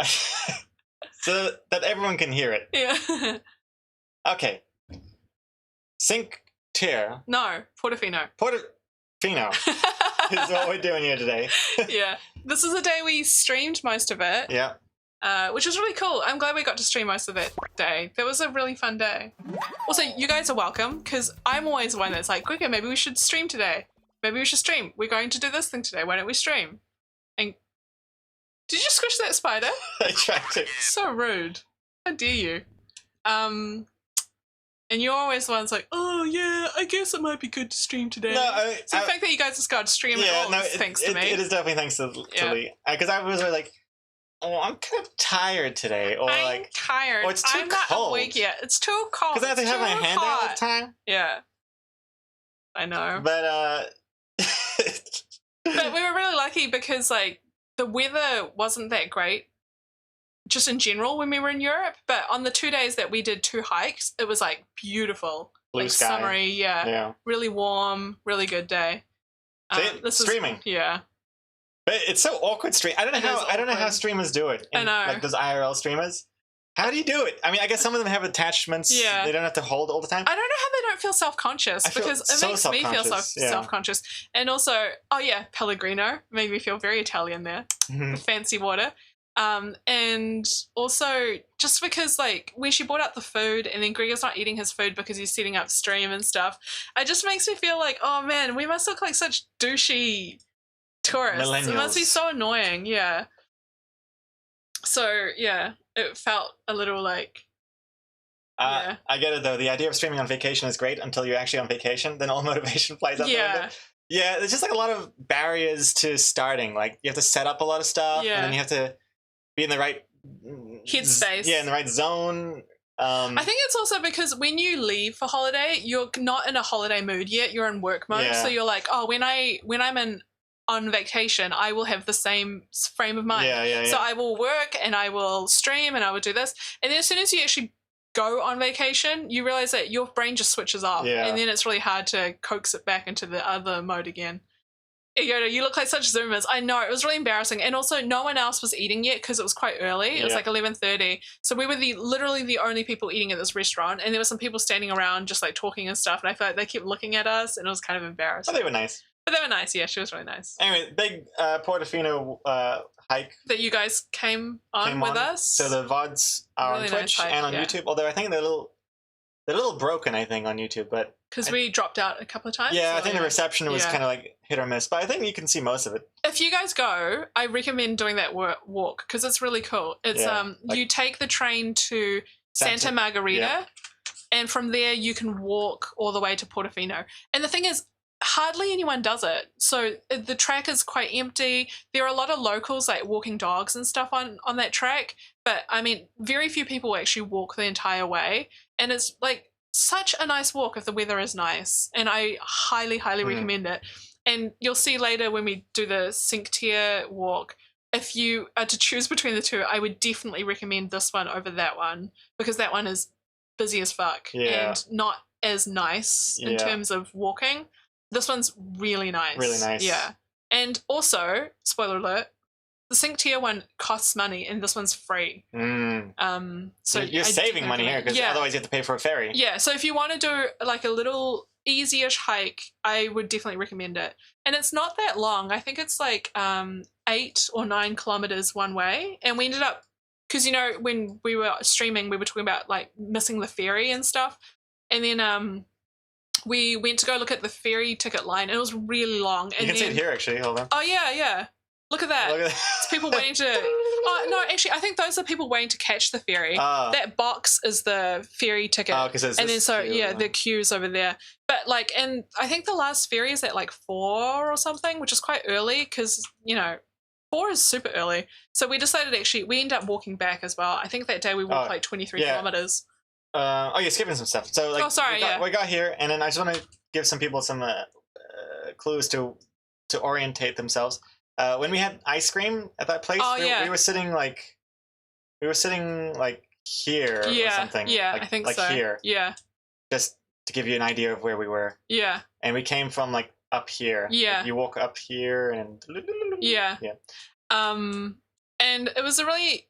So that everyone can hear it. Yeah. Okay. Cinque-Terre. No, Portofino. Portofino is what we're doing here today. Yeah. This is the day we streamed most of it. Yeah. Which was really cool. I'm glad we got to stream most of that day. That was a really fun day. Also, you guys are welcome, because I'm always the one that's like, quicker, maybe we should stream today. Maybe we should stream. We're going to do this thing today. Why don't we stream? And did you squish that spider? I tried to. So rude. How dare you? And you're always the ones like, oh yeah, I guess it might be good to stream today. No, so the fact that you guys just got to stream it all is thanks to me. It is definitely thanks to Lee. Because I was like, oh, I'm kind of tired today, or I'm like, tired. or it's too I'm not cold. awake yet. It's too cold. because I have to It's have my too hand out all hot. the time. Yeah, I know. But But we were really lucky because like the weather wasn't that great just in general when we were in Europe, but on the 2 days that we did 2 hikes, it was like beautiful. Blue like sky. Summery, yeah. yeah. Really warm, really good day. See, This streaming. Yeah. But it's so awkward stream. I don't know It how is I don't know how awkward. streamers do it. I know. Like those IRL streamers. How do you do it? I mean, I guess some of them have attachments. Yeah. They don't have to hold all the time. I don't know how they don't feel self-conscious I feel because it so makes me feel self-conscious, yeah. self-conscious. And also, oh yeah, Pellegrino made me feel very Italian there. Mhm. The fancy water. And also just because like when she brought out the food and then Gregor's not eating his food because he's setting up stream and stuff, it just makes me feel like, oh man, we must look like such douchey tourists. It must be Millennials. so annoying, yeah. So yeah, it felt a little like yeah. I get it though. The idea of streaming on vacation is great until you're actually on vacation. Then all motivation flies out the window. yeah. Yeah, there's just like a lot of barriers to starting. Like you have to set up a lot of stuff, Yeah. and then you have to be in the right Headspace. Yeah, in the right zone. I think it's also because when you leave for holiday, you're not in a holiday mood yet. You're in work mode, Yeah. so you're like, oh, when I'm on vacation, I will have the same frame of mind. Yeah. So I will work and I will stream and I will do this, and then as soon as you actually go on vacation, you realize that your brain just switches off, Yeah. and then it's really hard to coax it back into the other mode again. Yoda, you look like such zoomers. I know, it was really embarrassing, and also no one else was eating yet because it was quite early. It was Yeah. like 11:30, so we were literally the only people eating at this restaurant, and there were some people standing around just like talking and stuff, and I felt like they kept looking at us, and it was kind of Oh, embarrassing. they were nice. But they were nice. Yeah, she was really nice. Anyway, big Portofino hike That you guys came on came with on. us. So the VODs are Really on nice Twitch hike, and on yeah. YouTube. Although I think they're a little broken. I think on YouTube, but because we dropped out a couple of times. yeah, I so, think the reception was Yeah. kind of like hit or miss. But I think you can see most of it. If you guys go, I recommend doing that walk because it's really cool. It's Yeah, like- you take the train to Santa Margarita, yeah. and from there you can walk all the way to Portofino. And the thing is, hardly anyone does it. So the track is quite empty. There are a lot of locals like walking dogs and stuff on that track, but I mean, very few people actually walk the entire way, and it's like such a nice walk if the weather is nice, and I highly recommend it. And you'll see later when we do the Cinque Terre walk, if you are to choose between the two, I would definitely recommend this one over that one because that one is busy as fuck Yeah. and not as nice in Yeah. terms of walking. This one's really nice. Really nice. Yeah. And also, spoiler alert, the Cinque Terre one costs money and this one's free. So You're I saving definitely money here recommend- because yeah. otherwise you have to pay for a ferry. Yeah, so if you want to do like a little easy-ish hike, I would definitely recommend it. And it's not that long. I think it's like 8 or 9 kilometers one way. And we ended up, because you know when we were streaming, we were talking about like missing the ferry and stuff. And then we went to go look at the ferry ticket line, and it was really long. And You can see then, it here actually. Hold on. Oh yeah. Look at that. Look at It's people waiting to. Oh no, actually, I think those are people waiting to catch the ferry. Oh. That box is the ferry ticket. Oh, because And then the queue's over there. But like, and I think the last ferry is at like 4 or something, which is quite early because, you know, 4 is super early. So we decided we end up walking back as well. I think that day we walked like 23 yeah. kilometers. You're skipping some stuff. So like, we got here, and then I just want to give some people some clues to orientate themselves. When we had ice cream at that place, we were sitting like here or something. Yeah, like, I think like so. here. Yeah. Just to give you an idea of where we were. Yeah. And we came from like up here. Yeah. Like, you walk up here and Yeah. Yeah. And it was a really.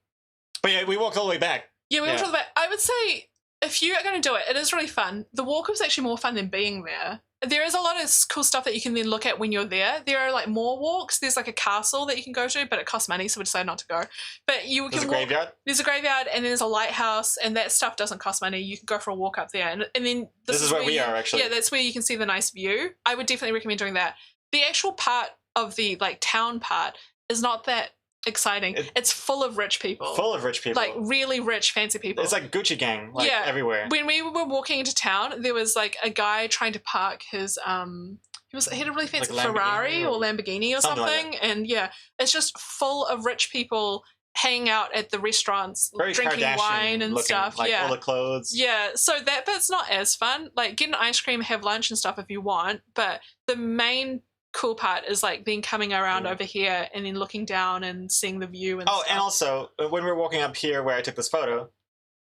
But yeah, we walked all the way back. Yeah, we walked all the way. I would say if you are going to do it, it is really fun. The walk was actually more fun than being there. There is a lot of cool stuff that you can then look at when you're there. There are like more walks. There's like a castle that you can go to, but it costs money, so we decided not to go. But There's a graveyard. There's a graveyard, and there's a lighthouse, and that stuff doesn't cost money. You can go for a walk up there, and then This is where we are actually. Yeah, that's where you can see the nice view. I would definitely recommend doing that. The actual part of the like town part is not that exciting. It's full of rich people. Full of rich people. Like really rich, fancy people. It's like Gucci gang, like everywhere. When we were walking into town, there was like a guy trying to park his he had a really fancy Like Ferrari or Lamborghini or something. like And yeah, it's just full of rich people hanging out at the restaurants, Very drinking Kardashian wine and looking, stuff. like yeah. all the clothes. Yeah, so that bit's not as fun. Like, get an ice cream, have lunch and stuff if you want, but the main cool part is like then coming around over here and then looking down and seeing the view and stuff. And also when we were walking up here where I took this photo,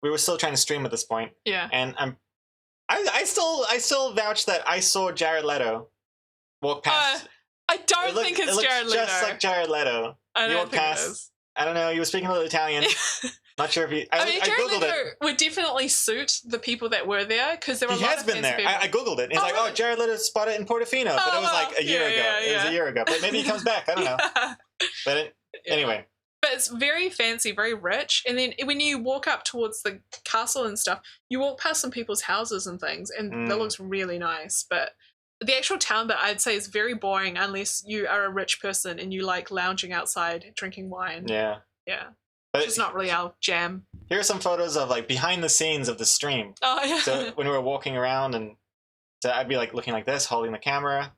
we were still trying to stream at this point. Yeah. And I still vouch that I saw Jared Leto walk past. I don't think it's Jared Leto. Just like Jared Leto. I He don't walked think past. it is. I don't know. You were speaking a little Italian. Not sure if he. I mean, Jared googled Leto it. would definitely suit the people that were there because there were a He lot has of been fancy there. people. I googled it. And he's like, really? oh, Jared Leto spotted in Portofino, but it was like a year ago. It was a year ago, but maybe he comes back. I don't know. But anyway. But it's very fancy, very rich. And then when you walk up towards the castle and stuff, you walk past some people's houses and things, and that looks really nice. But the actual town bit, I'd say, is very boring unless you are a rich person and you like lounging outside, drinking wine. Yeah. Yeah. But Which is not really our jam. Here are some photos of like behind the scenes of the stream. Oh, yeah. So when we were walking around, and so I'd be like looking like this, holding the camera.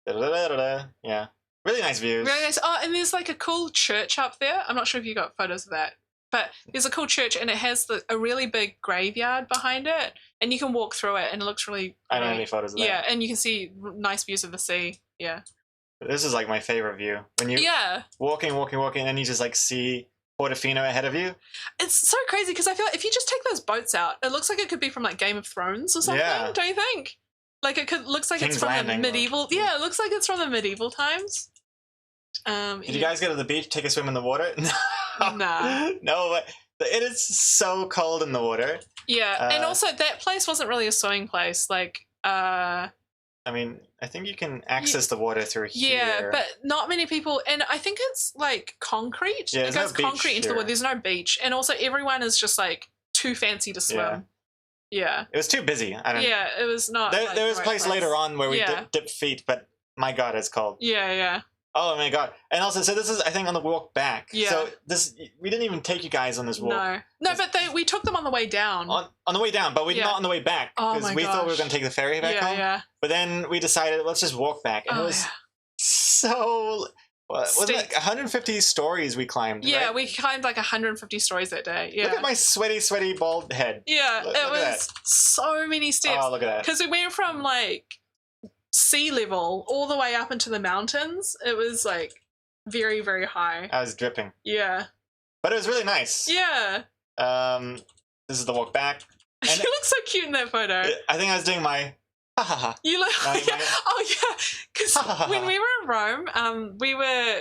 Da-da-da-da-da. Yeah. Really nice views. Really nice. Oh, and there's like a cool church up there. I'm not sure if you got photos of that. But there's a cool church and it has a really big graveyard behind it. And you can walk through it and it looks really I don't have great. any photos of that. Yeah, and you can see nice views of the sea. Yeah. This is like my favorite view. When you walking, and you just like see Portofino ahead of you. It's so crazy because I feel like if you just take those boats out, it looks like it could be from like Game of Thrones or something, Yeah. don't you think? Like looks like King's it's from Landing, the medieval. Yeah, it looks like it's from the medieval times. Did you guys go to the beach, take a swim in the water? Nah. No, but it is so cold in the water. Yeah, and also that place wasn't really a swimming place. Like, I mean, I think you can access the water through here. yeah, but not many people. And I think it's like concrete. Yeah, it goes concrete into the water. There's no beach, and also everyone is just like too fancy to swim. Yeah. It was too busy. I don't. Yeah, it was not. There was a place later on where we dipped feet, but my God, it's cold. Yeah, yeah. Oh my God! And also, so this is, I think, on the walk back. Yeah. So we didn't even take you guys on this walk. No, but we took them on the way down. On the way down, but not on the way back because we thought we were going to take the ferry back home. Yeah. But then we decided let's just walk back, and it was so. Was it 150 stories we climbed? Yeah, right? we climbed like 150 stories that day. Yeah. Look at my sweaty bald head. Yeah, look it was so many steps. Oh, look at that! Because we went from like sea level all the way up into the mountains. It was like very, very high. I was dripping. Yeah. But it was really nice. Yeah. This is the walk back. You look so cute in that photo. I think I was doing my ha ha ha. You look. Oh yeah. Because when we were in Rome,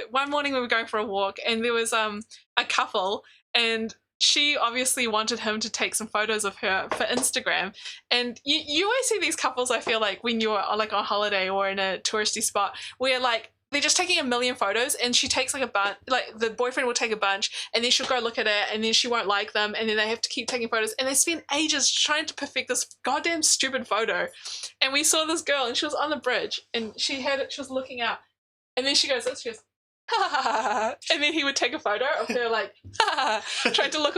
one morning we were going for a walk, and there was a couple, and she obviously wanted him to take some photos of her for Instagram. And you always see these couples, I feel like, when you're like on holiday or in a touristy spot, where like they're just taking a million photos, and she takes like a bunch, like the boyfriend will take a bunch, and then she'll go look at it, and then she won't like them, and then they have to keep taking photos, and they spend ages trying to perfect this goddamn stupid photo. And we saw this girl, and she was on the bridge, and she was looking out, and then she goes, she goes, ha ha ha ha, and then he would take a photo of her like ha ha, trying to look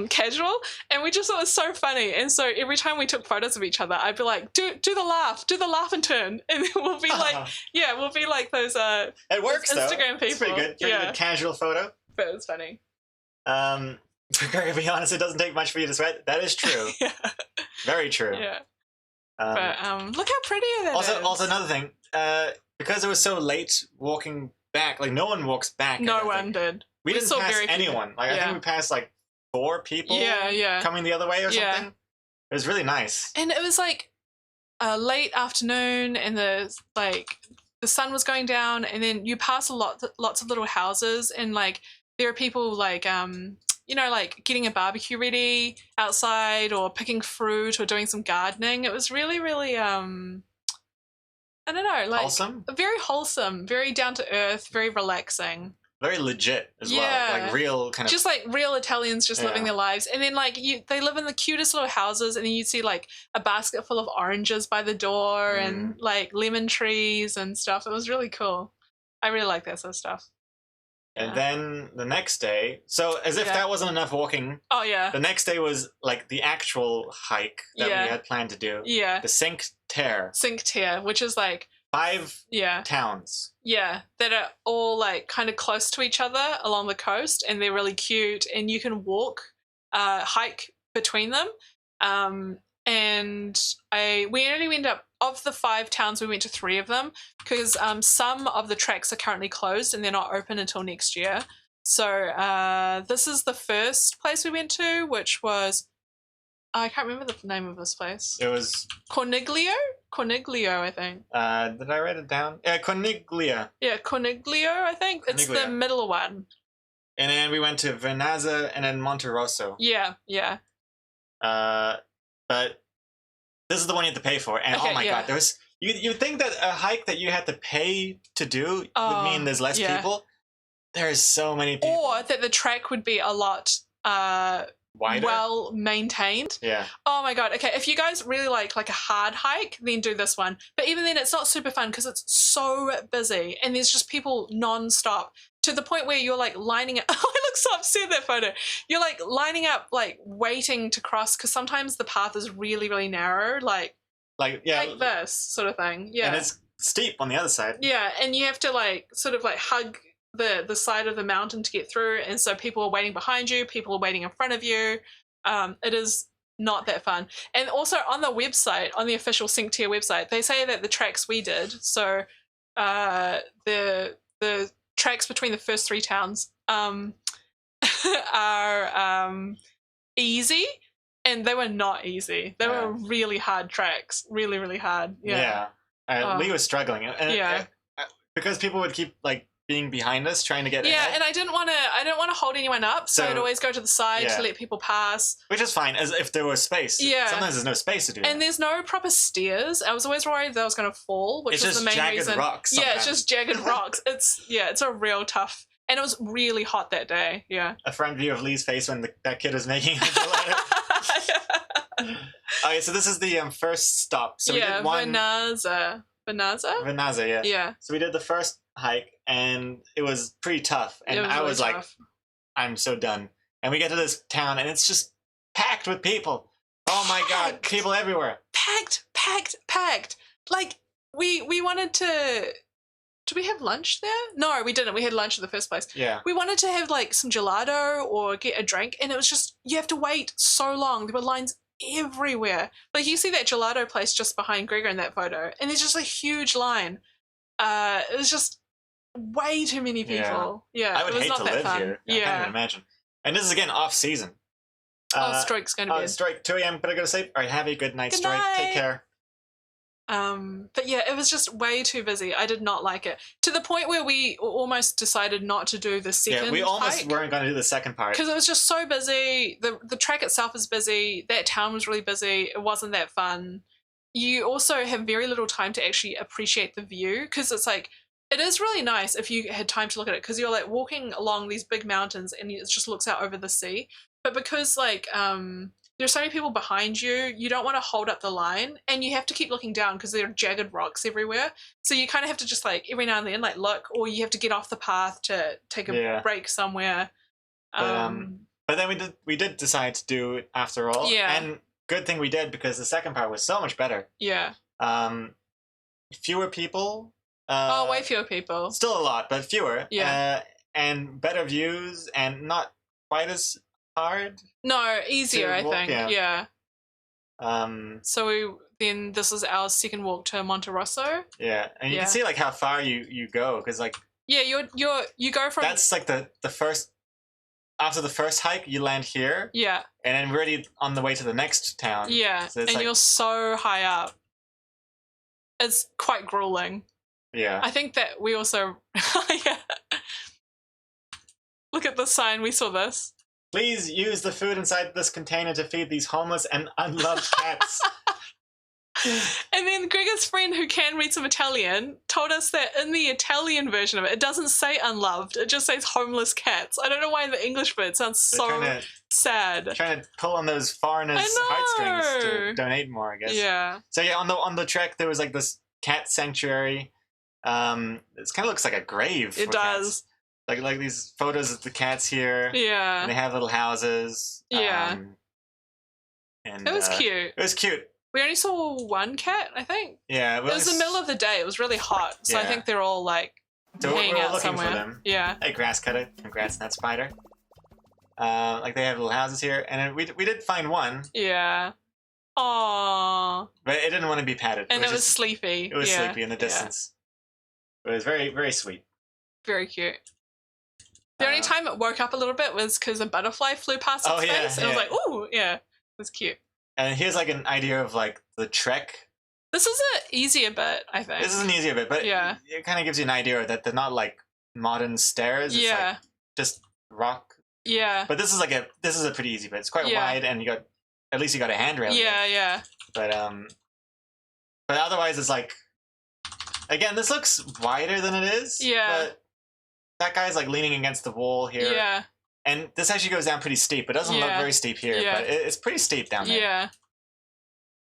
casual, and we just thought it was so funny. And so every time we took photos of each other, I'd be like, do the laugh and turn, and then we'll be like, we'll be like those it works those Instagram though. people. It's pretty good, good casual photo. But it was funny. To be honest, it doesn't take much for you to sweat. That is true. Yeah. Very true. Yeah. But look how pretty that is. Also another thing, because it was so late walking back, like no one walks back. No one did. We didn't pass anyone. Like I think we passed like 4 people. Coming the other way or something. It was really nice. And it was like a late afternoon, and the sun was going down, and then you pass lots of little houses, and like there are people like like getting a barbecue ready outside, or picking fruit, or doing some gardening. It was really, really I don't know, like wholesome? Very wholesome, very down to earth, very relaxing. Very legit as well, like real kind of. Just like real Italians just living their lives. And then like they live in the cutest little houses, and then you'd see like a basket full of oranges by the door and like lemon trees and stuff. It was really cool. I really like that sort of stuff. And then the next day, so as if that wasn't enough walking. Oh yeah. The next day was like the actual hike that we had planned to do. Yeah. The Cinque Terre. Cinque Terre, which is like 5 Yeah. towns. Yeah, that are all like kind of close to each other along the coast, and they're really cute, and you can hike between them. And we only went up of the 5 towns, we went to 3 of them because some of the tracks are currently closed and they're not open until next year. So this is the first place we went to, which was I can't remember the name of this place. It was Corniglio, I think. did I write it down? Corniglia. Yeah, Corniglio, I think. It's the Corniglia. middle one. And then we went to Vernazza and then Monterosso. Yeah. But this is the one you have to pay for. And Okay, oh my yeah. god, there's you think that a hike that you had to pay to do would mean there's less yeah. people? There's so many people. Or that the track would be a lot Wider? well maintained. Yeah. Oh my god. Okay, if you guys really like a hard hike, then do this one. But even then, it's not super fun because it's so busy and there's just people non-stop to the point where you're like lining up. Oh, I look so upset that photo. You're like lining up, like waiting to cross because sometimes the path is really, really narrow, like this sort of thing. Yeah. And it's steep on the other side. Yeah, and you have to like sort of like hug the side of the mountain to get through, and so people are waiting behind you, people are waiting in front of you. It is not that fun. And also on the website, on the official Sync Tier website, they say that the tracks we did, so the tracks between the first 3 towns are easy, and they were not easy. They were really hard tracks, really, really hard. Yeah. Lee was struggling, and because people would keep like being behind us trying to get ahead. And I didn't want to hold anyone up, so I'd always go to the side to let people pass, which is fine as if there was space. Sometimes there's no space to do and that. there's no proper stairs. I was always worried that I was going to fall, which was the main jagged reason. Rocks it's just jagged rocks. It's a real tough, and it was really hot that day. A front view of Lee's face when that kid was making a gelato. Okay, so this is the first stop. So we did one. Vernazza, yeah. So we did the first hike, and it was pretty tough. And I was like, I'm so done. And we get to this town, and it's just packed with people. Oh my god, people everywhere. Packed. Like, we wanted to... Did we have lunch there? No, we didn't. We had lunch in the first place. Yeah. We wanted to have, like, some gelato or get a drink, and it was just... You have to wait so long. There were lines everywhere. Like, you see that gelato place just behind Gregor in that photo, and there's just a huge line. It was just way too many people. Yeah, I would it was hate not to that live fun. here. I can't even imagine. And this is again off season. Strike's going to be. Strike 2 a.m. Better go to sleep. All right, have a good night, Good Strike. night. Take care. But yeah, it was just way too busy. I did not like it to the point where we almost decided not to do the second. Yeah, we almost hike weren't going to do the second part because it was just so busy. The track itself is busy. That town was really busy. It wasn't that fun. You also have very little time to actually appreciate the view because it's like it is really nice if you had time to look at it because you're like walking along these big mountains and it just looks out over the sea. But because like there's so many people behind you, you don't want to hold up the line and you have to keep looking down because there are jagged rocks everywhere. So you kind of have to just like every now and then like look, or you have to get off the path to take a break somewhere. But then we did decide to do it after all. Yeah. And good thing we did because the second part was so much better. Yeah. Fewer people. Way fewer people. Still a lot, but fewer. Yeah. And better views and not quite as hard. No, easier, I think. Yeah. So then this is our second walk to Monterosso. Yeah, and you can see like how far you go because like you go from that's like the first after the first hike you land here. Yeah. And then we're already on the way to the next town. Yeah, so and you're so high up. It's quite grueling. Yeah. I think that we also Look at the sign. We saw this. Please use the food inside this container to feed these homeless and unloved cats. And then Gregor's friend, who can read some Italian, told us that in the Italian version of it, it doesn't say unloved. It just says homeless cats. I don't know why the English bit sounds so sad. Trying to pull on those foreigners' heartstrings to donate more, I guess. Yeah. So yeah, on the trek there was like this cat sanctuary. It kind of looks like a grave. It does. Cats. Like these photos of the cats here. Yeah. And they have little houses. Yeah. And it was cute. It was cute. We only saw one cat, I think. Yeah, It was the middle of the day. It was really hot, so I Yeah. think they're all like So hanging we're out looking somewhere. for them. Yeah. Hey, grass cutter. Congrats, Nut Spider. Like they have little houses here, and then we did find one, Yeah. Aww. but it didn't want to be patted. And it was just- sleepy. It was Yeah. sleepy in the Yeah. distance. It was very, very sweet. Very cute. The only time it woke up a little bit was because a butterfly flew past its face, and I was like, "Ooh, yeah, it was cute." And here's like an idea of like the trek. This is an easier bit, I think. This is an easier bit, but Yeah. it kind of gives you an idea that they're not like modern stairs. It's Yeah. like just rock. Yeah. But this is a pretty easy bit. It's quite Yeah. wide, and at least you got a handrail. Yeah, yeah. But otherwise it's like, again, this looks wider than it is. Yeah. But that guy's like leaning against the wall here. Yeah. And this actually goes down pretty steep. It doesn't look Yeah. very steep here, Yeah. but it's pretty steep down there. Yeah.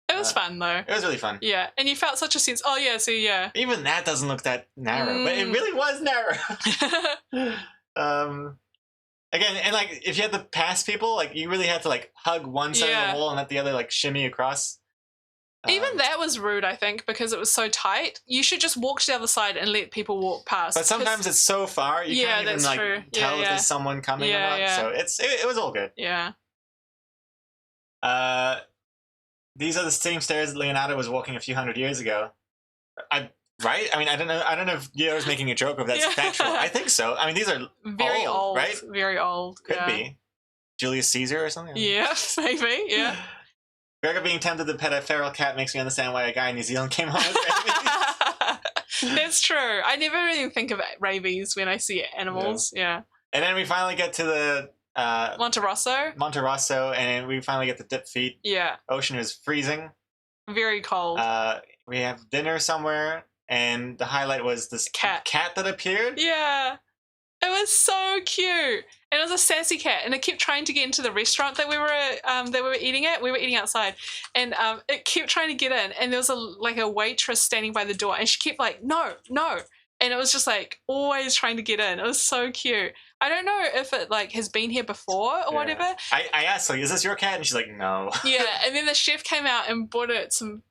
It was fun though. It was really fun. Yeah. And you felt such a sense. Oh yeah, see, yeah. Even that doesn't look that narrow, but it really was narrow. Again, and like if you had to pass people, like you really had to like hug one side of Yeah. the wall and let the other like shimmy across. Even that was rude, I think, because it was so tight. You should just walk to the other side and let people walk past. But sometimes 'cause- it's so far you Yeah, can't even that's like true. tell Yeah, if yeah. there's someone coming Yeah, or not. yeah. So it was all good. Yeah. These are the same stairs Leonardo was walking a few hundred years ago. Right? I mean, I don't know if Gio was making a joke of that's Yeah. factual. I think so. I mean, these are Very old, right? Very old. Could yeah. be Julius Caesar or something. Yeah, maybe. Yeah. Gregor being tempted to pet a feral cat makes me understand why a guy in New Zealand came home with rabies. That's true. I never really think of rabies when I see animals. Yeah. And then we finally get to the Monterosso. Monterosso, and we finally get the dip feet. Yeah. Ocean is freezing. Very cold. We have dinner somewhere, and the highlight was this Cat. that appeared. Yeah. It was so cute. And it was a sassy cat, and it kept trying to get into the restaurant that we were eating at. We were eating outside, and it kept trying to get in. And there was a waitress standing by the door, and she kept like, no, no, and it was just like always trying to get in. It was so cute. I don't know if it like has been here before or Yeah. whatever. I asked, like, is this your cat? And she's like, no. Yeah, and then the chef came out and brought it some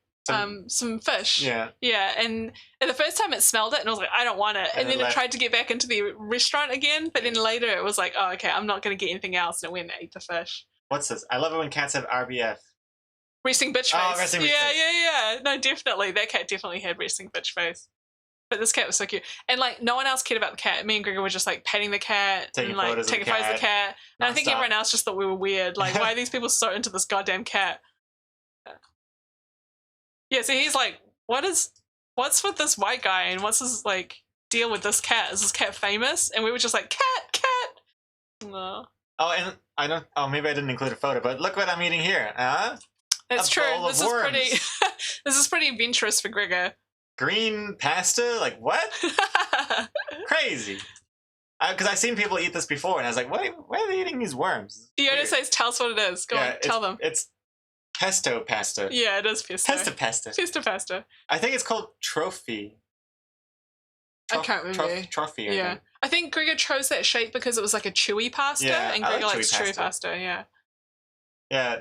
fish. Yeah. Yeah, and the first time it smelled it and I was like, I don't want it. And And it then it left. tried to get back into the restaurant again, but then later it was like, oh, okay, I'm not going to get anything else. And it went and ate the fish. What's this? I love it when cats have RBF. Resting bitch face. Oh, resting bitch yeah, face. yeah. No, definitely. That cat definitely had resting bitch face. But this cat was so cute. And like no one else cared about the cat. Me and Gregor were just like petting the cat Taking and like photos of the taking photos of the cat. And I think nonstop. everyone else just thought we were weird. Like, why are these people so into this goddamn cat? Yeah, so he's like, what's with this white guy and what's his like deal with this cat? Is this cat famous? And we were just like, cat. No. Oh, and I don't. Oh, maybe I didn't include a photo, but look what I'm eating here. That's A true. bowl of This is pretty worms. this is pretty adventurous for Gregor. Green pasta? Like what? Crazy. Because I've seen people eat this before, and I was like, why are they eating these worms? Fiona Weird. says, tell us what it is. Go on, tell them. It's pesto pasta. Yeah, it is pesto. Pesto pasta. Pesto pasta. I think it's called trophy. I can't remember. Trophy. I Yeah. think. I think Gregor chose that shape because it was like a chewy pasta, Yeah, and I Gregor like likes chewy chewy pasta. Yeah. Yeah.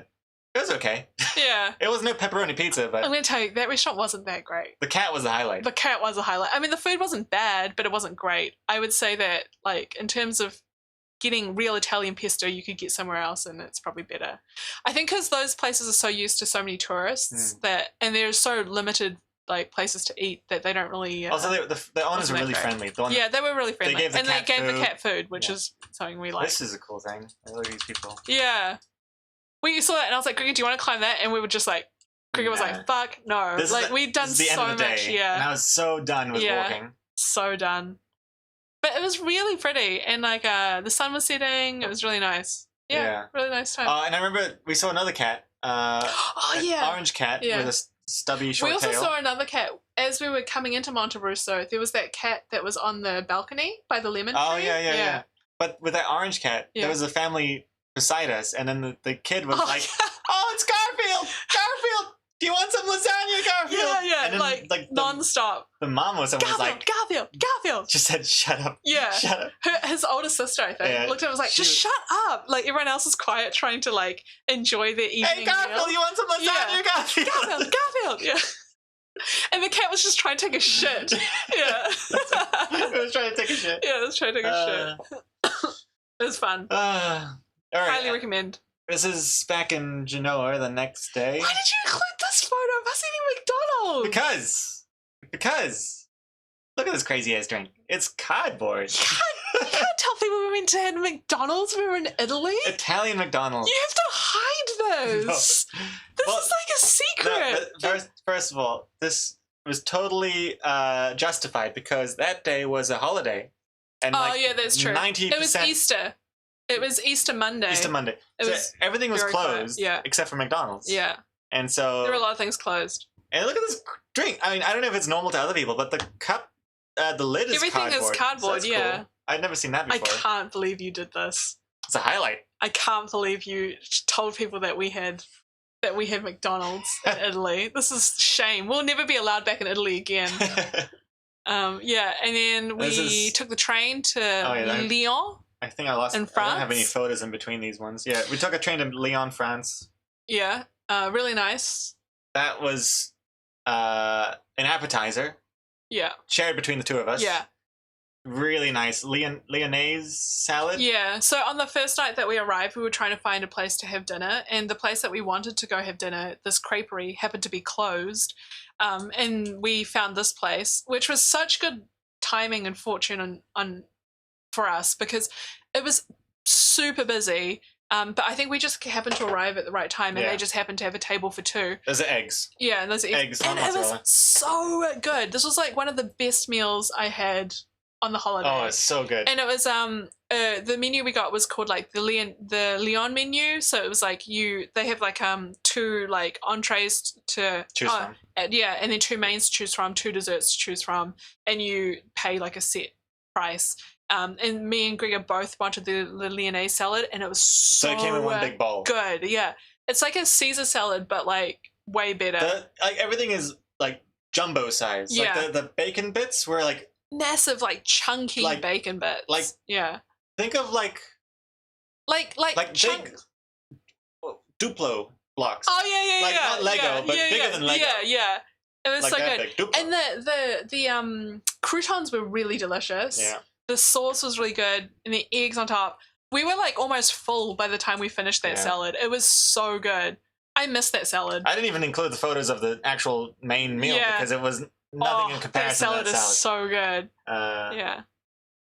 It was okay. Yeah. It was no pepperoni pizza, I'm but going to tell you, that restaurant wasn't that great. the cat was the highlight. The cat was a highlight. I mean, the food wasn't bad, but it wasn't great. I would say that, like, in terms of getting real Italian pesto, you could get somewhere else, and it's probably better. I think because those places are so used to so many tourists and there's so limited like places to eat that they don't really. Also, the owners wasn't were that really great. friendly. The one, Yeah, they were really friendly, gave the and cat they gave the food. cat food, which Yeah. is something we like. This is a cool thing. Look at these people. Yeah. We saw that and I was like, Gregor, do you want to climb that? And we were just like, Gregor was Nah. like, fuck, no. This is Like, the- we'd done this is the so end of the much. day, Yeah. and I was so done with Yeah. walking. So done. But it was really pretty. And like, the sun was setting. It was really nice. Yeah. Yeah. Really nice time. And I remember we saw another cat. oh, An yeah. orange cat Yeah. with a stubby short We also tail. saw another cat. As we were coming into Monterosso, there was that cat that was on the balcony by the lemon tree. Oh yeah. But with that orange cat, Yeah. there was a family beside us, and then the kid was Oh, like, "Oh, it's Garfield! Garfield! do you want some lasagna, Garfield? Yeah, And then, like the, non-stop. the mom was someone was Garfield, like, Garfield. just said, shut up. Yeah. Shut up. His older sister, I think, Yeah, looked at him and was like, just she- shut up. Like, everyone else is quiet, trying to, like, enjoy their evening Hey, Garfield, meal. you want some lasagna, Yeah. Garfield? Garfield, yeah. And the cat was just trying to take a shit. Yeah. I was trying to take a shit. Yeah, it was trying to take a shit. It was fun. All right. Highly recommend. This is back in Genoa the next day. Why did you include this photo of us eating McDonald's? Because look at this crazy ass drink. It's cardboard. You can't tell people we went to have McDonald's when we were in Italy. Italian McDonald's. You have to hide those. No. This Well, is like a secret. No, but first of all, this was totally justified because that day was a holiday. And yeah, that's true. 90%. It was Easter. It was Easter Monday. Easter Monday. It So was everything was very quiet, closed yeah. except for McDonald's. Yeah. And so... There were a lot of things closed. And look at this drink. I mean, I don't know if it's normal to other people, but the cup, the lid is Everything cardboard. is cardboard, So that's yeah. cool. I'd never seen that I before. can't believe you did this. It's a highlight. I can't believe you told people that we had McDonald's in Italy. This is shame. We'll never be allowed back in Italy again. Yeah, and then we took the train to Lyon. I think I lost. In I don't have any France? photos in between these ones. Yeah, we took a train to Lyon, France. Yeah, really nice. That was an appetizer Yeah, shared between the two of us. yeah, Really nice Lyonnaise salad. yeah. So on the first night that we arrived, we were trying to find a place to have dinner, and the place that we wanted to go have dinner, this creperie, happened to be closed. And we found this place, which was such good timing and fortune on for us because it was super busy. But I think we just happened to arrive at the right time, and Yeah. they just happened to have a table for two. Those are eggs. Yeah, and those Eggs and on it was mozzarella. so good. This was like one of the best meals I had on the holiday. Oh, it's so good. And it was the menu we got was called like the Leon menu. So it was like they have like two like entrees to Choose from. yeah, and then two mains to choose from, two desserts to choose from, and you pay like a set price. And me and Gregor both wanted the Lyonnaise salad, and it was so it came in one big bowl. good. Yeah, it's like a Caesar salad, but like way better. Like everything is like jumbo size. Yeah. Like the bacon bits were like, Massive, like chunky Like- bacon bits. like- yeah, think of like like big Duplo blocks. Oh yeah, Like, yeah. not Lego, yeah, but yeah, bigger yeah, than Lego. Yeah, yeah. It was Like so that good. big, Duplo. And the croutons were really delicious. Yeah. The sauce was really good, and the eggs on top. We were like almost full by the time we finished that Yeah. salad. It was so good. I missed that salad. I didn't even include the photos of the actual main meal Yeah. because it was nothing in that comparison salad to that is so good. salad. Yeah.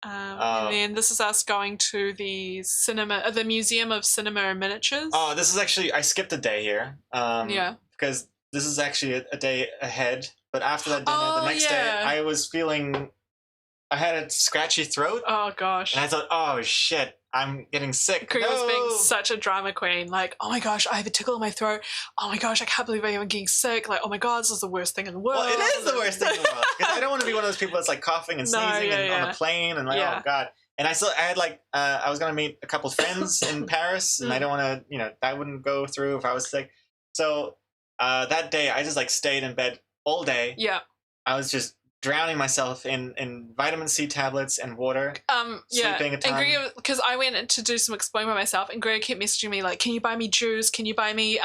And then this is us going to the the Museum of Cinema and Miniatures. Oh, this is actually, I skipped a day here. Yeah. Because this is actually a day ahead. But after that dinner, Oh, the next day, yeah. I was feeling, I had a scratchy throat. Oh gosh. And I thought, oh shit, I'm getting sick. Gregor was being No! such a drama queen. Like, oh my gosh, I have a tickle in my throat. Oh my gosh, I can't believe I'm getting sick. Like, oh my god, this is the worst thing in the world. Well, it is the worst thing in the world. Because I don't want to be one of those people that's like coughing and No, sneezing yeah, and on yeah. the plane and like, Yeah. oh god. And I had like, I was going to meet a couple friends in Paris and I don't want to, that wouldn't go through if I was sick. So that day I just like stayed in bed all day. Yeah. I was just drowning myself in vitamin C tablets and water. Yeah. Sleeping a And ton. Gregor, because I went to do some exploring by myself, and Gregor kept messaging me like, "Can you buy me juice? Can you buy me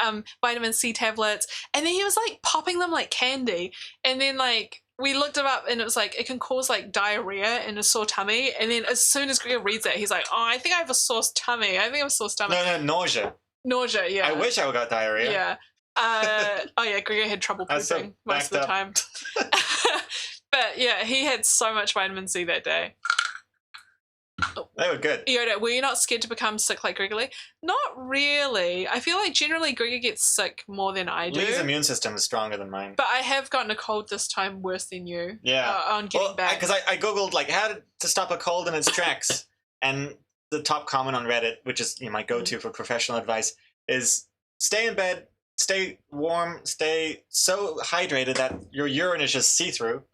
vitamin C tablets?" And then he was like popping them like candy. And then like we looked him up, and it was like it can cause like diarrhea and a sore tummy. And then as soon as Gregor reads it, he's like, "Oh, I think I have a sore tummy. I think I have a sore stomach." No, nausea. Nausea. Yeah. I wish I got diarrhea. Yeah. Oh yeah, Gregor had trouble I was so pooping most of the time. But yeah, he had so much vitamin C that day. They were good. Yoda, were you not scared to become sick like Gregor Lee? Not really. I feel like generally Gregor gets sick more than I do. Lee's immune system is stronger than mine. But I have gotten a cold this time worse than you. Yeah. On getting back. Because I googled like how to stop a cold in its tracks, and the top comment on Reddit, which is my go-to for professional advice, is stay in bed, stay warm, stay so hydrated that your urine is just see-through,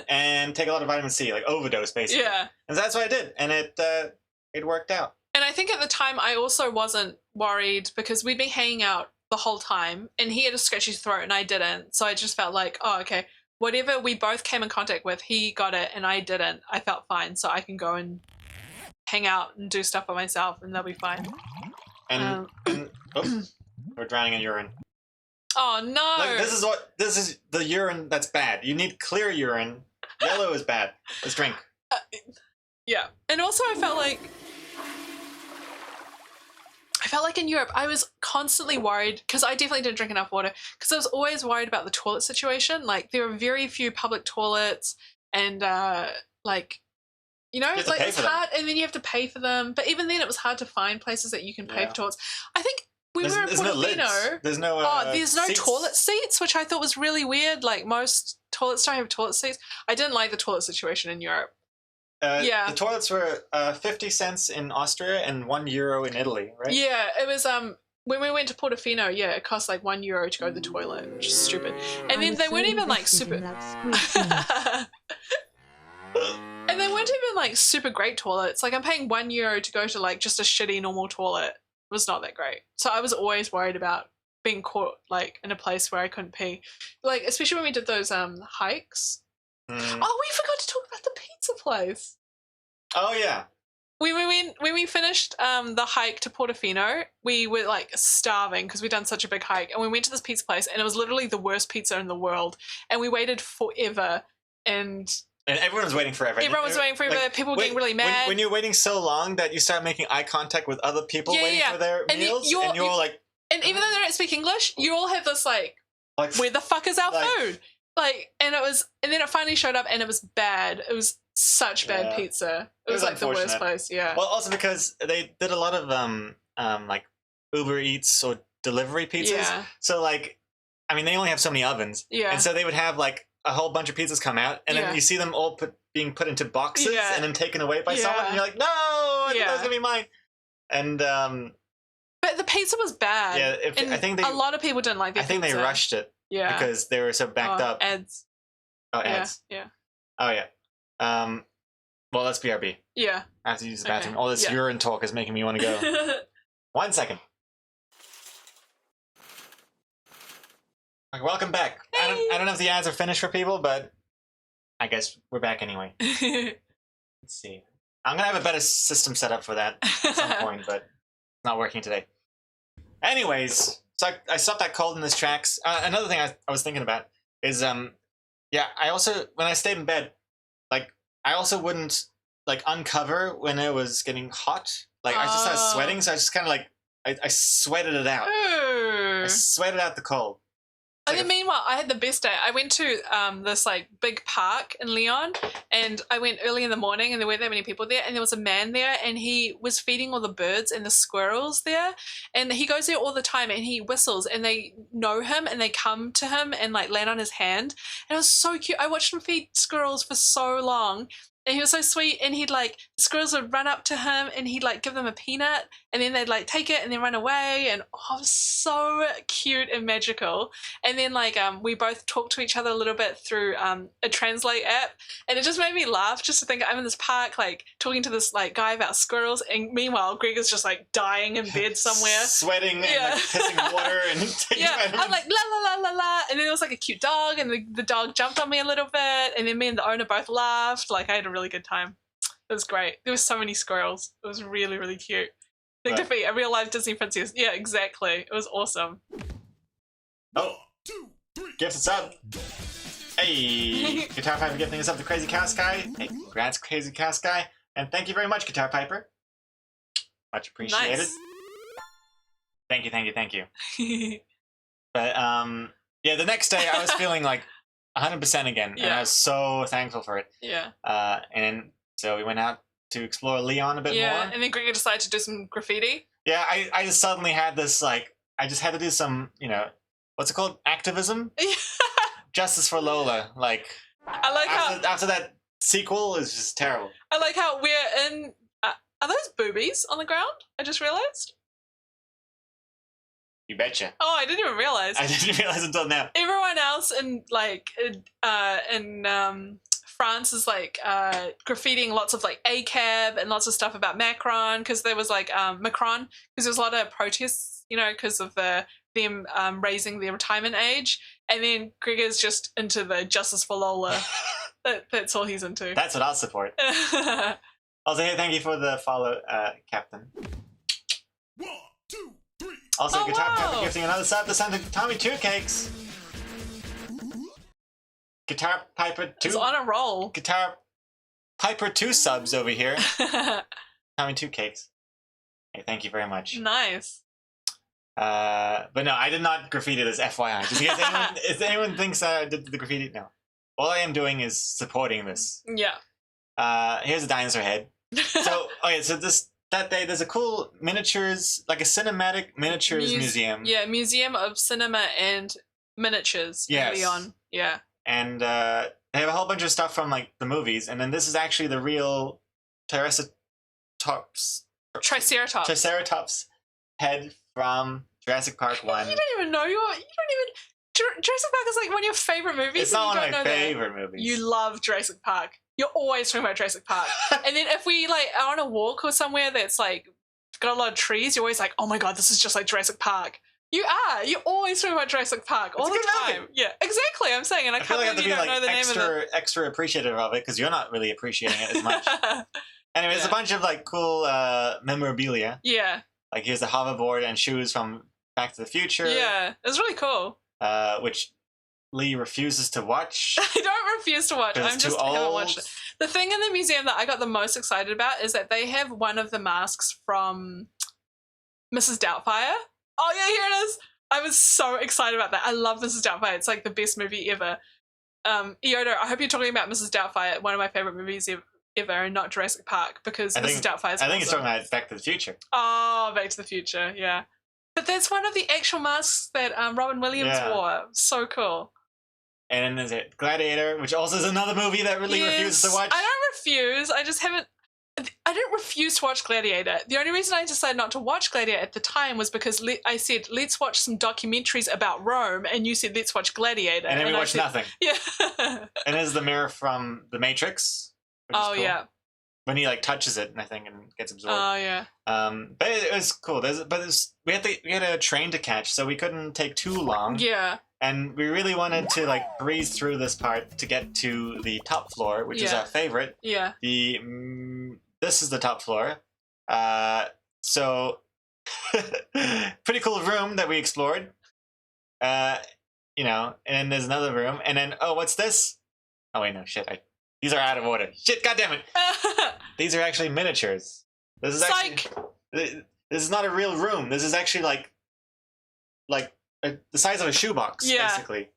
and take a lot of vitamin C, like overdose basically. Yeah. And that's what I did, and it worked out. And I think at the time I also wasn't worried because we'd been hanging out the whole time, and he had to scratch his throat and I didn't. So I just felt like, oh, okay, whatever we both came in contact with, he got it and I didn't. I felt fine, so I can go and hang out and do stuff by myself, and they'll be fine. And oops, we're drowning in urine. Oh no! Like, this is the urine that's bad. You need clear urine. Yellow is bad. Let's drink. Yeah, and also I felt like in Europe I was constantly worried, because I definitely didn't drink enough water, because I was always worried about the toilet situation. Like, there are very few public toilets, and like, you know, like it's hard, and then you have to pay for them. But even then, it was hard to find places that you can pay for toilets. I think when we were in Portofino, there's no seats. Toilet seats, which I thought was really weird. Like, most toilets don't have toilet seats. I didn't like the toilet situation in Europe. The toilets were 50 cents in Austria and €1 in Italy, right? Yeah, it was when we went to Portofino, yeah, it cost like €1 to go to the toilet, which is stupid. And then they weren't even like super and they weren't even like super great toilets. Like, I'm paying €1 to go to like just a shitty normal toilet. It was not that great. So I was always worried about being caught like in a place where I couldn't pee. Like, especially when we did those hikes. Oh, we forgot to talk about the pizza place. Oh yeah. When we finished the hike to Portofino, we were like starving because we'd done such a big hike, and we went to this pizza place, and it was literally the worst pizza in the world, and we waited forever, and everyone was waiting forever. Everyone was waiting forever. Like, people were getting really mad. When you're waiting so long that you start making eye contact with other people waiting for their meals, and you're like, and even though they don't speak English, you all have this like where the fuck is our food? Like, and then it finally showed up, and it was bad. It was such bad pizza. It was like the worst place. Yeah. Well, also because they did a lot of like Uber Eats or delivery pizzas. Yeah. So like, I mean, they only have so many ovens. Yeah. And so they would have like a whole bunch of pizzas come out, and then you see them all being put into boxes and then taken away by someone, and you're like, no, I thought that was gonna be mine. And but the pizza was bad. Yeah, I think a lot of people didn't like the pizza. I think they rushed it. Yeah. Because they were so backed up. Ads. Oh, ads. Yeah. Oh yeah. Well, that's BRB. Yeah. I have to use the bathroom. All this urine talk is making me want to go. 1 second. Okay, welcome back. Hey. I don't know if the ads are finished for people, but I guess we're back anyway. Let's see. I'm gonna have a better system set up for that at some point, but it's not working today. Anyways, so I stopped that cold in this tracks. Another thing I was thinking about is I also, when I stayed in bed, like, I also wouldn't like uncover when it was getting hot. Like, I just started sweating, so I just kind of like I sweated it out. I sweated out the cold. And then meanwhile, I had the best day. I went to this like big park in Lyon, and I went early in the morning, and there weren't that many people there, and there was a man there, and he was feeding all the birds and the squirrels there, and he goes there all the time, and he whistles, and they know him, and they come to him and like land on his hand, and it was so cute. I watched him feed squirrels for so long, and he was so sweet, and he'd like, the squirrels would run up to him, and he'd like give them a peanut, and then they'd like take it and then run away, and it was so cute and magical. And then like we both talked to each other a little bit through a translate app, and it just made me laugh just to think I'm in this park like talking to this like guy about squirrels, and meanwhile Greg is just like dying in bed somewhere, sweating and like pissing water and taking vitamins. I'm like la la la la la, and then there was like a cute dog, and the dog jumped on me a little bit, and then me and the owner both laughed. Like, I had a really good time. It was great. There were so many squirrels. It was really, really cute. Like, defeat a real life Disney princess. Yeah, exactly. It was awesome. Oh, 2, 3. Gift us up. Hey, Guitar Piper gifting us up to Crazy Cast Guy. Hey, congrats, Crazy Cast Guy. And thank you very much, Guitar Piper. Much appreciated. Nice. Thank you. But, yeah, the next day I was feeling like 100% again, and I was so thankful for it. Yeah. And so we went out to explore Lyon a bit more. Yeah, and then Gregor decided to do some graffiti. Yeah, I just suddenly had this, like, I just had to do some, you know, what's it called? Activism? Justice for Lola. Like, I like after that sequel is just terrible. I like how we're in... are those boobies on the ground? I just realised. You betcha. Oh, I didn't even realise. I didn't realise until now. Everyone else in, like, in France is, like, graffitiing lots of, like, ACAB and lots of stuff about Macron, because there was, like, Macron, because there was a lot of protests, you know, because of the them raising their retirement age, and then Gregor's just into the Justice for Lola. That's all he's into. That's what I'll support. Also, hey, thank you for the follow, Captain. 1, 2, 3. Also, Oh, Guitar wow. Pepper gifting another sub to send to Tommy 2 Cakes. Guitar Piper 2. It's on a roll. Guitar Piper 2 subs over here. Tommy 2 Cakes. Hey, thank you very much. Nice. But no, I did not graffiti this, FYI. Just in case anyone, if anyone thinks I did the graffiti, no. All I am doing is supporting this. Yeah. Here's a dinosaur head. So, okay, so that day, there's a cool miniatures, like a cinematic miniatures museum. Yeah, Museum of Cinema and Miniatures. in Yes. Leon. Yeah. And they have a whole bunch of stuff from, like, the movies. And then this is actually the real Triceratops head from Jurassic Park 1. You don't even know. Jurassic Park is like one of your favorite movies. It's not and one you of don't my know that. favorite movies. You love Jurassic Park. You're always talking about Jurassic Park. And then if we like are on a walk or somewhere that's like got a lot of trees, you're always like, oh my god, this is just like Jurassic Park. You are. You're always talking about Jurassic Park all It's a the good time. movie. Yeah, exactly. I'm saying, and I I feel can't like I have to believe be you don't know like the name of extra appreciative of it because you're not really appreciating it as much. it. Anyway, there's a Yeah. bunch of like cool memorabilia. Yeah, Like here's a hoverboard and shoes from Back to the Future. yeah. It was really cool. Which Lee refuses to watch. I don't refuse to watch. 'cause I'm it's just too haven't old. watched it. The thing in the museum that I got the most excited about is that they have one of the masks from Mrs. Doubtfire. Oh yeah, here it is. I was so excited about that. I love Mrs. Doubtfire. It's like the best movie ever. Yoda, I hope you're talking about Mrs. Doubtfire, one of my favorite movies ever, and not Jurassic Park, because Mrs. Doubtfire is I think it's awesome. talking about Back to the Future. Oh, Back to the Future, yeah. But that's one of the actual masks that Robin Williams Yeah. wore. So cool. And then there's it Gladiator, which also is another movie that Lee refuses to watch. I don't refuse. I just haven't. I didn't refuse to watch Gladiator. The only reason I decided not to watch Gladiator at the time was because I said, let's watch some documentaries about Rome, and you said, let's watch Gladiator. And then we I watched said, nothing. Yeah. And there's the mirror from The Matrix. Which is Oh, cool. yeah. When he like touches it, I think, and gets absorbed. Oh, yeah. But it was cool. We had a train to catch, so we couldn't take too long. Yeah. And we really wanted to like breeze through this part to get to the top floor, which is Yeah. our favorite. Yeah. This is the top floor. So pretty cool room that we explored. You know, and then there's another room, and then what's this? Oh wait, no, shit. These are out of order. Shit, goddammit. These are actually miniatures. This is Psych! actually this is not a real room. This is actually like the size of a shoebox, Yeah. basically.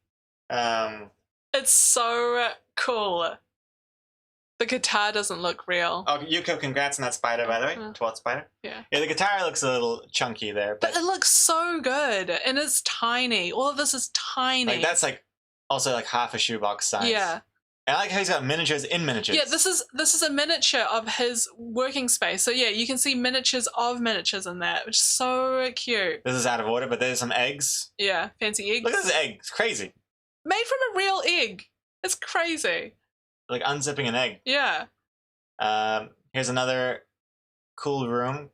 It's so cool. The guitar doesn't look real. Oh, Yuko, congrats on that spider, by the way. 12th spider. Yeah. Yeah, the guitar looks a little chunky there, But but it looks so good. And it's tiny. All of this is tiny. like that's like also like half a shoebox size. Yeah. And I like how he's got miniatures in miniatures. Yeah, this is a miniature of his working space. So yeah, you can see miniatures of miniatures in that, which is so cute. This is out of order, but there's some eggs. Yeah, fancy eggs. Look at this egg. It's crazy. Made from a real egg. It's crazy. Like unzipping an egg. Yeah. Here's another cool room.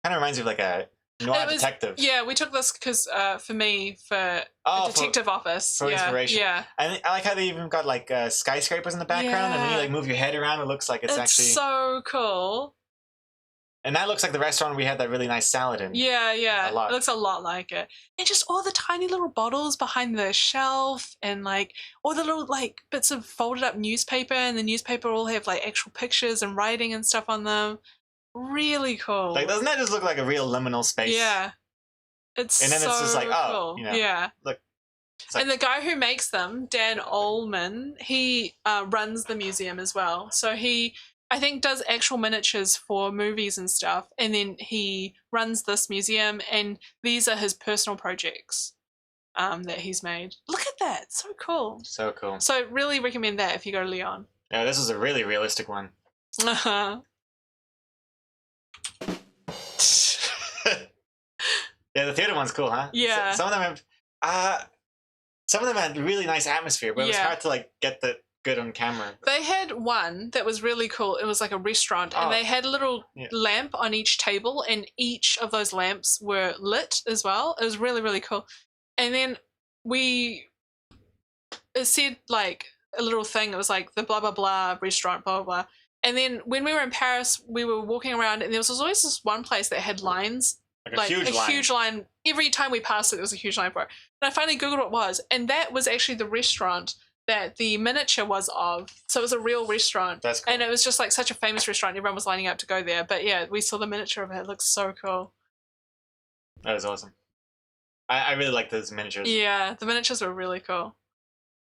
Kind of reminds me of like a noir detective. Yeah, we took this because for me, for a Oh, detective office. for yeah, inspiration. Yeah. And I like how they even got like skyscrapers in the background, and when you Yeah. like move your head around, it looks like it's actually. So cool. And that looks like the restaurant we had that really nice salad in. Yeah, yeah. A lot. It looks a lot like it. And just all the tiny little bottles behind the shelf, and like all the little like bits of folded up newspaper, and the newspaper all have like actual pictures and writing and stuff on them. Really cool. Like, doesn't that just look like a real liminal space? Yeah. It's And then so it's just like, oh, cool. you know, yeah. look, it's like- And the guy who makes them, Dan Ullman, he runs the museum as well. So he, I think, does actual miniatures for movies and stuff. And then he runs this museum, and these are his personal projects that he's made. Look at that. It's so cool. So cool. So really recommend that if you go to Leon. Yeah, this is a really realistic one. Uh-huh. Yeah, the theater one's cool, huh? Yeah. Some of them have, had really nice atmosphere, but it was Yeah. hard to like get the good on camera. They had one that was really cool. It was like a restaurant, and Oh, they had a little yeah. lamp on each table, and each of those lamps were lit as well. It was really, really cool. And then it said like a little thing. It was like the blah, blah, blah restaurant, blah, blah, blah. And then when we were in Paris, we were walking around, and there was always this one place that had lines. Like a huge line. Every time we passed it, there was a huge line for it. And I finally Googled what it was, and that was actually the restaurant that the miniature was of. So it was a real restaurant. That's cool. And it was just like such a famous restaurant. Everyone was lining up to go there. But yeah, we saw the miniature of it. It looks so cool. That was awesome. I really like those miniatures. Yeah, the miniatures were really cool.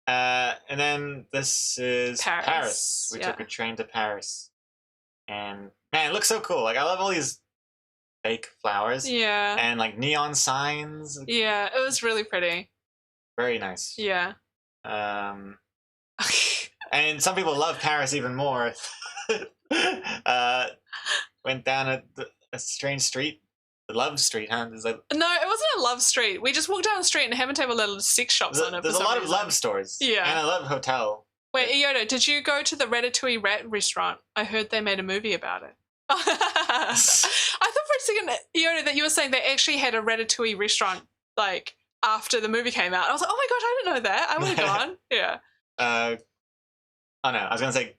And then this is Paris. We yeah. took a train to Paris. And man, it looks so cool. Like I love all these fake flowers. Yeah. And like neon signs. Yeah, it was really pretty. Very nice. Yeah. And some people love Paris even more. Went down a strange street. The Love Street, huh? There's like, No, it wasn't a love street. We just walked down the street and happened to have a little sex shops on it. there's a lot of love stores. Yeah. And a love hotel. Wait, Iota, did you go to the Ratatouille rat restaurant? I heard they made a movie about it. I thought for a second, Iota, that you were saying they actually had a Ratatouille restaurant like after the movie came out. I was like, oh my gosh, I didn't know that. I would have gone. Yeah. Oh no, I was gonna say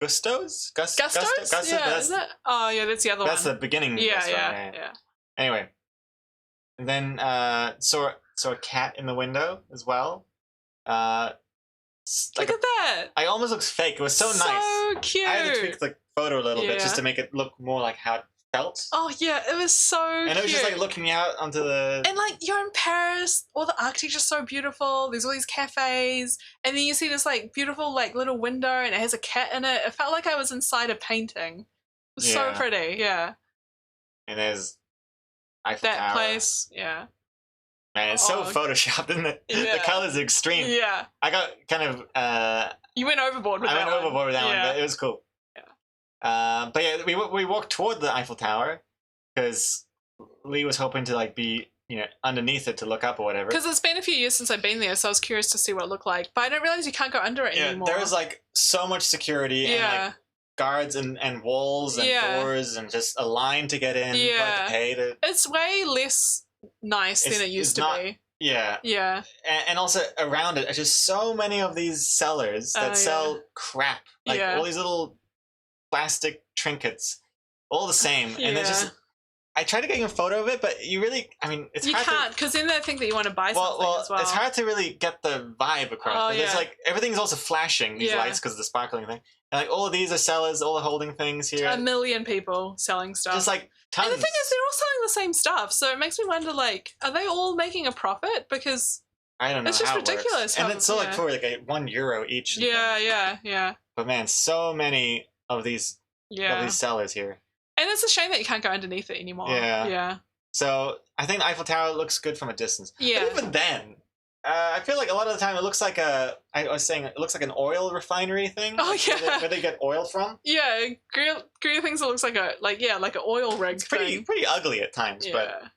Gusto's? Gusto's? Yeah, isn't it? Oh yeah, that's the other one. That's the beginning. Yeah, restaurant, yeah. Anyway, and then saw a cat in the window as well. Look at that. I almost looks fake. It was so nice. So cute. I had to tweak the photo a little bit just Yeah. to make it look more like how it felt. Oh yeah, it was so And cute. it was just like looking out onto the. And like you're in Paris, all the architecture's so beautiful. There's all these cafes, and then you see this like beautiful like little window, and it has a cat in it. It felt like I was inside a painting. It was so Yeah. pretty, yeah. And there's Eiffel That Tower. place, yeah, Man, it's so Oh. photoshopped, isn't it? The Yeah. colors are extreme. yeah. I got kind of. You went overboard with I that went one. overboard with that yeah. one, but it was cool. Yeah. But yeah, we walked toward the Eiffel Tower because Lee was hoping to like be underneath it to look up or whatever. Because it's been a few years since I've been there, so I was curious to see what it looked like. But I didn't realize you can't go under it Yeah, anymore. there was like so much security and yeah, like guards and walls and Yeah. doors and just a line to get in. You had Yeah. to pay to. it's way less nice than it used it's to not- be. Yeah, Yeah, and also around it, are just so many of these sellers that Oh, sell crap, like Yeah. all these little plastic trinkets, all the same, and it's just. Yeah. I tried to get you a photo of it, but you really, I mean, it's you hard can't because then they think that you want to buy something as well. it's hard to really get the vibe across. Oh, But it's yeah. like everything's also flashing these Yeah. lights because of the sparkling thing, and like all of these are sellers, all the holding things here, A million people selling stuff. just like tons. and the thing is, they're all selling the same stuff, so it makes me wonder, like, are they all making a profit? Because I don't know. it's just how it works. ridiculous and how- it's so like yeah. for like €1 each. and yeah, things. yeah. But man, so many of these sellers here. And it's a shame that you can't go underneath it anymore. Yeah. Yeah. So I think the Eiffel Tower looks good from a distance. Yeah. But even then, I feel like a lot of the time it looks like I was saying it looks like an oil refinery thing. Oh, like yeah. where they get oil from. Yeah, Greer thinks it looks like like an oil rig It's thing. pretty ugly at times, Yeah.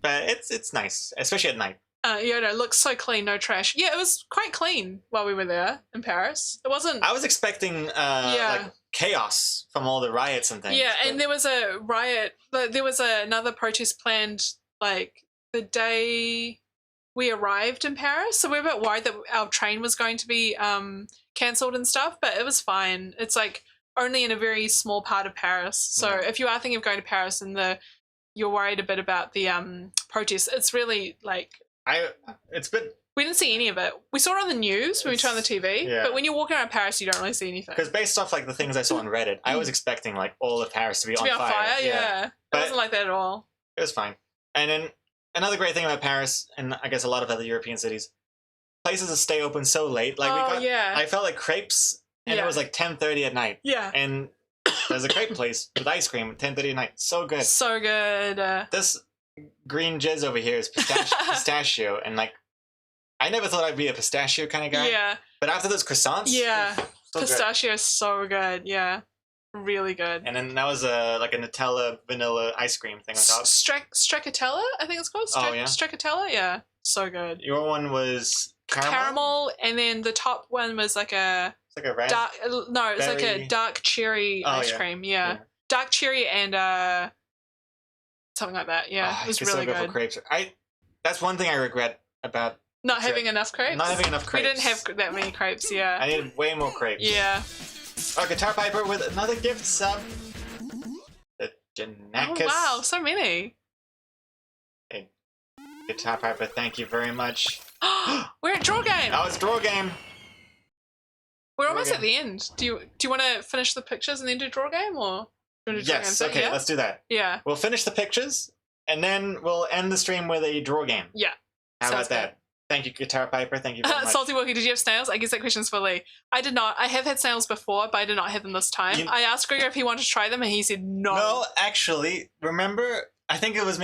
but it's nice, especially at night. Yeah, no, it looks so clean, no trash. Yeah, it was quite clean while we were there in Paris. It wasn't. I was expecting like chaos from all the riots and things. Yeah, but- and there was a riot. There was another protest planned like the day we arrived in Paris. So we were a bit worried that our train was going to be cancelled and stuff, but it was fine. It's like only in a very small part of Paris. So Yeah. if you are thinking of going to Paris and you're worried a bit about the protests, it's really like it's been we didn't see any of it. We saw it on the news when we turned on the TV, Yeah. but when you're walking around Paris, you don't really see anything. because based off like the things I saw on Reddit, I was expecting like all of Paris to be, To be on fire, yeah. It But- wasn't like that at all. It was fine. And then another great thing about Paris, and I guess a lot of other European cities, places that stay open so late. Like I felt like crepes, and it Yeah. was like 10:30 at night, Yeah. and there's a crepe place with ice cream at 10:30 at night. So good. So good. This green jizz over here is pistachio, and like I never thought I'd be a pistachio kind of guy. Yeah. But after those croissants, Yeah. so good. Pistachio is so good. Yeah. Really good. And then that was like a Nutella vanilla ice cream thing on top. Stracciatella, I think it's called. Oh, yeah? Stracciatella, yeah. So good. Your one was Caramel, and then the top one was like a It's like a red. dark. No, it's like a berry- dark cherry Oh, ice yeah. cream. Yeah. Dark cherry and something like that. Yeah, it was I could really so go good. for crepes. That's one thing I regret about Not having enough crepes. not having enough We crepes. didn't have that many crepes. Yeah. I needed way more crepes. Yeah. Oh, Guitar Piper with another gift sub. The Janakis. Oh wow, so many. Guitar Piper, thank you very much. We're at draw game. Oh, it's draw game. We're draw almost game. at the end. Do you want to finish the pictures and then do draw game, or do you want to do draw Yes, game? okay, Yeah? let's do that. Yeah. We'll finish the pictures, and then we'll end the stream with a draw game. Yeah. How Sounds about that? Thank you, Guitar Piper. Thank you very much. Salty Wookie, did you have snails? I guess that question's for Lee. I did not. I have had snails before, but I did not have them this time. You- I asked Gregor if he wanted to try them, and he said no. No, actually, remember, I think it was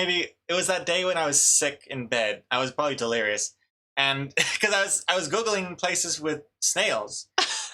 that day when I was sick in bed. I was probably delirious. And because I was Googling places with snails.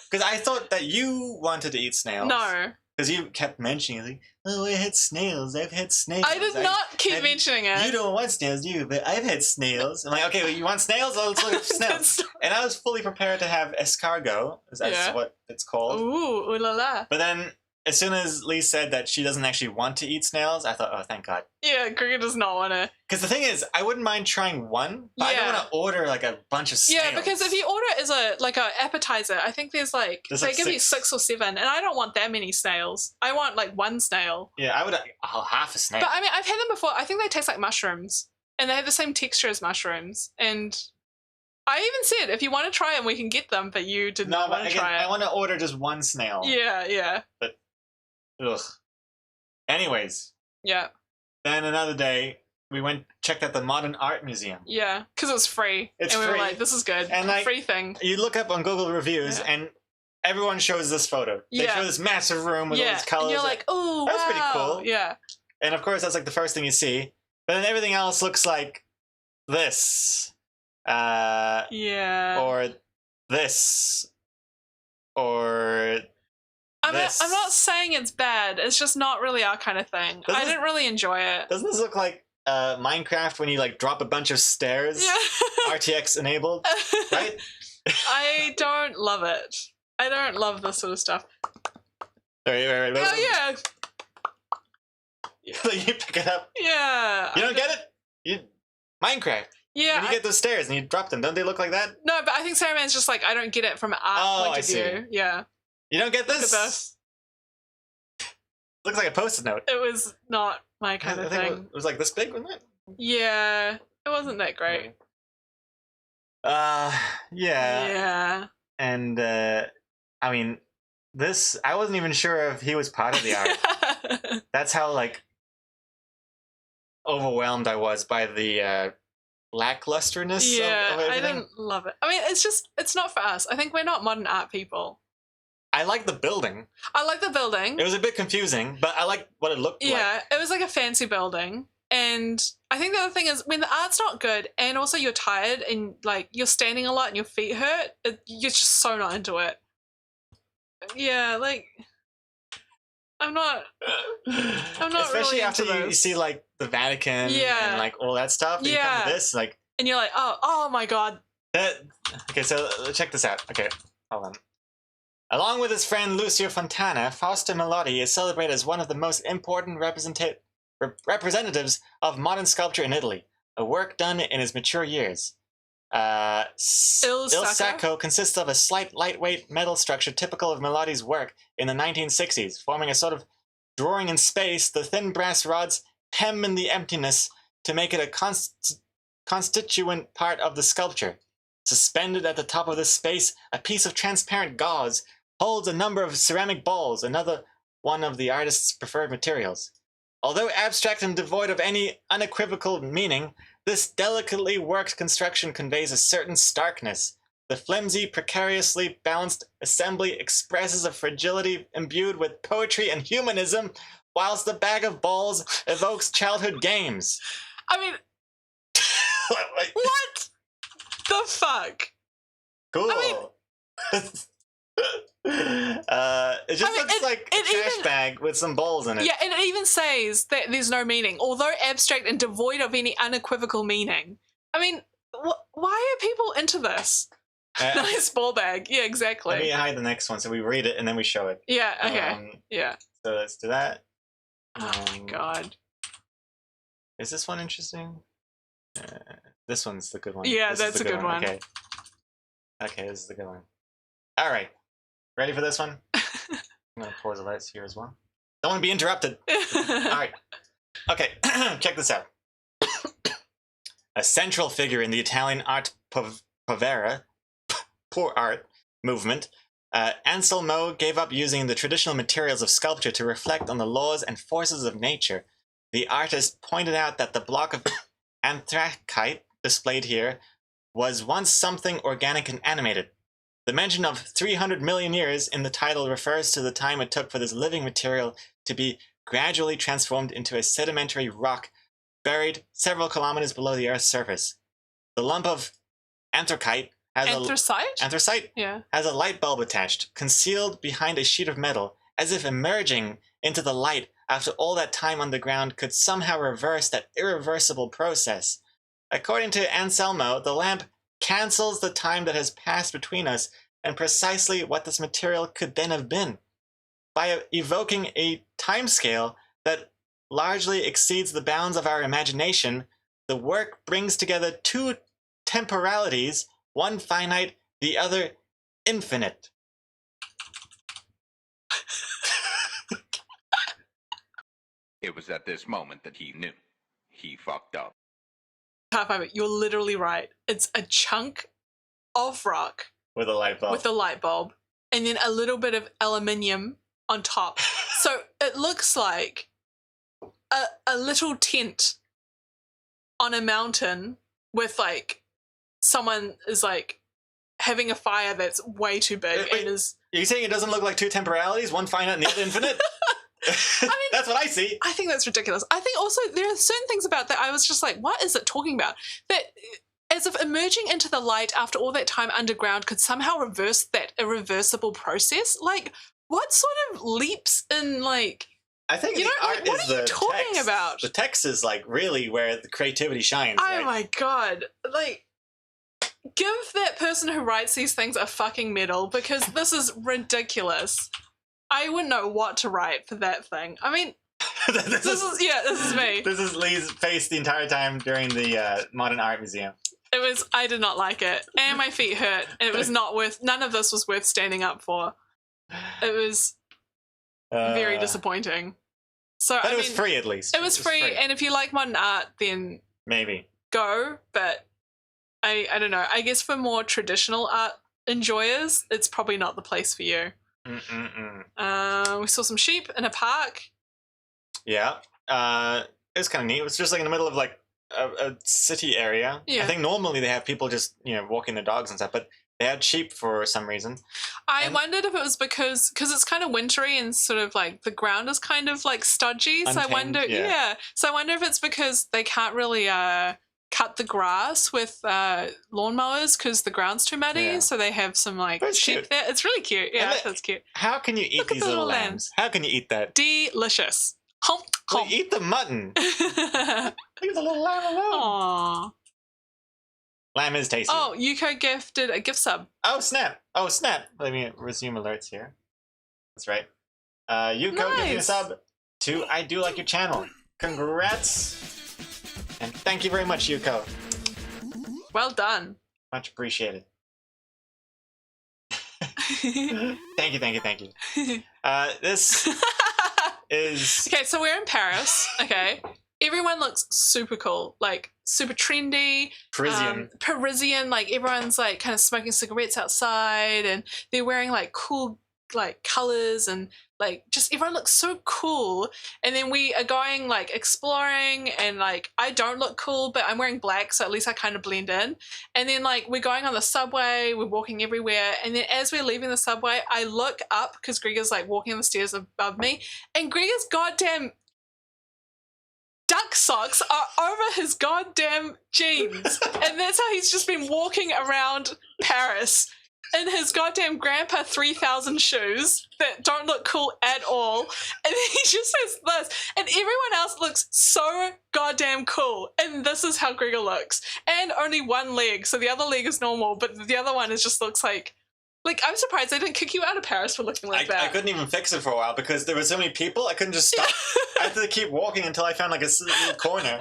Because I thought that you wanted to eat snails. No. Because you kept mentioning, like, oh, I had snails. I've had snails. I did not keep have- mentioning it. You don't want snails, do you? But I've had snails. I'm like, okay, well, you want snails? Well, let's look at snails. That's- And I was fully prepared to have escargot. That's Yeah. what it's called. Ooh, ooh la la. But then, as soon as Lee said that she doesn't actually want to eat snails, I thought, oh, thank God. Yeah, Gregor does not want to. Because the thing is, I wouldn't mind trying one, but I don't Yeah. want to order like a bunch of snails. Yeah, because if you order it as a appetizer, I think there's like There's they like give you 6. 6 or 7, and I don't want that many snails. I want like one snail. Yeah, I would half a snail. But I mean, I've had them before. I think they taste like mushrooms, and they have the same texture as mushrooms. And I even said, if you want to try them, we can get them. But you did no, not but want to again, try it. I want to order just one snail. Yeah, yeah, Ugh. Anyways, yeah, then another day, we checked out the Modern Art Museum. yeah. Because it was free, It's and we free. were like, "This is good." And, A like, free thing. You look up on Google reviews, Yeah. and everyone shows this photo. They Yeah. show this massive room with all Yeah, these colors. and you're like, "Oh, That's pretty wow." cool. Yeah, And of course, that's like the first thing you see. But then everything else looks like this. yeah. Or this. Or I'm this. not saying it's bad. It's just not really our kind of thing. Doesn't I this- didn't really enjoy it. Doesn't this look like Minecraft when you like drop a bunch of stairs? Yeah. RTX enabled, right? I don't love it. I don't love this sort of stuff. Right. Oh You pick it up. yeah. You don't get it? Minecraft. Yeah. When you get those stairs and you drop them, don't they look like that? No, but I think Sarah Man's just like, I don't get it from an art Oh, point I of see. view. Yeah. You don't get Look at this? this. Looks like a post-it note. It was not my kind I of think thing. it was like this big, wasn't it? Yeah. It wasn't that great. Yeah. Yeah. And I mean, I wasn't even sure if he was part of the art. That's how like overwhelmed I was by the lacklusterness yeah. of I everything. didn't love it. I mean, it's not for us. I think we're not modern art people. I like the building. I like the building. It was a bit confusing, but I like what it looked like. Yeah, it was like a fancy building. And I think the other thing is when the art's not good and also you're tired and like you're standing a lot and your feet hurt, you're just so not into it. Yeah, like I'm not Especially really after into you this. see like the Vatican Yeah. and like all that stuff. And you come Yeah. to this like and you're like, oh my god. okay, so check this out. Okay, hold on. Along with his friend Lucio Fontana, Fausto Melotti is celebrated as one of the most important representatives of modern sculpture in Italy, a work done in his mature years. Il Sacco consists of a slight lightweight metal structure typical of Melotti's work in the 1960s, forming a sort of drawing in space. The thin brass rods hem in the emptiness to make it a constituent part of the sculpture. Suspended at the top of this space, a piece of transparent gauze holds a number of ceramic balls, another one of the artist's preferred materials. Although abstract and devoid of any unequivocal meaning, this delicately worked construction conveys a certain starkness. The flimsy, precariously balanced assembly expresses a fragility imbued with poetry and humanism, whilst the bag of balls evokes childhood games. I mean, what the fuck? Cool. I it just looks like a it trash even- bag with some balls in it. Yeah, and it even says that there's no meaning, although abstract and devoid of any unequivocal meaning. I mean, why are people into this? Nice ball bag. Yeah, exactly. Let me hide the next one so we read it and then we show it. Yeah, okay. Yeah. So let's do that. Oh my god. Is this one interesting? This one's the good one. Yeah, This is that's the a good one. Okay. Okay, this is the good one. All right. Ready for this one? I'm going to pause the lights here as well. Don't want to be interrupted. All right. Okay, check this out. A central figure in the Italian art povera, poor art movement, Anselmo gave up using the traditional materials of sculpture to reflect on the laws and forces of nature. The artist pointed out that the block of anthracite displayed here was once something organic and animated. The mention of 300 million years in the title refers to the time it took for this living material to be gradually transformed into a sedimentary rock buried several kilometers below the Earth's surface. The lump of anthracite has Anthracite? Yeah. has a light bulb attached, concealed behind a sheet of metal, as if emerging into the light after all that time underground could somehow reverse that irreversible process. According to Anselmo, the lamp cancels the time that has passed between us and precisely what this material could then have been. By evoking a timescale that largely exceeds the bounds of our imagination, the work brings together two temporalities, one finite, the other infinite. It was at this moment that he knew. He fucked up. Can't find it. You're literally right. It's a chunk of rock With a light bulb. with a light bulb and then a little bit of aluminium on top. So it looks like a little tent on a mountain with like someone is like having a fire that's way too big Wait, and is. Are you saying it doesn't look like two temporalities, one finite and the other infinite? I mean, that's what I see. I think that's ridiculous. I think also there are certain things about that I was just like, what is it talking about? That as if emerging into the light after all that time underground could somehow reverse that irreversible process. Like, what sort of leaps in like? I think You the know, art like, what is are you the talking text. about? The text is like really where the creativity shines. Oh right? my god! Like, give that person who writes these things a fucking medal because this is ridiculous. I wouldn't know what to write for that thing. I mean, this is me. This is Lee's face the entire time during the Modern Art Museum. It was. I did not like it, and my feet hurt. It was not worth. None of this was worth standing up for. It was very disappointing. So But I it was mean, free at least. It was free, and if you like modern art, then maybe go. But I don't know. I guess for more traditional art enjoyers, it's probably not the place for you. We saw some sheep in a park. Yeah, it was kind of neat. It was just like in the middle of like a city area. Yeah. I think normally they have people just walking their dogs and stuff, but they had sheep for some reason. I wondered if it was because it's kind of wintry and sort of like the ground is kind of like stodgy. So I Untamed, wonder, yeah. So I wonder if it's because they can't really cut the grass with lawnmowers because the ground's too muddy. Yeah. So they have some like But it's sheep cute. there. It's really cute. Yeah, And that's cute. How can you eat Look at these the little little lambs? How can you eat that? Delicious. Hump, Well, hump. eat the mutton. Leave the little lamb alone. Aww. Lamb is tasty. Oh, Yuko gifted a gift sub. Oh, snap. Oh, snap. Let me resume alerts here. That's right. Yuko gave you a Nice. sub to I Do Like Your Channel. Congrats. And thank you very much, Yuko. Well done. Much appreciated. Thank you. This is... Okay, so we're in Paris. Okay. Everyone looks super cool, like super trendy. Parisian. Parisian, like everyone's like kind of smoking cigarettes outside and they're wearing like cool like colors and like just everyone looks so cool. And then we are going like exploring and like I don't look cool, but I'm wearing black, so at least I kind of blend in. And then like we're going on the subway, we're walking everywhere, and then as we're leaving the subway, I look up because Gregor's like walking on the stairs above me, and Gregor's goddamn duck socks are over his goddamn jeans. And that's how he's just been walking around Paris in his goddamn grandpa 3000 shoes that don't look cool at all. And then he just says this. And everyone else looks so goddamn cool. And this is how Gregor looks. And only one leg. So the other leg is normal, but the other one is just looks like I'm surprised they didn't kick you out of Paris for looking like that. I couldn't even fix it for a while because there were so many people. I couldn't just stop. I had to keep walking until I found like a little corner.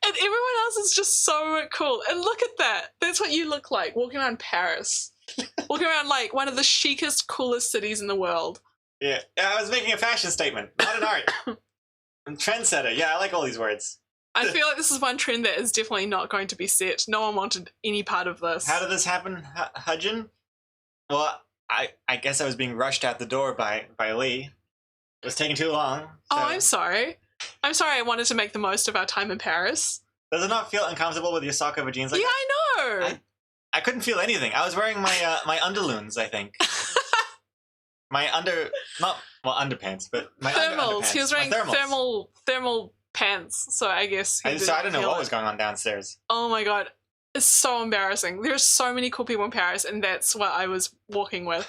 And everyone else is just so cool. And look at that. That's what you look like walking around Paris. Walking around like one of the chicest, coolest cities in the world. Yeah, I was making a fashion statement, not an art. I'm trendsetter. Yeah, I like all these words. I feel like this is one trend that is definitely not going to be set. No one wanted any part of this. How did this happen, Hudgen? Well, I guess I was being rushed out the door by Lee. It was taking too long. So. Oh, I'm sorry. I'm sorry I wanted to make the most of our time in Paris. Does it not feel uncomfortable with your sock over jeans like yeah, that? I know. I couldn't feel anything. I was wearing my my underloons, I think. My underpants, but my thermals. underpants. He was wearing thermals. thermal pants, so I guess he So I don't know feel what it. was going on downstairs. Oh my god. It's so embarrassing. There's so many cool people in Paris, and that's what I was walking with.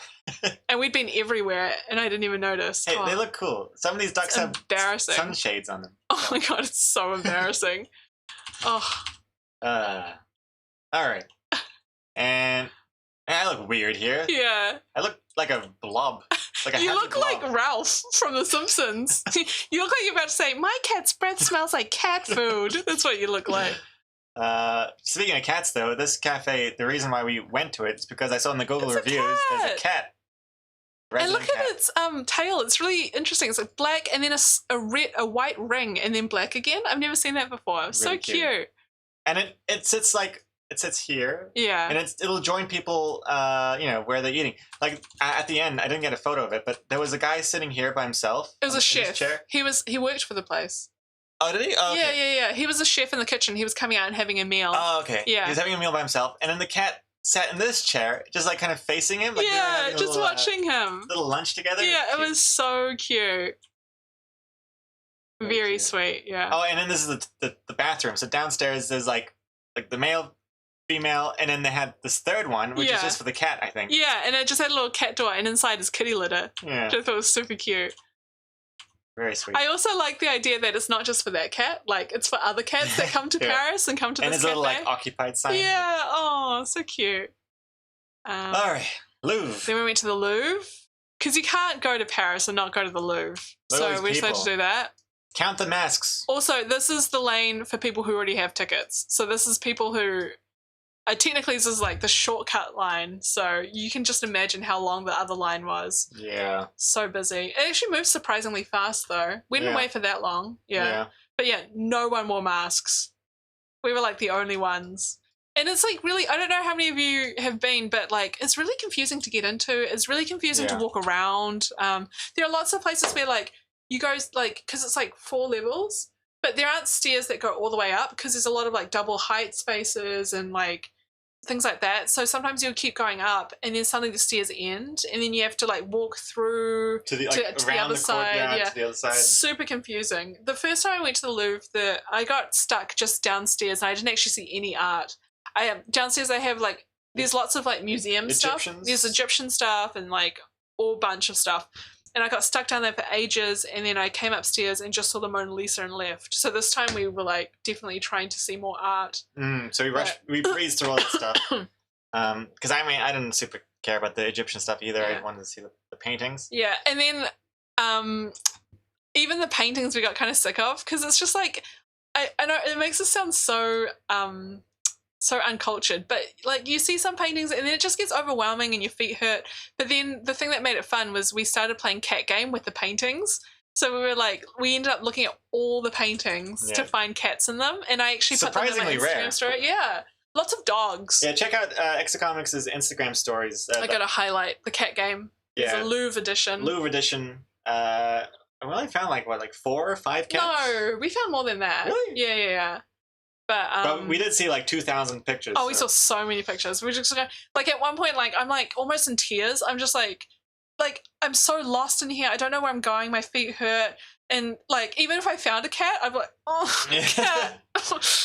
And we'd been everywhere, and I didn't even notice. Hey, they look cool. Some of these ducks have embarrassing. sunshades on them. Oh my god, it's so embarrassing. Oh. All right. And I look weird here. Yeah. I look like a blob. Like a You happy look blob. like Ralph from The Simpsons. You look like you're about to say, my cat's breath smells like cat food. That's what you look like. Speaking of cats, though, this cafe, the reason why we went to it is because I saw in the Google It's a reviews there's a cat. cat. And look Resident at cat. its tail. It's really interesting. It's like black and then a white ring and then black again. I've never seen that before. It's so Really cute. cute. And it sits here. Yeah. And it'll join people, where they're eating. Like at the end, I didn't get a photo of it, but there was a guy sitting here by himself. It was a in his chef. chair. He worked for the place. Oh, did he? Oh, okay. Yeah. He was a chef in the kitchen. He was coming out and having a meal. Oh, okay. Yeah. He was having a meal by himself, and then the cat sat in this chair, just like kind of facing him. Like they were yeah, having a just little, watching him. little lunch together. Yeah, it Cute. was so cute. Very Very cute. sweet, yeah. Oh, and then this is the bathroom. So downstairs there's like the male, female, and then they had this third one, which Yeah. is just for the cat, I think. Yeah, and it just had a little cat door, and inside is kitty litter, Yeah. which I thought was super cute. Very sweet. I also like the idea that it's not just for that cat, like it's for other cats that come to Yeah. Paris and come to and this there's a cafe. little like occupied sign. Yeah, oh, so cute. All right, Louvre. Then we went to the Louvre, because you can't go to Paris and not go to the Louvre. Look at all So these we decided people. to do that. Count the masks. Also, this is the lane for people who already have tickets. So this is people who... technically, this is like the shortcut line, so you can just imagine how long the other line was. Yeah. So busy. It actually moved surprisingly fast, though. We didn't Yeah. wait for that long. Yeah. But yeah, no one wore masks. We were like the only ones. And it's like really, I don't know how many of you have been, but like it's really confusing to get into. It's really confusing to Yeah. walk around. There are lots of places where like you go like, because it's like 4 levels, but there aren't stairs that go all the way up because there's a lot of like double height spaces and like things like that. So sometimes you'll keep going up and then suddenly the stairs end and then you have to like walk through To the to like the around other the side, courtyard yeah. to the other side. Super confusing. The first time I went to the Louvre, I got stuck just downstairs and I didn't actually see any art. Downstairs I have like, there's lots of like museum stuff. Egyptians? There's Egyptian stuff and like all bunch of stuff. And I got stuck down there for ages and then I came upstairs and just saw the Mona Lisa and left. So this time we were like definitely trying to see more art. So we breezed through all that stuff. Because I didn't super care about the Egyptian stuff either. Yeah. I wanted to see the paintings. Yeah, and then even the paintings we got kind of sick of because it's just like I know it makes us sound so so uncultured, but like you see some paintings and then it just gets overwhelming and your feet hurt. But then the thing that made it fun was we started playing cat game with the paintings. So we ended up looking at all the paintings to Yeah. find cats in them, and I actually put them in my Surprisingly Instagram rare. story. Yeah, lots of dogs. Yeah, check out Exocomics' Instagram stories. I got to highlight the cat game. There's Yeah. a Louvre edition. Louvre edition. We only found like 4 or 5 cats? No, we found more than that. Really? Yeah. But But we did see like 2,000 pictures. we saw so many pictures. We just like at one point, like I'm like almost in tears. I'm just like I'm so lost in here. I don't know where I'm going. My feet hurt, and like even if I found a cat, I'm like, oh, Yeah. cat.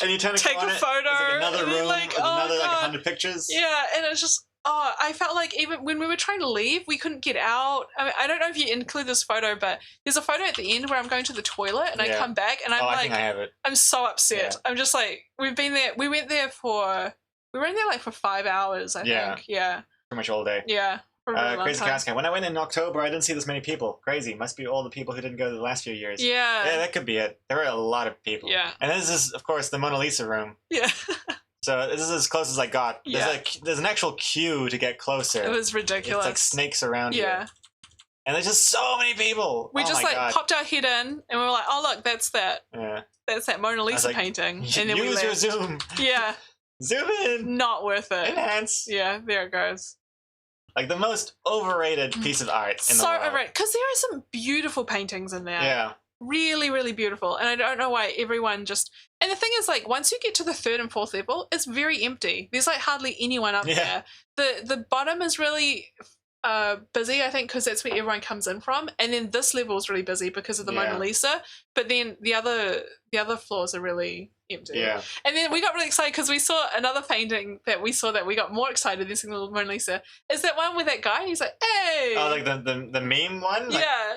And you turn a Take corner, a photo, there's like another and then, room like, with oh, another like God. 100 pictures. Yeah, and it's just Oh, I felt like even when we were trying to leave, we couldn't get out. I mean, I don't know if you include this photo, but there's a photo at the end where I'm going to the toilet and I Yeah. come back and I'm Oh, I like, think I have it. I'm so upset. Yeah. I'm just like, we were in there like for 5 hours, I Yeah. think. Yeah. Pretty much all day. Yeah. For a really long Crazy time. Casca. When I went in October, I didn't see this many people. Crazy. Must be all the people who didn't go the last few years. Yeah. Yeah, that could be it. There were a lot of people. Yeah. And this is, of course, the Mona Lisa room. Yeah. So this is as close as I got. There's an actual queue to get closer. It was ridiculous. It's like snakes around Yeah. here. And there's just so many people. We Oh just my like God. popped our head in and we were like, oh look, that's that Mona Lisa like, painting. And then we Use your left. zoom. Yeah. Zoom in. Not worth it. Enhance. Yeah, there it goes. Like the most overrated piece of art in the So world. overrated. Because there are some beautiful paintings in there. Yeah. Really, really beautiful. And I don't know why everyone just... And the thing is, like, once you get to the third and fourth level, it's very empty. There's, like, hardly anyone up Yeah. there. The bottom is really busy, I think, because that's where everyone comes in from. And then this level is really busy because of the Yeah. Mona Lisa. But then the other floors are really empty. Yeah. And then we got really excited because we saw another painting that we got more excited than seeing the Mona Lisa. Is that one with that guy? He's like, hey! Oh, like the meme one? Like, Yeah.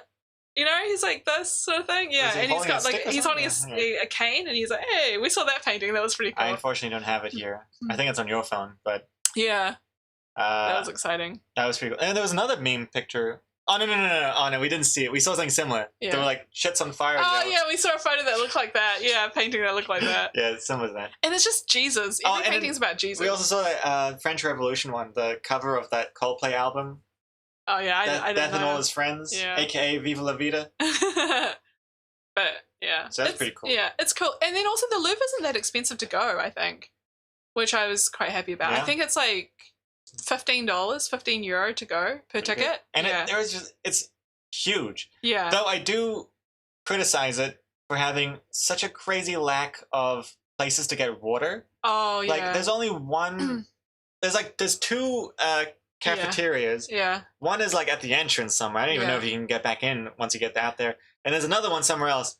You know, he's like this sort of thing. Yeah. Is he And he's holding a got like, stick or he's holding something? a cane and he's like, hey, we saw that painting. That was pretty cool. I unfortunately don't have it here. I think it's on your phone, but Yeah. That that was exciting. pretty cool. And there was another meme picture. Oh, no. Oh, no, we didn't see it. We saw something similar. Yeah. There were like shits on fire. Oh, yells. yeah, we saw a photo that looked like that. Yeah, a painting that looked like that. Yeah, similar to that. And it's just Jesus. Oh, Every and painting's about Jesus. We also saw that French Revolution one, the cover of that Coldplay album. Oh, yeah, I Death don't and know. All His Friends, Yeah. aka Viva La Vida. But, yeah. So that's It's- pretty cool. Yeah, it's cool. And then also the Louvre isn't that expensive to go, I think, which I was quite happy about. I Yeah. think it's like $15, €15 to go per ticket. And yeah. it's huge. Yeah. Though I do criticize it for having such a crazy lack of places to get water. Oh, yeah. Like, there's only one. There's two cafeterias. Yeah. One is like at the entrance somewhere. I don't even know Yeah. if you can get back in once you get out there. And there's another one somewhere else,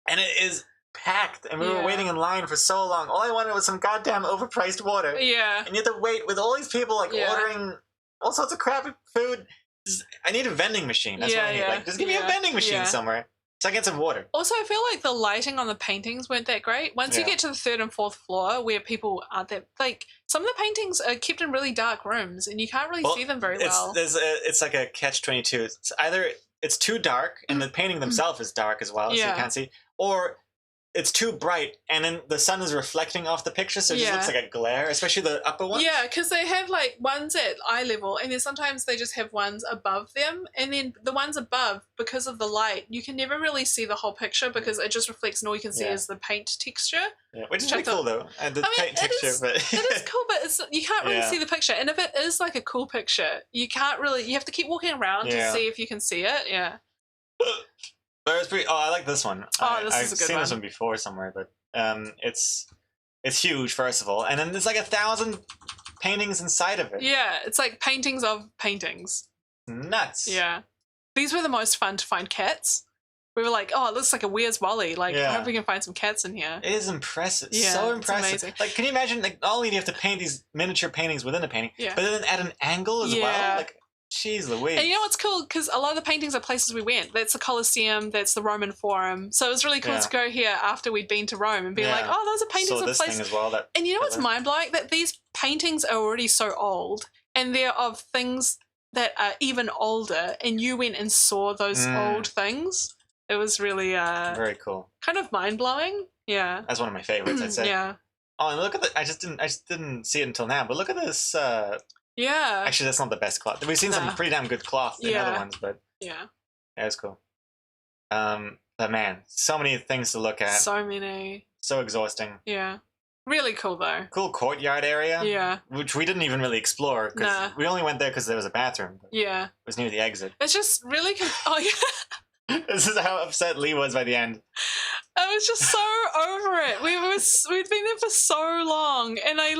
and it is packed. And we were Yeah. waiting in line for so long. All I wanted was some goddamn overpriced water. Yeah. And you have to wait with all these people like Yeah. ordering all sorts of crappy food. I need a vending machine. That's what I need. Yeah, Like, just give me a yeah, vending machine yeah. somewhere so I get some water. Also, I feel like the lighting on the paintings weren't that great. Once you Yeah. get to the third and fourth floor where people aren't that... Like, some of the paintings are kept in really dark rooms and you can't really Well, see them very well. It's like a catch-22. It's either it's too dark and the painting themselves is dark as well, so Yeah. you can't see, or it's too bright and then the sun is reflecting off the picture, so it just Yeah. looks like a glare, especially the upper ones. Yeah, because they have like ones at eye level and then sometimes they just have ones above them. And then the ones above, because of the light, you can never really see the whole picture because it just reflects and all you can see Yeah. is the paint texture. Yeah, which is Which I pretty cool thought- though. And the I mean, paint texture, but It is cool, but you can't really Yeah. see the picture. And if it is like a cool picture, you have to keep walking around Yeah. to see if you can see it. Yeah. But it's pretty. Oh, I like this one. This I've is a good seen this one. one before somewhere, but it's huge first of all, and then there's like 1,000 paintings inside of it. Yeah, it's like paintings of paintings. Nuts. Yeah. These were the most fun to find cats. We were like, oh, it looks like a Where's Wally? Like, I Yeah. hope we can find some cats in here. It is impressive. Yeah, So it's impressive. amazing. Like, can you imagine? Like, not only do you have to paint these miniature paintings within a painting, Yeah. but then at an angle as Yeah. well. Like, jeez Louise. And you know what's cool? Because a lot of the paintings are places we went. That's the Colosseum, that's the Roman Forum. So it was really cool Yeah. to go here after we'd been to Rome and be Yeah. like, oh, those are paintings Saw of this places. thing as well. That And you know what's Hitler. mind-blowing? That these paintings are already so old and they're of things that are even older and you went and saw those old things. It was really very cool. kind of mind-blowing. Yeah. That's one of my favorites, I'd say. Yeah. Oh, and look at the. I just didn't see it until now. But look at this. Yeah. Actually, that's not the best cloth. We've seen some Nah. pretty damn good cloth in Yeah. other ones, but Yeah. yeah, it's cool. But man, so many things to look at. So many. So exhausting. Yeah. Really cool though. Cool courtyard area. Yeah. Which we didn't even really explore because Nah. we only went there because there was a bathroom. But Yeah. it was near the exit. It's just really oh yeah. This is how upset Lee was by the end. I was just so over it. We'd been there for so long, and I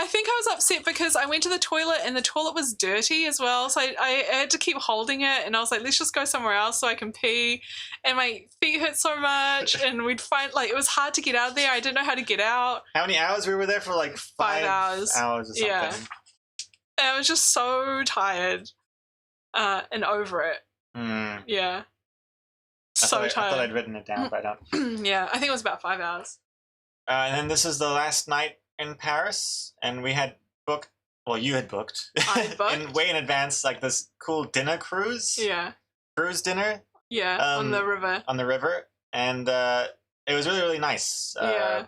think I was upset because I went to the toilet and the toilet was dirty as well. So I had to keep holding it, and I was like, let's just go somewhere else so I can pee. And my feet hurt so much, and we'd find it was hard to get out of there. I didn't know how to get out. How many hours we were there for? Like 5 5 hours. hours or something. Yeah. And I was just so tired and over it. Yeah. I thought Tired. I'd written it down, but I don't. Yeah, I think it was about 5 hours. And then this is the last night in Paris, and we had booked. Well, you had booked. I had booked. way in advance, like this cool dinner cruise. Yeah. Cruise dinner. Yeah, on the river. On the river, and it was really really nice. Yeah.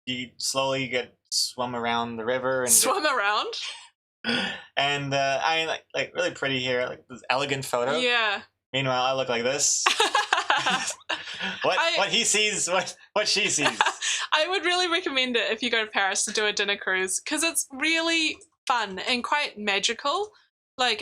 You slowly get swum around the river and Swum around. and I mean like really pretty here, like this elegant photo. Yeah. Meanwhile, I look like this. What he sees, what she sees. I would really recommend it if you go to Paris to do a dinner cruise because it's really fun and quite magical. Like,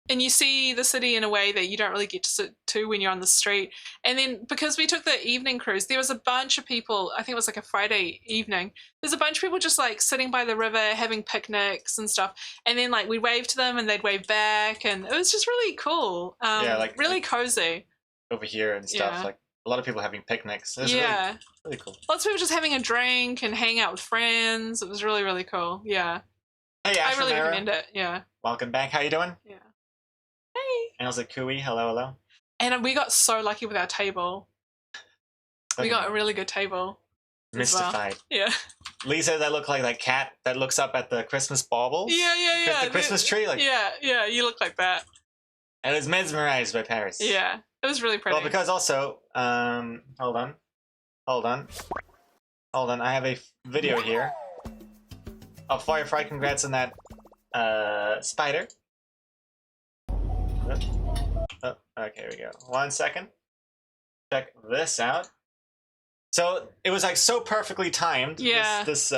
and you see the city in a way that you don't really get to sit to when you're on the street. And then because we took the evening cruise, there was a bunch of people, I think it was like a Friday evening, there's a bunch of people just like sitting by the river having picnics and stuff. And then like we'd wave to them and they'd wave back and it was just really cool. Yeah, like really cozy. Over here and stuff, Yeah. like a lot of people having picnics. It was Yeah. really cool. Lots of people just having a drink and hang out with friends. It was really, really cool. Yeah. Hey, I Ash really Romero. recommend it. Yeah. Welcome back. How you doing? Yeah. Hey. And Elsa Cooey, hello. And we got so lucky with our table. We got a really good table. as well. mystified. Yeah. Lee says I look like that cat that looks up at the Christmas baubles. Yeah. The Christmas tree. Like, Yeah, you look like that. I was mesmerized by Paris. Yeah. It was really pretty. Well, because also, hold on. I have a video here. Oh, Firefly, congrats on that, spider. Oh, okay, here we go. 1 second. Check this out. So it was like so perfectly timed. Yeah. This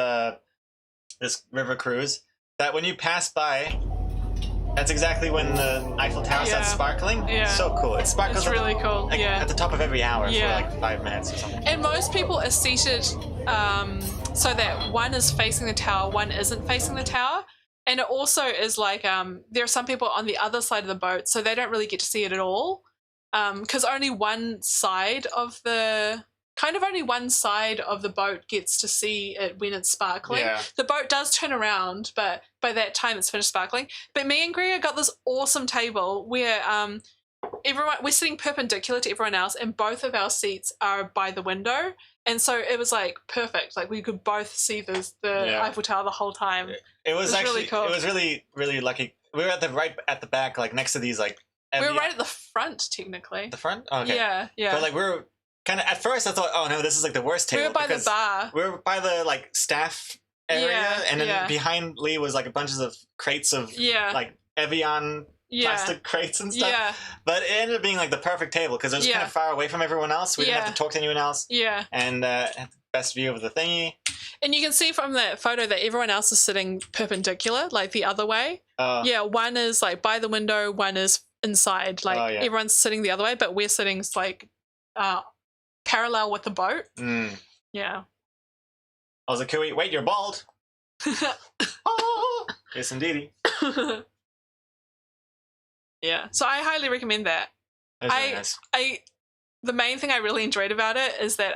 river cruise that when you pass by, that's exactly when the Eiffel Tower starts sparkling. Yeah. So cool. It sparkles. It's really cool. Like, Yeah. at the top of every hour Yeah. for like 5 minutes or something. And most people are seated so that one is facing the tower, one isn't facing the tower. And it also is like there are some people on the other side of the boat, so they don't really get to see it at all. Because only one side of the boat gets to see it when it's sparkling. Yeah. The boat does turn around, but by that time it's finished sparkling. But me and Gregor got this awesome table where we're sitting perpendicular to everyone else, and both of our seats are by the window. And so it was like perfect. Like we could both see the Eiffel Tower the whole time. It was actually really cool. It was really, really lucky. We were right at the back, like next to these like. We were right at the front, technically. The front? Oh, okay. Yeah. But like we were kind of at first, I thought, oh no, this is like the worst table. We were by the because bar. We were by the like staff area, Yeah, and then yeah. behind Lee was like a bunch of crates of like Evian plastic crates and stuff. Yeah. But it ended up being like the perfect table because it was kind of far away from everyone else. We didn't have to talk to anyone else. Yeah. And had the best view of the thingy. And you can see from that photo that everyone else is sitting perpendicular, like the other way. Yeah, one is like by the window, one is inside. Like everyone's sitting the other way, but we're sitting like parallel with the boat. Mm. Yeah. I was like, wait, you're bald. Oh, yes, indeedy. Yeah. So I highly recommend that. That's really nice. The main thing I really enjoyed about it is that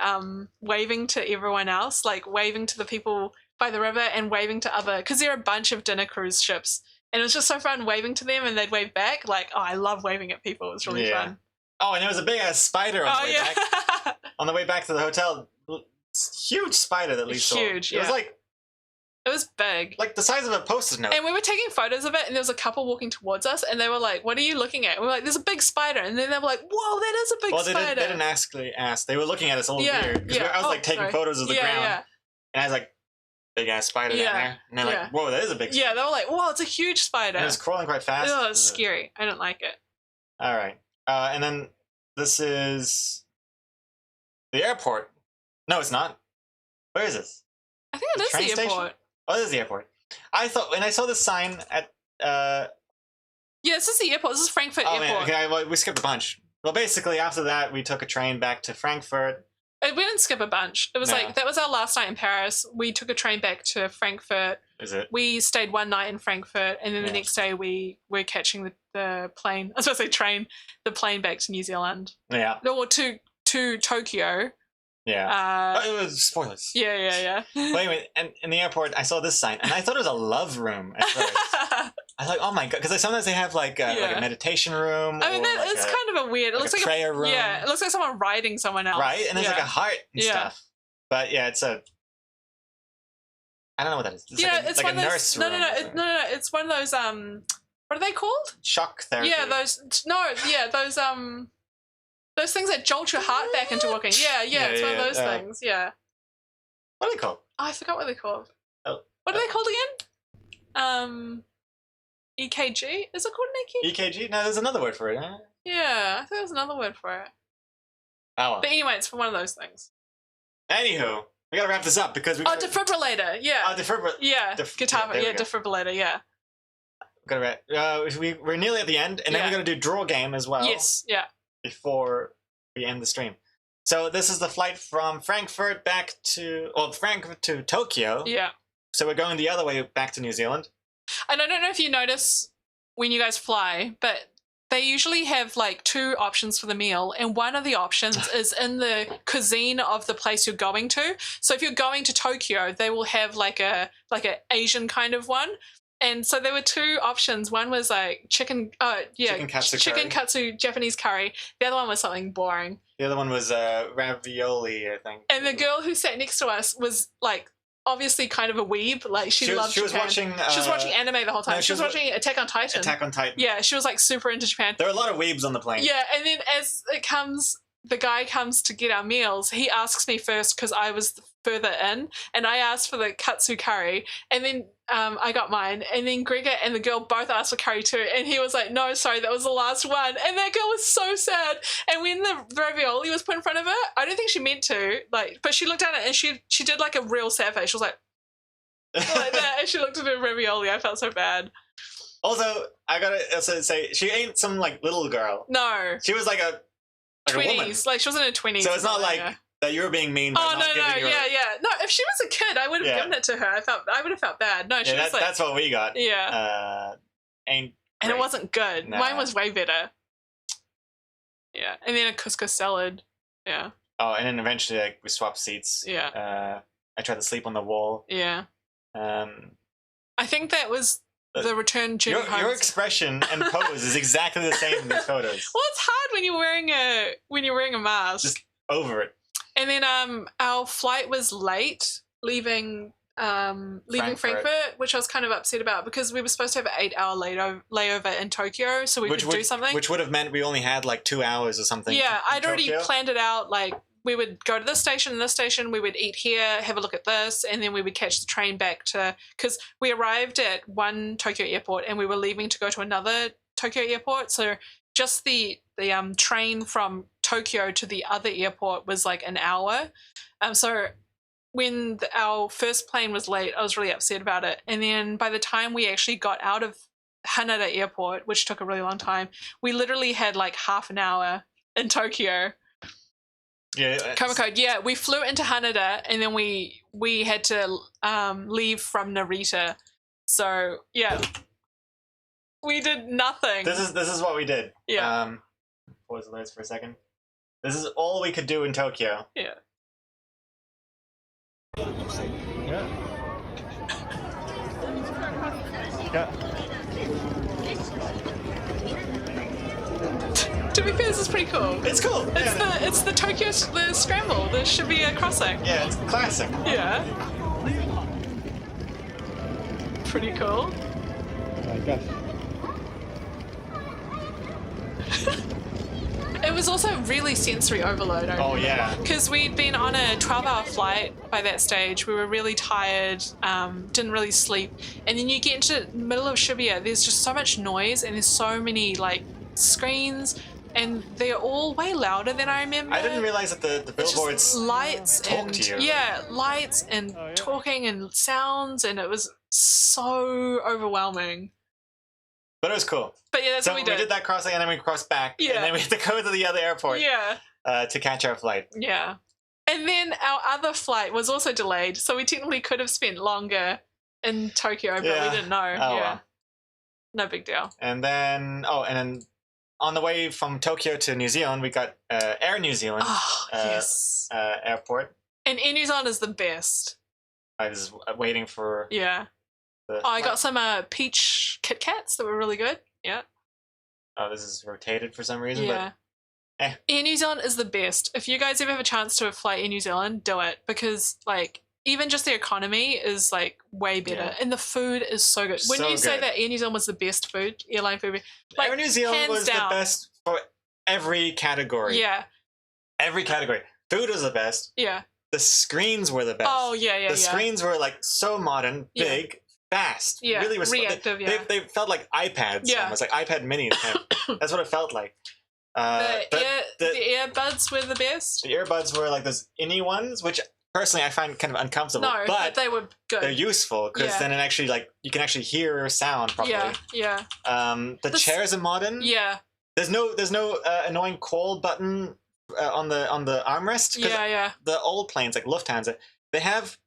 waving to everyone else, like waving to the people by the river and waving to because there are a bunch of dinner cruise ships, and it was just so fun waving to them and they'd wave back. Like, I love waving at people. It was really fun. Oh, and there was a big ass spider on the way back. On the way back to the hotel, huge spider that Lee saw. Huge, It was like. It was big. Like the size of a Post-it note. And we were taking photos of it, and there was a couple walking towards us, and they were like, "What are you looking at?" And we were like, "There's a big spider." And then they were like, "Whoa, that is a big spider." They didn't actually ask. They were looking at us a little weird. Because I was like taking photos of the ground. Yeah. And I was like, big ass spider down there. And they're like, "Whoa, that is a big spider." Yeah, they were like, "Whoa, it's a huge spider." And it was crawling quite fast. Oh, it's scary. I don't like it. All right. And then this is the airport. No, it's not. Where is this? I think it is the airport. Station? Oh, this is the airport. I thought when I saw the sign at yeah, this is the airport. This is Frankfurt Airport. Man, okay, well, we skipped a bunch. Well, basically after that we took a train back to Frankfurt. We didn't skip a bunch. It was like that was our last night in Paris. We took a train back to Frankfurt. Is it? We stayed one night in Frankfurt, and then the next day we were catching the plane. I was supposed to say train, the plane back to New Zealand. Yeah. Or to Tokyo. Yeah. It was spoilers. Yeah. But anyway, and in the airport, I saw this sign, and I thought it was a love room at first. I was like, oh my god, because sometimes they have like a meditation room. I mean, or it's kind of a weird. It looks like prayer room. Yeah, it looks like someone riding someone else. Right, and there's like a heart and stuff. But yeah, it's a. I don't know what that is. It's it's like one a of those. nurse No, room. no. It's one of those. What are they called? Shock therapy. Yeah, those. No, yeah, those things that jolt your heart back into walking. Yeah, it's one of those things. Yeah. What are they called? Oh, I forgot what they're called. Oh. What are they called again? EKG? Is it called an EKG? EKG? No, there's another word for it. Huh? Yeah, I think there's another word for it. Oh well. But anyway, it's for one of those things. Anywho, we gotta wrap this up because we. Defibrillator. Yeah. Defibrillator. Yeah. Guitar. Yeah, defibrillator. Yeah. Gotta wrap. We're nearly at the end, and then we're gonna do draw game as well. Yes. Yeah. Before we end the stream. So this is the flight from Frankfurt to Tokyo. Yeah. So we're going the other way back to New Zealand. And I don't know if you notice when you guys fly, but they usually have like 2 options for the meal, and one of the options is in the cuisine of the place you're going to. So if you're going to Tokyo, they will have like a Asian kind of one. And so there were 2 options. One was like chicken katsu Japanese curry. The other one was something boring. The other one was ravioli, I think. And the girl who sat next to us was like obviously kind of a weeb. Like she loved She was Japan. watching. She was watching anime the whole time. No, she was watching Attack on Titan. Attack on Titan. Yeah, she was like super into Japan. There are a lot of weebs on the plane. Yeah, and then as the guy comes to get our meals, he asks me first because I was further in, and I asked for the katsu curry, and then I got mine, and then Gregor and the girl both asked for curry too, and he was like, no, sorry, that was the last one, and that girl was so sad. And when the ravioli was put in front of her, I don't think she meant to, like, but she looked at it and she did like a real sad face. She was like that, and she looked at her ravioli. I felt so bad. Also, I gotta also say, she ain't some like little girl. No, she was like a 20s, like she was in her 20s. So it's not like that you were being mean by not giving her... yeah. No, if she was a kid, I would have given it to her. I would have felt bad. No, she was like... That's what we got. Yeah. And it wasn't good. Nah. Mine was way better. Yeah. And then a couscous salad. Yeah. Oh, and then eventually like, we swapped seats. Yeah. I tried to sleep on the wall. Yeah. I think that was the return journey home. Your expression and pose is exactly the same in these photos. Well, it's hard when you're wearing a mask. Just over it. And then our flight was late, leaving Frankfurt, which I was kind of upset about because we were supposed to have an 8-hour layover in Tokyo, so we could do something. Which would have meant we only had like 2 hours or something. Yeah, I'd already planned it out. Like we would go to this station and this station, we would eat here, have a look at this, and then we would catch the train back to, because we arrived at one Tokyo airport and we were leaving to go to another Tokyo airport. So just the train from Tokyo to the other airport was like an hour. So when our first plane was late, I was really upset about it. And then by the time we actually got out of Haneda airport, which took a really long time, we literally had like half an hour in Tokyo. Yeah. Komoko, yeah, we flew into Haneda and then we had to leave from Narita. So yeah, we did nothing. This is what we did. Yeah. Pause the notes for a second. This is all we could do in Tokyo. Yeah. To be fair, this is pretty cool. It's cool. It's the Tokyo Scramble. There should be a crossing. Yeah, it's classic. Yeah. Pretty cool. I guess. It was also really sensory overload. Oh yeah. Because we'd been on a 12-hour flight by that stage. We were really tired, didn't really sleep. And then you get into the middle of Shibuya, there's just so much noise and there's so many like screens and they're all way louder than I remember. I didn't realize that the billboards lights talk and to you. Yeah, lights and talking and sounds, and it was so overwhelming. But it was cool. But yeah, that's so what we did. We did that crossing and then we crossed back. Yeah. And then we had to go to the other airport. Yeah. To catch our flight. Yeah. And then our other flight was also delayed, so we technically could have spent longer in Tokyo, but we didn't know. Oh, yeah. well. No big deal. And then on the way from Tokyo to New Zealand, we got Air New Zealand Oh, yes. airport. And Air New Zealand is the best. I was waiting for Yeah. the. Oh, I got some peach Kit Kats that were really good. Yeah. Oh, this is rotated for some reason. Yeah. eh. Air New Zealand is the best. If you guys ever have a chance to fly Air New Zealand, do it, because like even just the economy is like way better, Yeah. and the food is so good. When So you say good. that Air New Zealand was the best food, airline food, But Air New Zealand hands was down. the best for every category. Yeah. Every category. Food was the best. Yeah. The screens were the best. Oh yeah. The screens were like so modern, Yeah. big, fast. Yeah, Really reactive, yeah. They felt like iPads. Yeah. Almost like iPad minis. Kind of. That's what it felt like. The The earbuds were the best. earbuds were like those innie ones, which personally I find kind of uncomfortable. No, but they were good. they're useful because Yeah. then it actually like you can actually hear sound properly. Yeah. The chairs are modern. Yeah. There's no annoying call button on the armrest. 'Cause Yeah. The old planes like Lufthansa, they have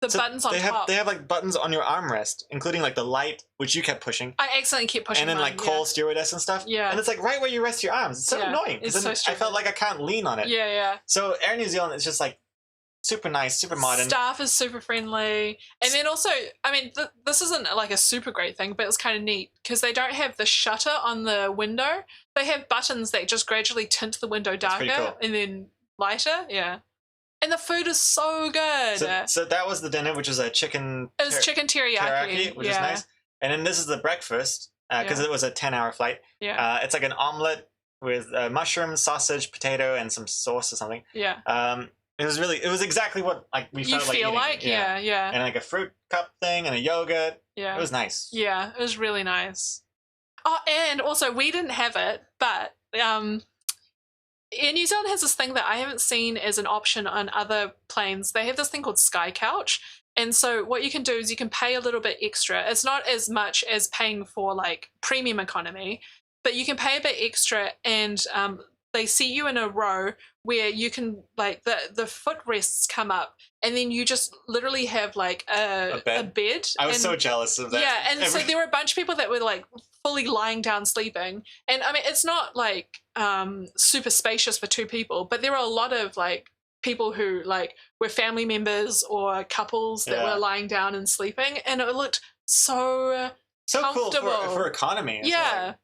The buttons on they have top. they have like buttons on your armrest, including like the light which you kept pushing. I accidentally kept pushing. And then mine, like call stewardess and stuff. Yeah. And it's like right where you rest your arms. It's so Yeah, annoying. 'Cause it's then so I felt stupid. like I can't lean on it. Yeah. So Air New Zealand is just like super nice, super modern. Staff is super friendly, and then also, I mean, this isn't like a super great thing, but it's kind of neat because they don't have the shutter on the window. They have buttons that just gradually tint the window darker pretty cool. and then lighter. Yeah, and the food is so good. So that was the dinner, which is a chicken It was chicken teriyaki, which yeah. is nice. And then this is the breakfast because Yeah. it was a 10-hour flight. Yeah, It's like an omelet with mushrooms, sausage, potato, and some sauce or something. yeah. It was exactly what like we You felt like feel eating. like, yeah. And like a fruit cup thing and a yogurt. Yeah. It was nice. Yeah, it was really nice. Oh, and also we didn't have it, but Air New Zealand has this thing that I haven't seen as an option on other planes. They have this thing called Sky Couch. And so what you can do is you can pay a little bit extra. It's not as much as paying for like premium economy, but you can pay a bit extra, and they seat you in a row where you can like the footrests come up, and then you just literally have like a bed. I was and, so jealous of that. yeah, and so there were a bunch of people that were like fully lying down sleeping, and I mean it's not like super spacious for two people, but there were a lot of like people who like were family members or couples that were lying down and sleeping, and it looked so so cool comfortable. for economy. as yeah. well.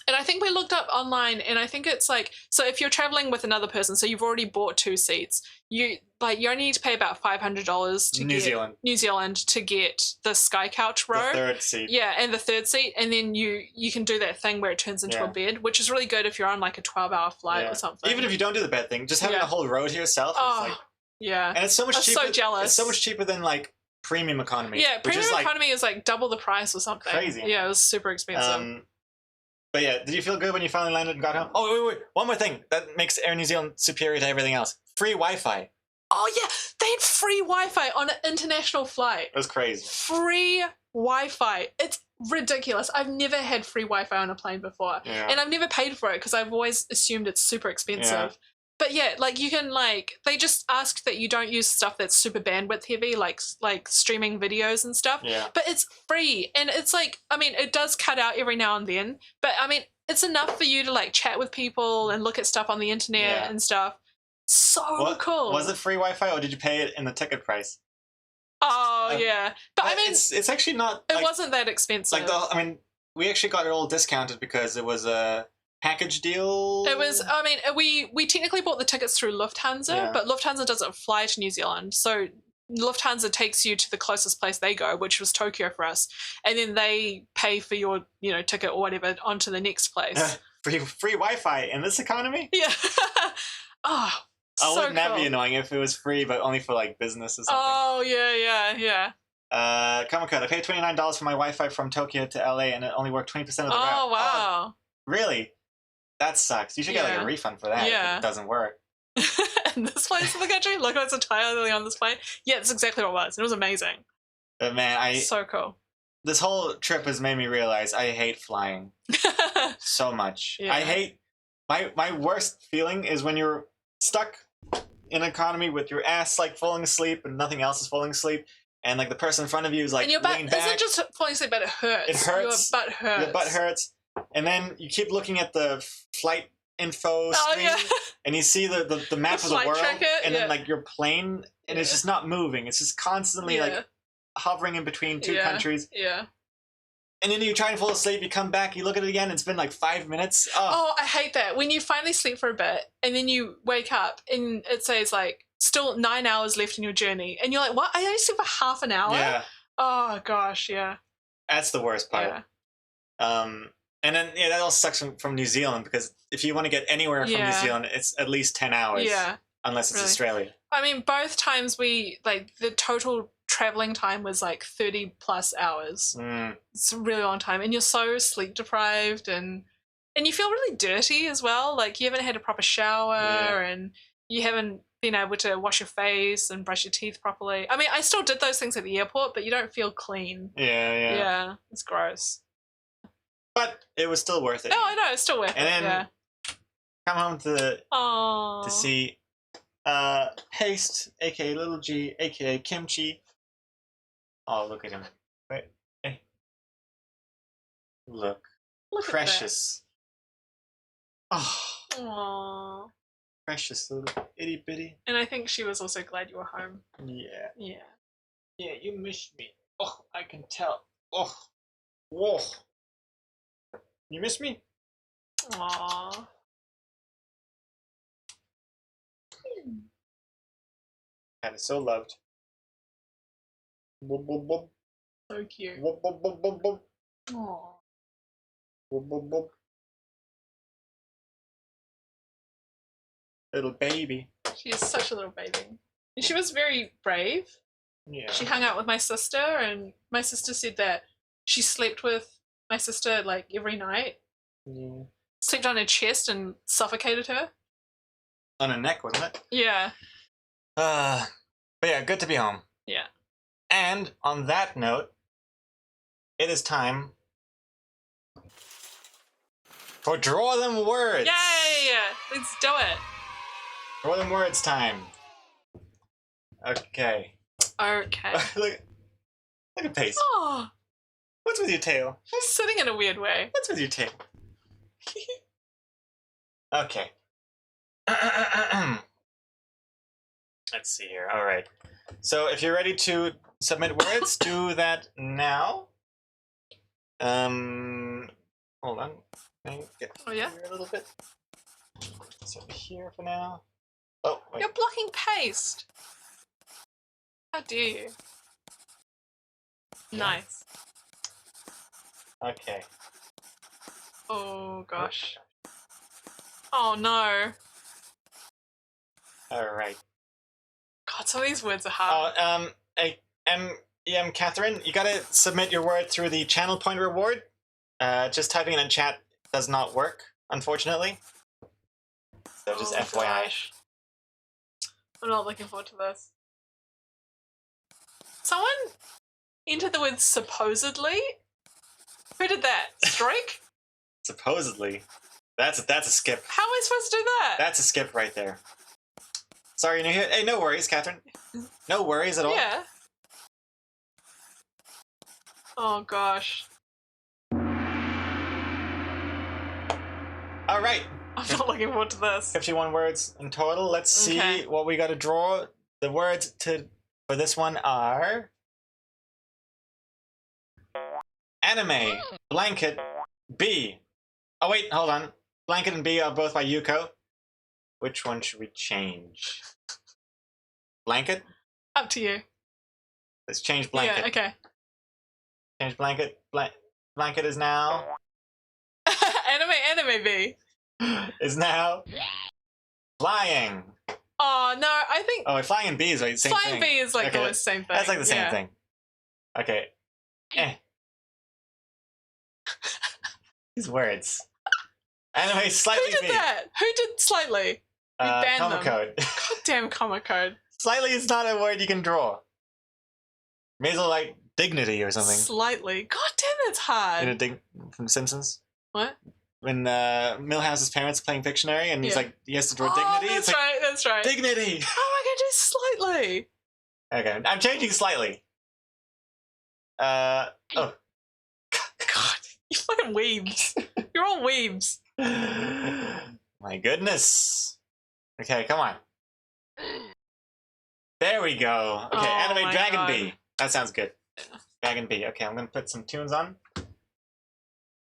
And I think we looked up online, and I think it's like, so if you're traveling with another person, so you've already bought 2 seats, you only need to pay about $500 to New get Zealand. New Zealand to get the Sky Couch row. The third seat. Yeah, and the third seat, and then you can do that thing where it turns into Yeah. a bed, which is really good if you're on like a 12-hour flight Yeah. or something. Even if you don't do the bed thing, just having Yeah. a whole row to yourself. oh, Is like, yeah. and it's so much I'm cheaper. so jealous. It's so much cheaper than like premium economy. Yeah, which premium is like, economy is like double the price or something. Crazy. Yeah, it was super expensive. But yeah, did you feel good when you finally landed and got home? Oh, wait. One more thing that makes Air New Zealand superior to everything else. Free Wi-Fi. Oh yeah, they had free Wi-Fi on an international flight. It was crazy. Free Wi-Fi. It's ridiculous. I've never had free Wi-Fi on a plane before. Yeah. And I've never paid for it because I've always assumed it's super expensive. Yeah. But yeah, like you can like, they just ask that you don't use stuff that's super bandwidth heavy, like streaming videos and stuff. Yeah. But it's free, and it's like, I mean, it does cut out every now and then, but I mean, it's enough for you to like chat with people and look at stuff on the internet Yeah. and stuff. So cool. Was it free Wi-Fi or did you pay it in the ticket price? Oh yeah, but I mean, it's actually not. it like, wasn't that expensive. we actually got it all discounted because it was a package deal. It was. I mean, we technically bought the tickets through Lufthansa, Yeah. but Lufthansa doesn't fly to New Zealand, so Lufthansa takes you to the closest place they go, which was Tokyo for us, and then they pay for your ticket or whatever onto the next place. free Wi-Fi in this economy. Yeah. Oh, so Wouldn't that be cool. annoying if it was free but only for like business or something? Oh yeah. Comic Code. I paid $29 for my Wi-Fi from Tokyo to LA, and it only worked 20% of the route. Oh wow. Really? That sucks. You should get like Yeah. a refund for that Yeah. if it doesn't work. And this place in the country, look, it's entirely on this plane. Yeah, it's exactly what it was. It was amazing. But man, So cool. this whole trip has made me realize I hate flying so much. Yeah. I hate my worst feeling is when you're stuck in economy with your ass like falling asleep and nothing else is falling asleep, and like the person in front of you is like And your butt leaning back. isn't just falling asleep, but it hurts. It hurts. Your butt hurts. Your butt hurts. and then you keep looking at the flight info Oh screen, yeah. and you see the map The of the flight world, tracker, and yeah. then like your plane, and it's Yeah. just not moving. It's just constantly Yeah. like hovering in between two Yeah. countries. Yeah. And then you try and fall asleep, you come back, you look at it again, it's been like 5 minutes. Oh, I hate that. When you finally sleep for a bit and then you wake up and it says like still 9 hours left in your journey and you're like, what? I only slept for half an hour? yeah, Oh gosh, yeah. that's the worst part. Yeah. And then that also sucks from New Zealand, because if you want to get anywhere from New Yeah. Zealand, it's at least 10 hours. Yeah. Unless it's Really. Australia. I mean, both times we like the total traveling time was like 30 plus hours. Mm, It's a really long time and you're so sleep deprived and you feel really dirty as well. Like you haven't had a proper shower Yeah. and you haven't been able to wash your face and brush your teeth properly. I mean, I still did those things at the airport, but you don't feel clean. yeah. Yeah, it's gross. But it was still worth it. No, I know, it's still worth And it. then Yeah. come home Oh. to see Haste, aka Little G, aka Kimchi. Oh, look at him. Wait, hey. Look. Look Precious. Oh, at that. Aww. precious little itty bitty. And I think she was also glad you were home. Yeah. Yeah. Yeah, you missed me. Oh, I can tell. Oh. Whoa. You miss me? Aww. That is so loved. Boop, boop, boop. So cute. Boop, boop, boop, boop, boop. Aww. Boop, boop, boop. Little baby. She is such a little baby. And she was very brave. Yeah. She hung out with my sister, and my sister said that she slept with my sister like every night. Yeah. Slept on her chest and suffocated her. On her neck, wasn't it? Yeah. But yeah, good to be home. Yeah. And on that note, it is time for Draw Them Words. Yay! Let's do it. Draw Them Words time. Okay. Okay. look at Pace. Oh, What's with your tail? she's sitting in a weird way. What's with your tail? Okay. Let's see here. All right. So if you're ready to submit words, do that now. Hold on. Can I get Oh, yeah? here a little bit? So here for now. Oh, wait. You're blocking paste. How dare you? Yeah. Nice. Okay. Oh gosh. Oh no. All right. God, some of these words are hard. Catherine, you gotta submit your word through the channel point reward. Just typing it in chat does not work, unfortunately. So just Oh, FYI. gosh. I'm not looking forward to this. Someone entered the word supposedly. Who did that? Strike? Supposedly. That's a skip. How am I supposed to do that? That's a skip right there. Sorry, you're new here. Hey, no worries, Catherine. No worries at all. Yeah. Oh gosh. All right. I'm not looking forward to this. 51 words in total. Let's see Okay. what we got to draw. The words for this one are anime, blanket, bee. Oh wait, hold on. Blanket and bee are both by Yuko. Which one should we change? Blanket? Up to you. Let's change blanket. Yeah, okay. Change blanket. Blanket is now anime B. flying. Oh no, I think Oh, wait, flying and bee is like the same flying thing. B is like Okay, the same thing. That's like the same Yeah. thing. Okay. These words. Anime Who slightly did bee. that? Who did slightly? We banned Comic them. code. God damn comic code. Slightly is not a word you can draw. May as well like dignity or something. Slightly. God damn, it's hard. From Simpsons. What? When Milhouse's parents are playing Pictionary and he's Yeah. like, he has to draw Oh, dignity. that's It's like, right, that's right. dignity! How am I going to do slightly? Okay, I'm changing slightly. Oh, God, you fucking weebs. You're all weebs. My goodness. Okay, come on. There we go. Okay, Oh anime my Dragon God. Bee. That sounds good. Dragon Bee. Okay, I'm gonna put some tunes on.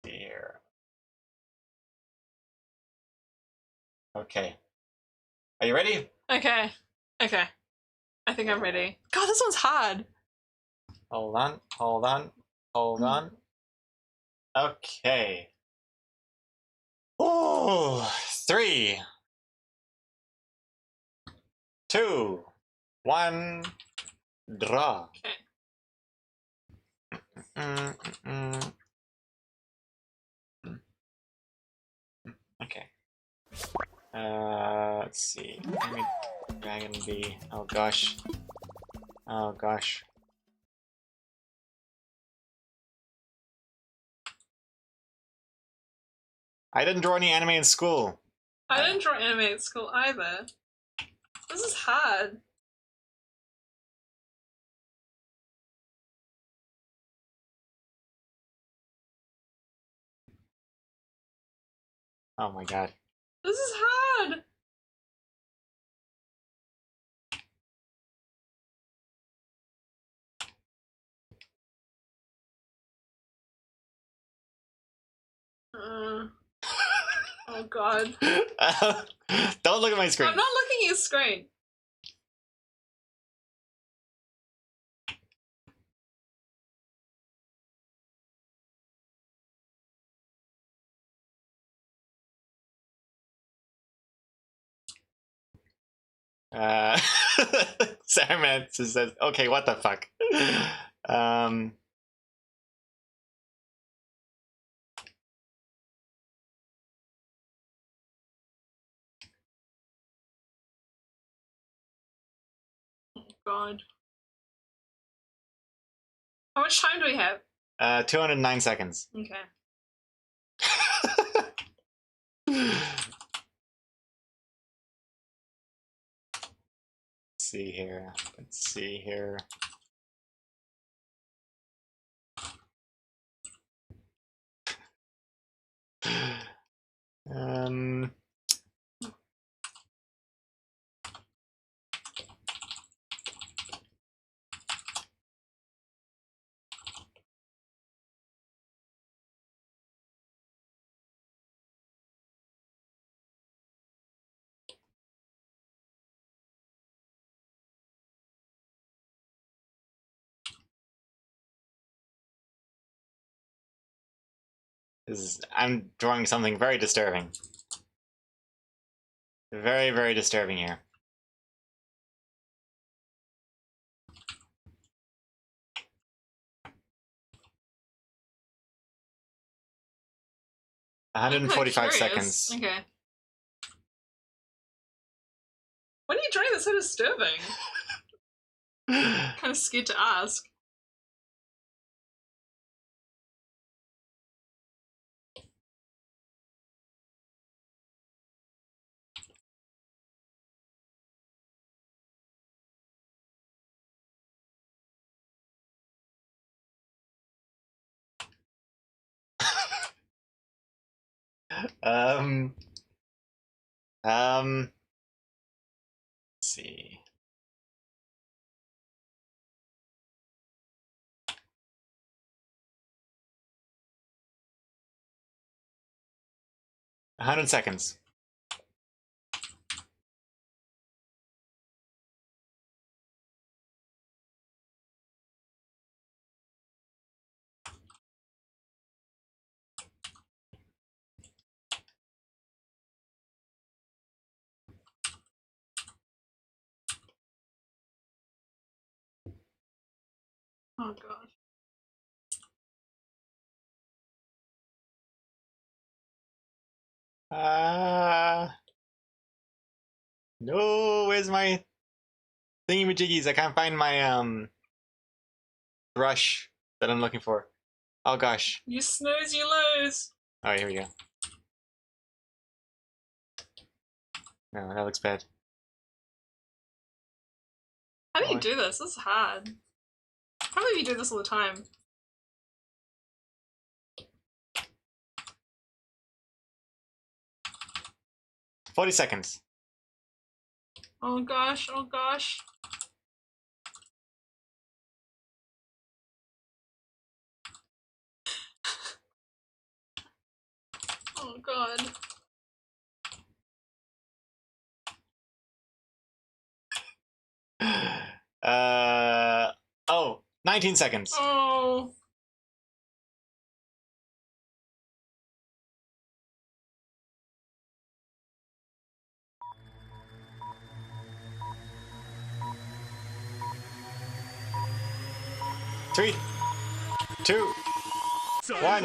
Here. Okay. Are you ready? Okay. Okay. I think I'm ready. God, this one's hard. Hold on, hold on, hold on. Okay. Ooh, 3, 2, 1, draw. Okay. Mm, mm, mm. Okay. Let's see. Anime Dragon Bee. Oh gosh. Oh gosh. I didn't draw any anime in school. I didn't draw anime at school either. This is hard. Oh my god. This is hard. Oh God. Don't look at my screen. I'm not looking at your screen. Uh, Sarman says, okay, what the fuck? Um, God. How much time do we have? 209 seconds. Okay. Let's see here. Let's see here. Um, 'Cause I'm drawing something very disturbing. Very, very disturbing here. I'm kinda 145 curious. seconds. Okay. What are you drawing that's so disturbing? Kind of scared to ask. um, let's see. A 100 seconds. Oh God. No, where's my thingy-majiggies? I can't find my brush that I'm looking for. Oh gosh. You snooze, you lose. Oh, here we go. No, that looks bad. How do you Oh. do this? This is hard. Probably you do this all the time. 40 seconds. Oh gosh, oh gosh. Oh god. Oh, 19 seconds. Oh. Three, two, one.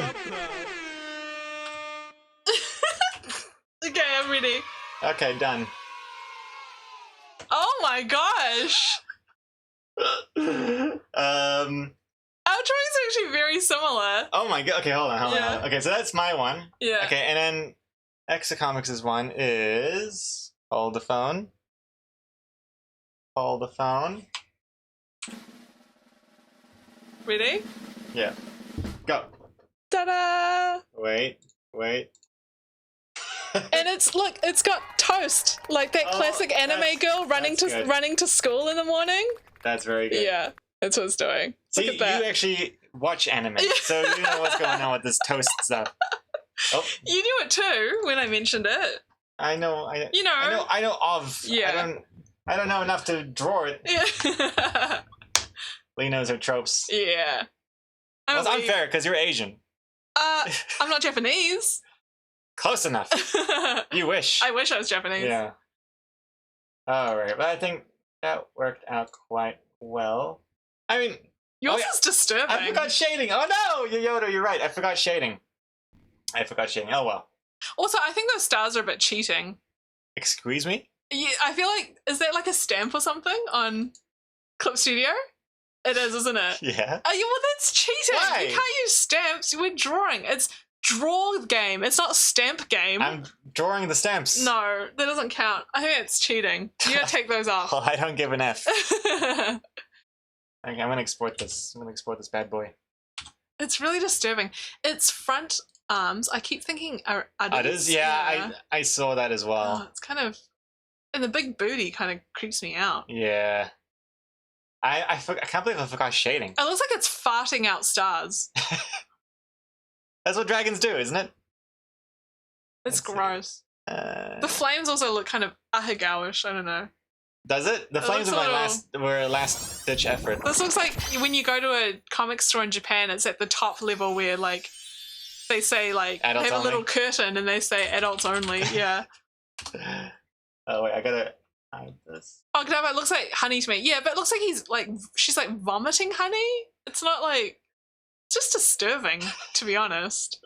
Okay, I'm ready. Okay, done. Oh my gosh. Our drawings are actually very similar. Oh my god. Okay, hold on, hold on, Yeah. hold on. Okay, so that's my one. Yeah. Okay, and then Exocomics' one is hold the phone. Hold the phone. Ready? Yeah. Go. Ta-da! Wait. And it's got Toast, like that Oh, classic anime that's- girl running that's to good. running to school in the morning. That's very good. Yeah, that's what it's doing. See, Look at that. you actually watch anime, so you know what's going on with this toast stuff. Oh, You knew it too when I mentioned it. I know. You know. I know of. Yeah. I don't know enough to draw it. Yeah. Lee knows her tropes. Yeah. I That's don't believe- unfair because you're Asian. I'm not Japanese. Close enough. You wish. I wish I was Japanese. Yeah. All right, but I think that worked out quite well. I mean, Yours Oh, yeah. is disturbing. I forgot shading. Oh no, Yoda, you're right. I forgot shading. Oh well. Also, I think those stars are a bit cheating. Excuse me? Yeah, I feel like, is that like a stamp or something on Clip Studio? It is, isn't it? Yeah. Oh, yeah, well, that's cheating. Why? You can't use stamps. We're drawing. It's draw game. It's not stamp game. I'm drawing the stamps. No, that doesn't count. I think it's cheating. You gotta take those off. Well, I don't give an F. Okay, I'm gonna export this. I'm gonna export this bad boy. It's really disturbing. Its front arms, I keep thinking are udders. Udders? Yeah, I saw that as Oh, well. it's kind of, and the big booty kind of creeps me out. Yeah. I can't believe I forgot shading. It looks like it's farting out stars. That's what dragons do, isn't it? It's Let's see. gross. The flames also look kind of ahigawish. I don't know. Does it? The It flames looks were a last ditch effort. This looks like when you go to a comic store in Japan, it's at the top level where like they say like Adults they have a little only. curtain and they say adults only. Yeah. Oh wait, I gotta hide this. Oh no, but it looks like honey to me. Yeah, but it looks like she's like vomiting honey. It's not like, it's just disturbing, to be honest.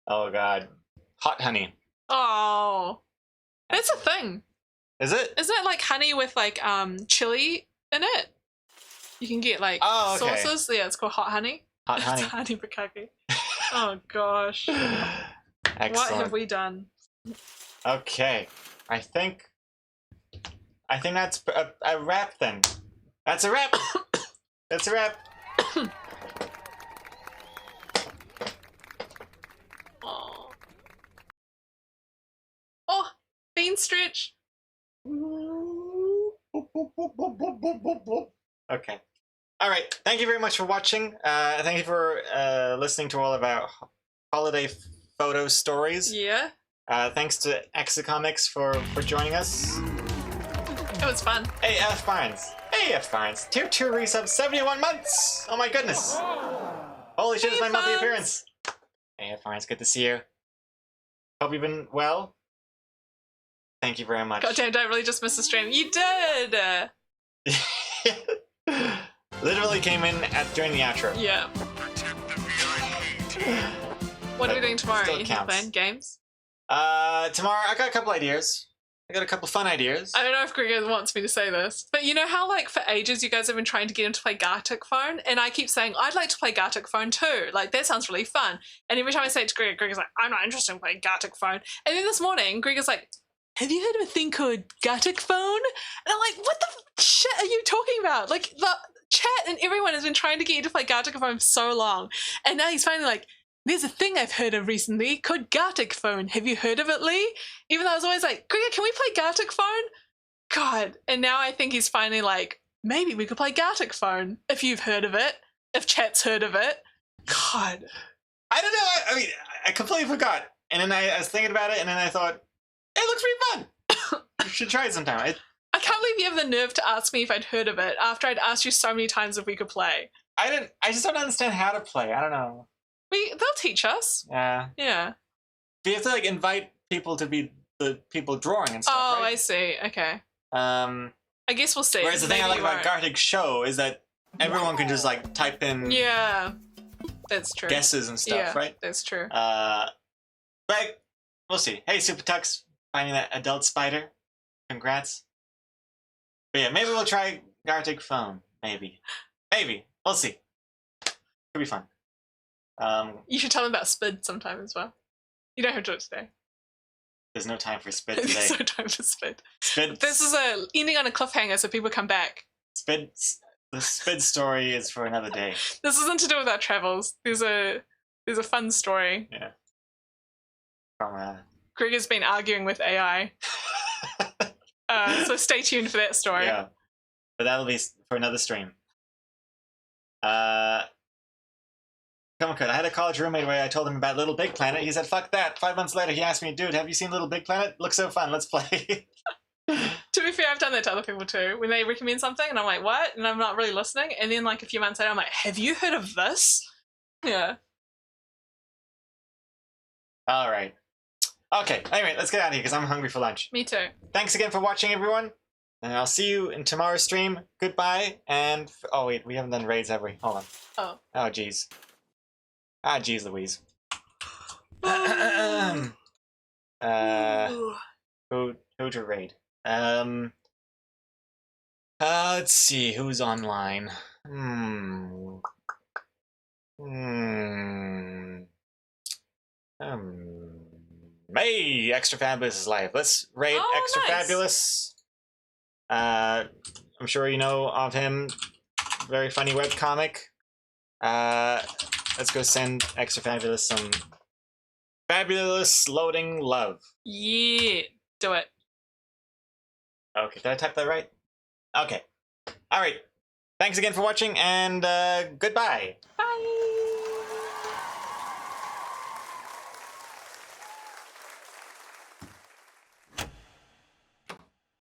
Oh god. Hot honey. Oh. That's a thing. Is it? Isn't it like honey with like chili in it? You can get like Oh, okay. sauces. Yeah, it's called hot honey. Hot It's honey. honey bukkake. Oh gosh. Excellent. What have we done? Okay. I think that's a wrap then. That's a wrap. That's a wrap. Oh. Oh, bean stretch. Okay. All right. Thank you very much for watching. Thank you for listening to all of our holiday photo stories. Yeah, Thanks to Exocomics for joining us. it was fun. AF Barnes. AF Barnes. Tier 2 resub 71 months. Oh my goodness. Holy shit, it's my Hey, monthly Barnes. appearance. AF Barnes, good to see you. Hope you've been well. Thank you very much. God damn, I really just missed the stream. You did. Literally came in during the outro. Yeah. What are we doing tomorrow? Still Anything counts. planned? Games? Tomorrow I got a couple ideas. I got a couple fun ideas. I don't know if Gregor wants me to say this, but you know how like for ages you guys have been trying to get him to play Gartic Phone, and I keep saying I'd like to play Gartic Phone too. Like that sounds really fun. And every time I say it to Gregor, Gregor's like, I'm not interested in playing Gartic Phone. And then this morning, Gregor's like, have you heard of a thing called Gartic Phone? And I'm like, what the shit are you talking about? Like the chat and everyone has been trying to get you to play Gartic Phone for so long, and now he's finally like, There's a thing I've heard of recently called Gartic Phone. Have you heard of it, Lee? Even though I was always like, Gregor, can we play Gartic Phone? God. And now I think he's finally like, maybe we could play Gartic Phone if you've heard of it, if chat's heard of it. God. I don't know. I mean, I completely forgot. And then I was thinking about it, and then I thought, it looks pretty fun. You should try it sometime. I can't believe you have the nerve to ask me if I'd heard of it after I'd asked you so many times if we could play. I just don't understand how to play. I don't know. They'll teach us. Yeah. Yeah. But you have to like invite people to be the people drawing and stuff. Oh, right? I see. Okay. I guess we'll see. Whereas the thing I Maybe like you about won't. Gartic Show is that everyone can just like type in Yeah. That's true. guesses and stuff, yeah, right? That's true. But we'll see. Hey, Super Tux, finding that adult spider. Congrats. But yeah, maybe we'll try Gartic Phone. Maybe. We'll see. Could be fun. You should tell them about Spid sometime as well. You don't have to do it today. There's no time for Spid There's today. no time for Spid. Spid. This is a ending on a cliffhanger, so people come back. Spid. The Spid story is for another day. This isn't to do with our travels. There's a fun story. Yeah. From Gregor's been arguing with AI. So stay tuned for that story. yeah, but that'll be for another stream. Come on, I had a college roommate where I told him about Little Big Planet. He said, "Fuck that." 5 months later, he asked me, "Dude, have you seen Little Big Planet? Looks so fun. Let's play." To be fair, I've done that to other people too. When they recommend something and I'm like, what? And I'm not really listening. And then like a few months later, I'm like, have you heard of this? Yeah. All right. Okay. Anyway, let's get out of here because I'm hungry for lunch. Me too. Thanks again for watching, everyone. And I'll see you in tomorrow's stream. Goodbye. And oh wait, we haven't done raids, have we? Hold on. Oh. Oh jeez. Ah, jeez, Louise. Who to raid? Let's see who's online. Hey, Extra Fabulous is live. Let's raid Oh, Extra nice. Fabulous. I'm sure you know of him. Very funny webcomic. Let's go send Extra Fabulous some fabulous loading love. Yeah. Do it. Okay, did I type that right? Okay. All right. Thanks again for watching, and goodbye.